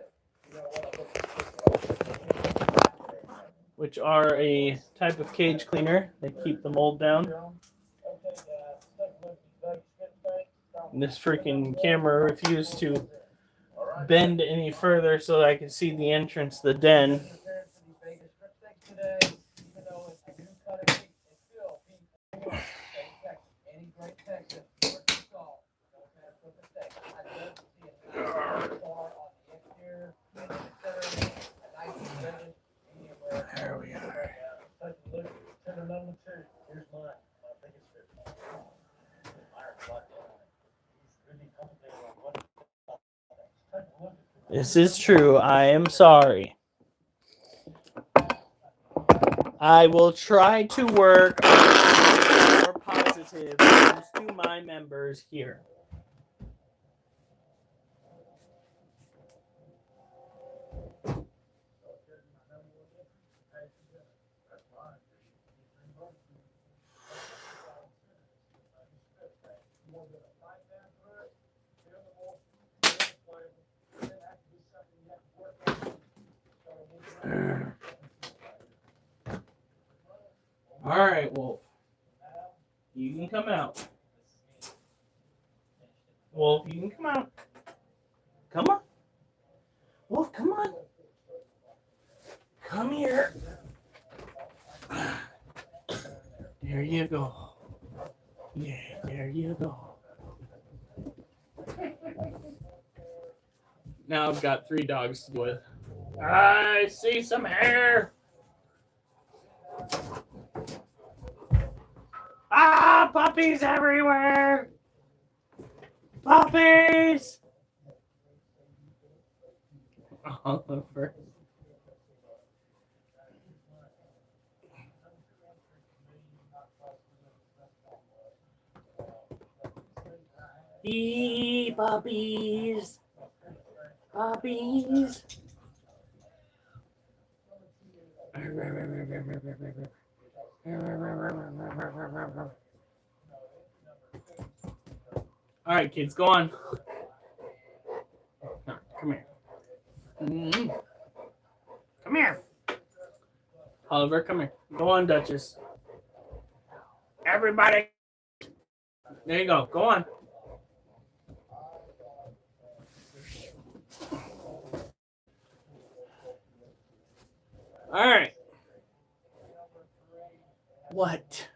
which are a type of cage cleaner. They keep the mold down. And this freaking camera refused to bend any further so that I could see the entrance to the den. number two, here's mine, my biggest fear. Myron's locked in on it. He's really complicated on what. Take a look at This is true. I am sorry. I will try to work on more positive things to my members here. All right, Wolf. You can come out. Wolf, you can come out. Come on. Wolf, come on. Come here. There you go. Yeah, there you go. Now I've got 3 dogs to deal with. I see some hair. Ah, puppies everywhere. Puppies. Oliver. Eee, puppies. Puppies. All right, kids, go on. No, come here. Come here. Oliver, come here. Go on, Duchess. Everybody. There you go. Go on. All right. What?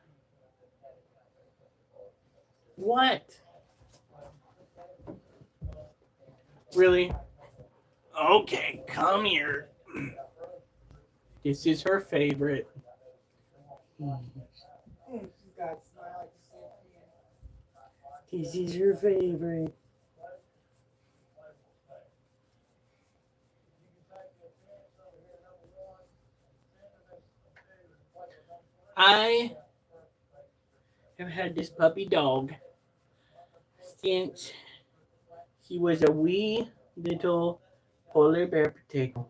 What? Really? Okay, come here. This is her favorite. She's got a smile like a symphony. This is her favorite. I have had this puppy dog since he was a wee little polar bear potato.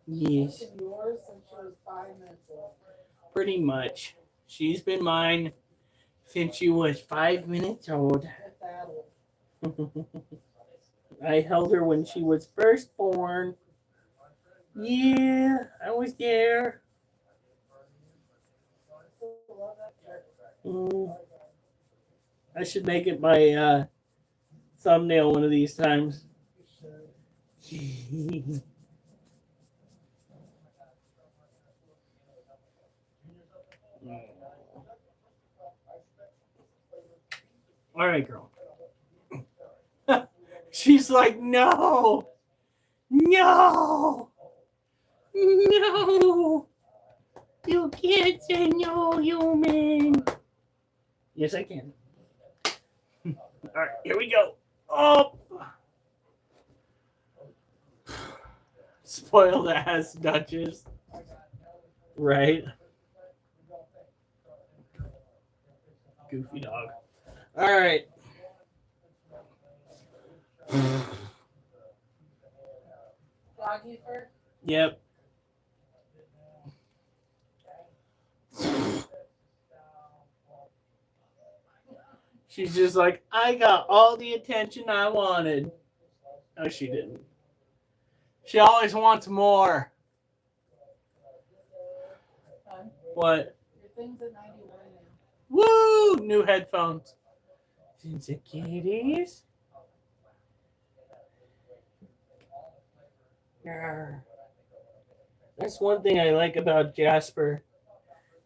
Yes, Yours since she was 5 minutes old. pretty much. She's been mine since she was 5 minutes old. If that old. I held her when she was first born. Yeah, I was there. I should make it my thumbnail one of these times. All right, girl. She's like, no, no, no. You can't say no, human. Yes, I can. All right, here we go. Oh, spoiled ass Duchess. Right. Goofy dog. All right. Doggy fur? Yep. She's just like, I got all the attention I wanted. No, she didn't. She always wants more. What? Your thing's at 91 now. Woo! New headphones. Since the kitties. Yarr. That's one thing I like about Jasper.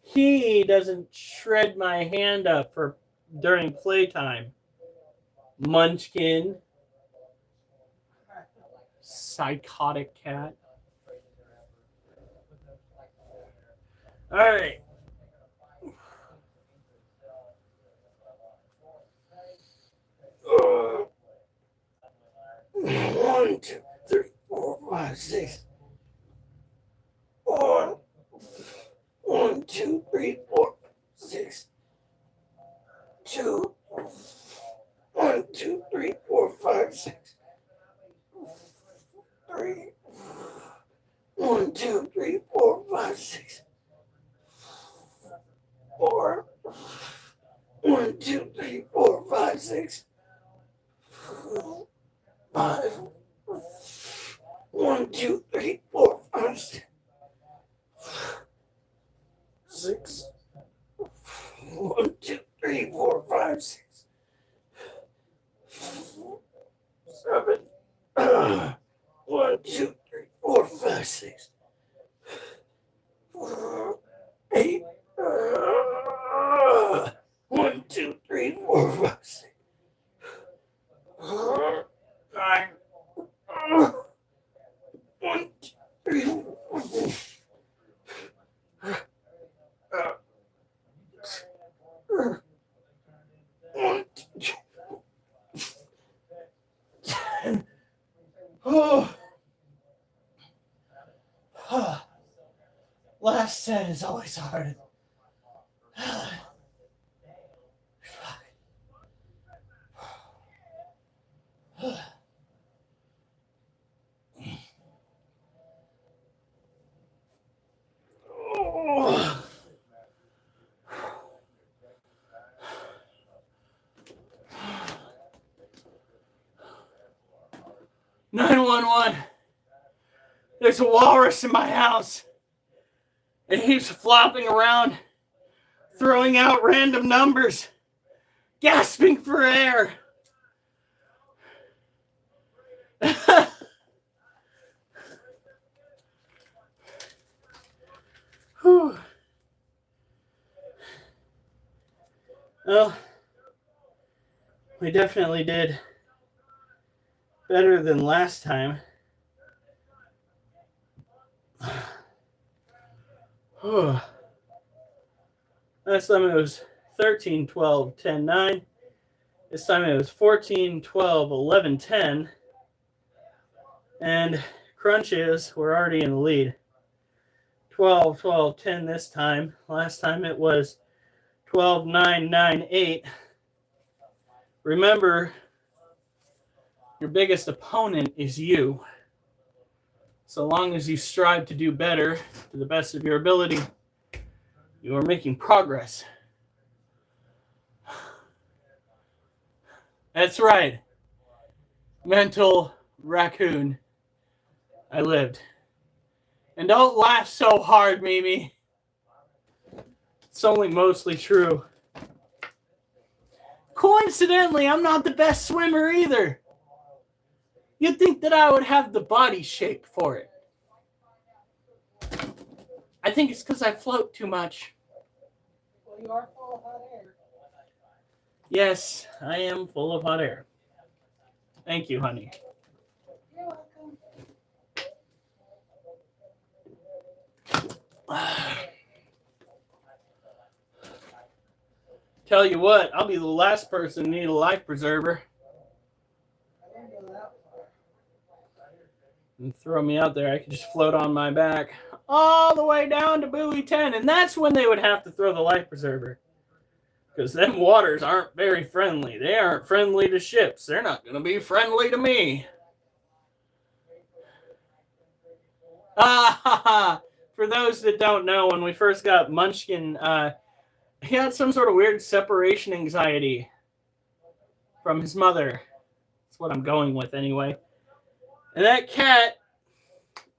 He doesn't shred my hand up for during playtime. Munchkin. Psychotic cat. All right. 1, 2, 3, 4, 5, 6. 1, 1, 2, 3, 4, 6. 2. 1, 2, 3, 4, 5, 6. 3. 1, 2, 3, 4, 5, 6. 4. 1, 2, 3, 4, 5, 6. 5. 1, 2, 3, 4, 5, 6. 6. 1, 2, 3, 4, 5, 6. 7. 1, 2, 3, 4, 5, 6. 8. 1, 2, 3, 4, 5, 6. 9. 1, 2, 3, 4, 5. Last set is always hard. 911. There's a walrus in my house. And he's flopping around, throwing out random numbers, gasping for air. Well, we definitely did better than last time. Last time it was 13, 12, 10, 9. This time it was 14, 12, 11, 10. And crunches, we're already in the lead. 12, 12, 10 this time. Last time it was 12, 9, 9, 8. Remember, your biggest opponent is you. So long as you strive to do better to the best of your ability, you are making progress. That's right. Mental raccoon. I lived. And don't laugh so hard, Mimi. It's only mostly true. Coincidentally, I'm not the best swimmer either. You'd think that I would have the body shape for it. I think it's because I float too much. Well, you are full of hot air. Yes, I am full of hot air. Thank you, honey. You're welcome. Tell you what, I'll be the last person to need a life preserver. I didn't go that far. And throw me out there, I could just float on my back all the way down to buoy 10, and that's when they would have to throw the life preserver. Because them waters aren't very friendly. They aren't friendly to ships. They're not going to be friendly to me. For those that don't know, when we first got Munchkin, he had some sort of weird separation anxiety from his mother. That's what I'm going with anyway. And that cat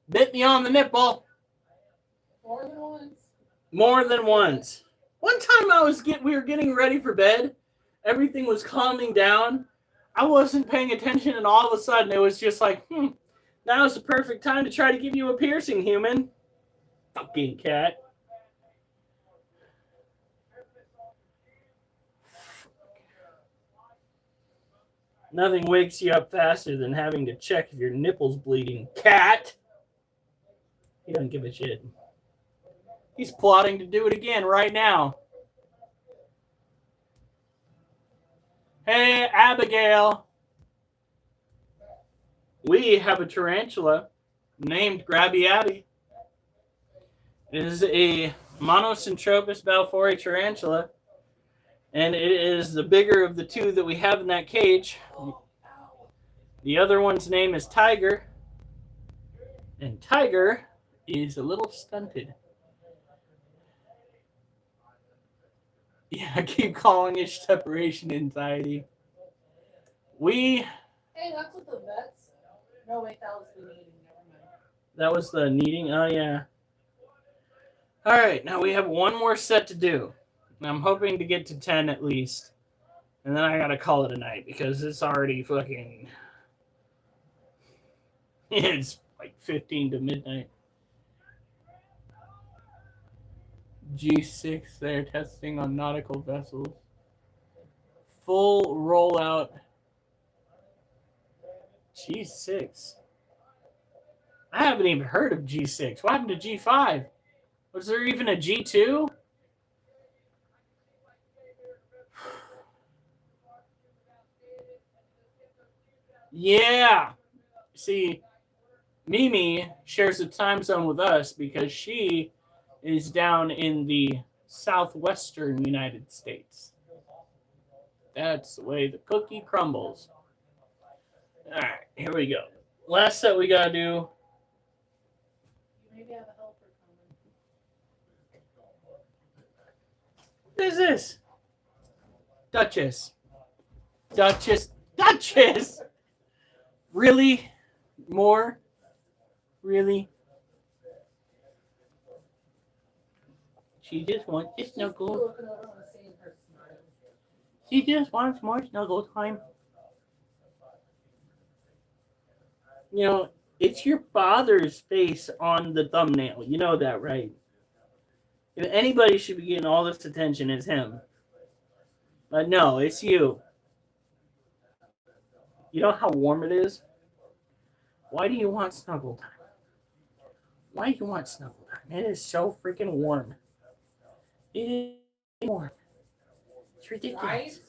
bit me on the nipple. More than once. More than once. One time we were getting ready for bed. Everything was calming down. I wasn't paying attention, and all of a sudden it was just like, now's the perfect time to try to give you a piercing, human. Fucking cat. Nothing wakes you up faster than having to check if your nipple's bleeding. Cat! He doesn't give a shit. He's plotting to do it again right now. Hey, Abigail. we have a tarantula named Grabby Addy. It is a Monosyntropus balfouri tarantula, and it is the bigger of the two that we have in that cage. The other one's name is Tiger, and Tiger is a little stunted. Yeah, I keep calling it separation anxiety. Hey, that's what the vets. No, wait, that was the meeting. Never mind. That was the kneading. Oh, yeah. All right, now we have one more set to do. I'm hoping to get to 10 at least. And then I got to call it a night because it's already fucking... It's like 15 to midnight. G6, they're testing on nautical vessels. Full rollout. G6. I haven't even heard of G6. What happened to G5? Was there even a G2? Yeah. See, Mimi shares a time zone with us because she is down in the southwestern United States. That's the way the cookie crumbles. All right, here we go. Last set we gotta do. You maybe have a helper coming. What is this? Duchess. Really? More? Really? She just wants to snuggle. Looking over and seeing her smile. She just wants more snuggle time. You know, it's your father's face on the thumbnail. You know that, right? If anybody should be getting all this attention, it's him. But no, it's you. You know how warm it is? Why do you want snuggle time? Why do you want snuggle time? It is so freaking warm. It is warm. It's ridiculous.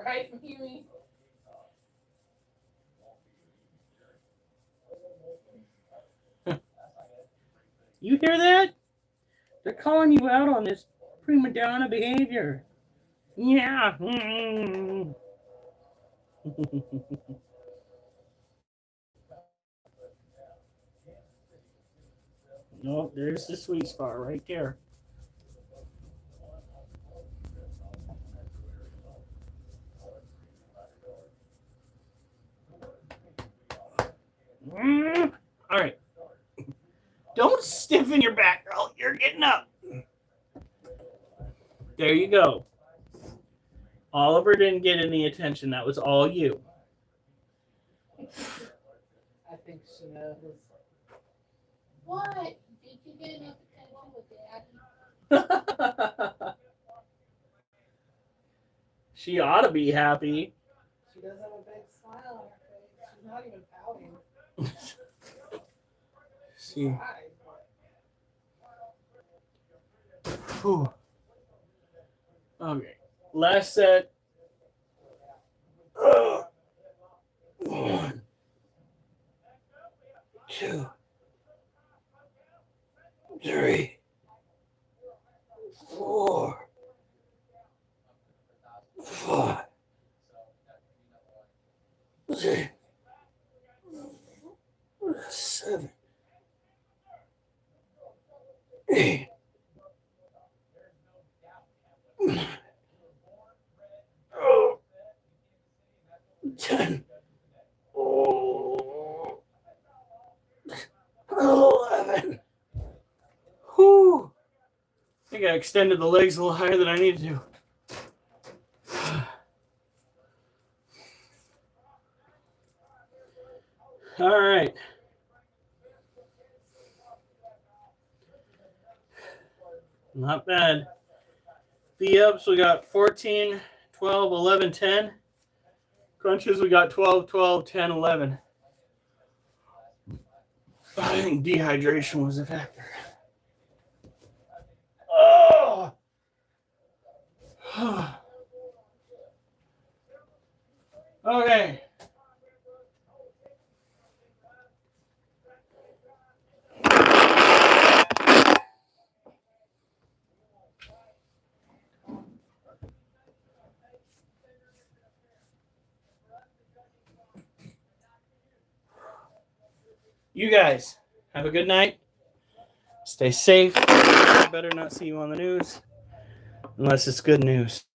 Right, Mimi? You hear that? They're calling you out on this prima donna behavior. Yeah. No, there's the sweet spot right there. All right. Don't stiffen your back, girl. You're getting up. There you go. Oliver didn't get any attention. That was all you. I think she knows. What? Did you get enough attention with Daddy? She ought to be happy. She does have a big smile on her face. She's not even pouting. See. Whew. Okay. Last set. 1, 2, 3, 4, 5, 6, 7, 8, 9, 10, 11. Whew. I think I extended the legs a little higher than I needed to. All right. Not bad. The ups, we got 14, 12, 11, 10. Crunches, we got 12, 12, 10, 11. I think dehydration was a factor. Oh! Okay. You guys have a good night. Stay safe. I better not see you on the news unless it's good news.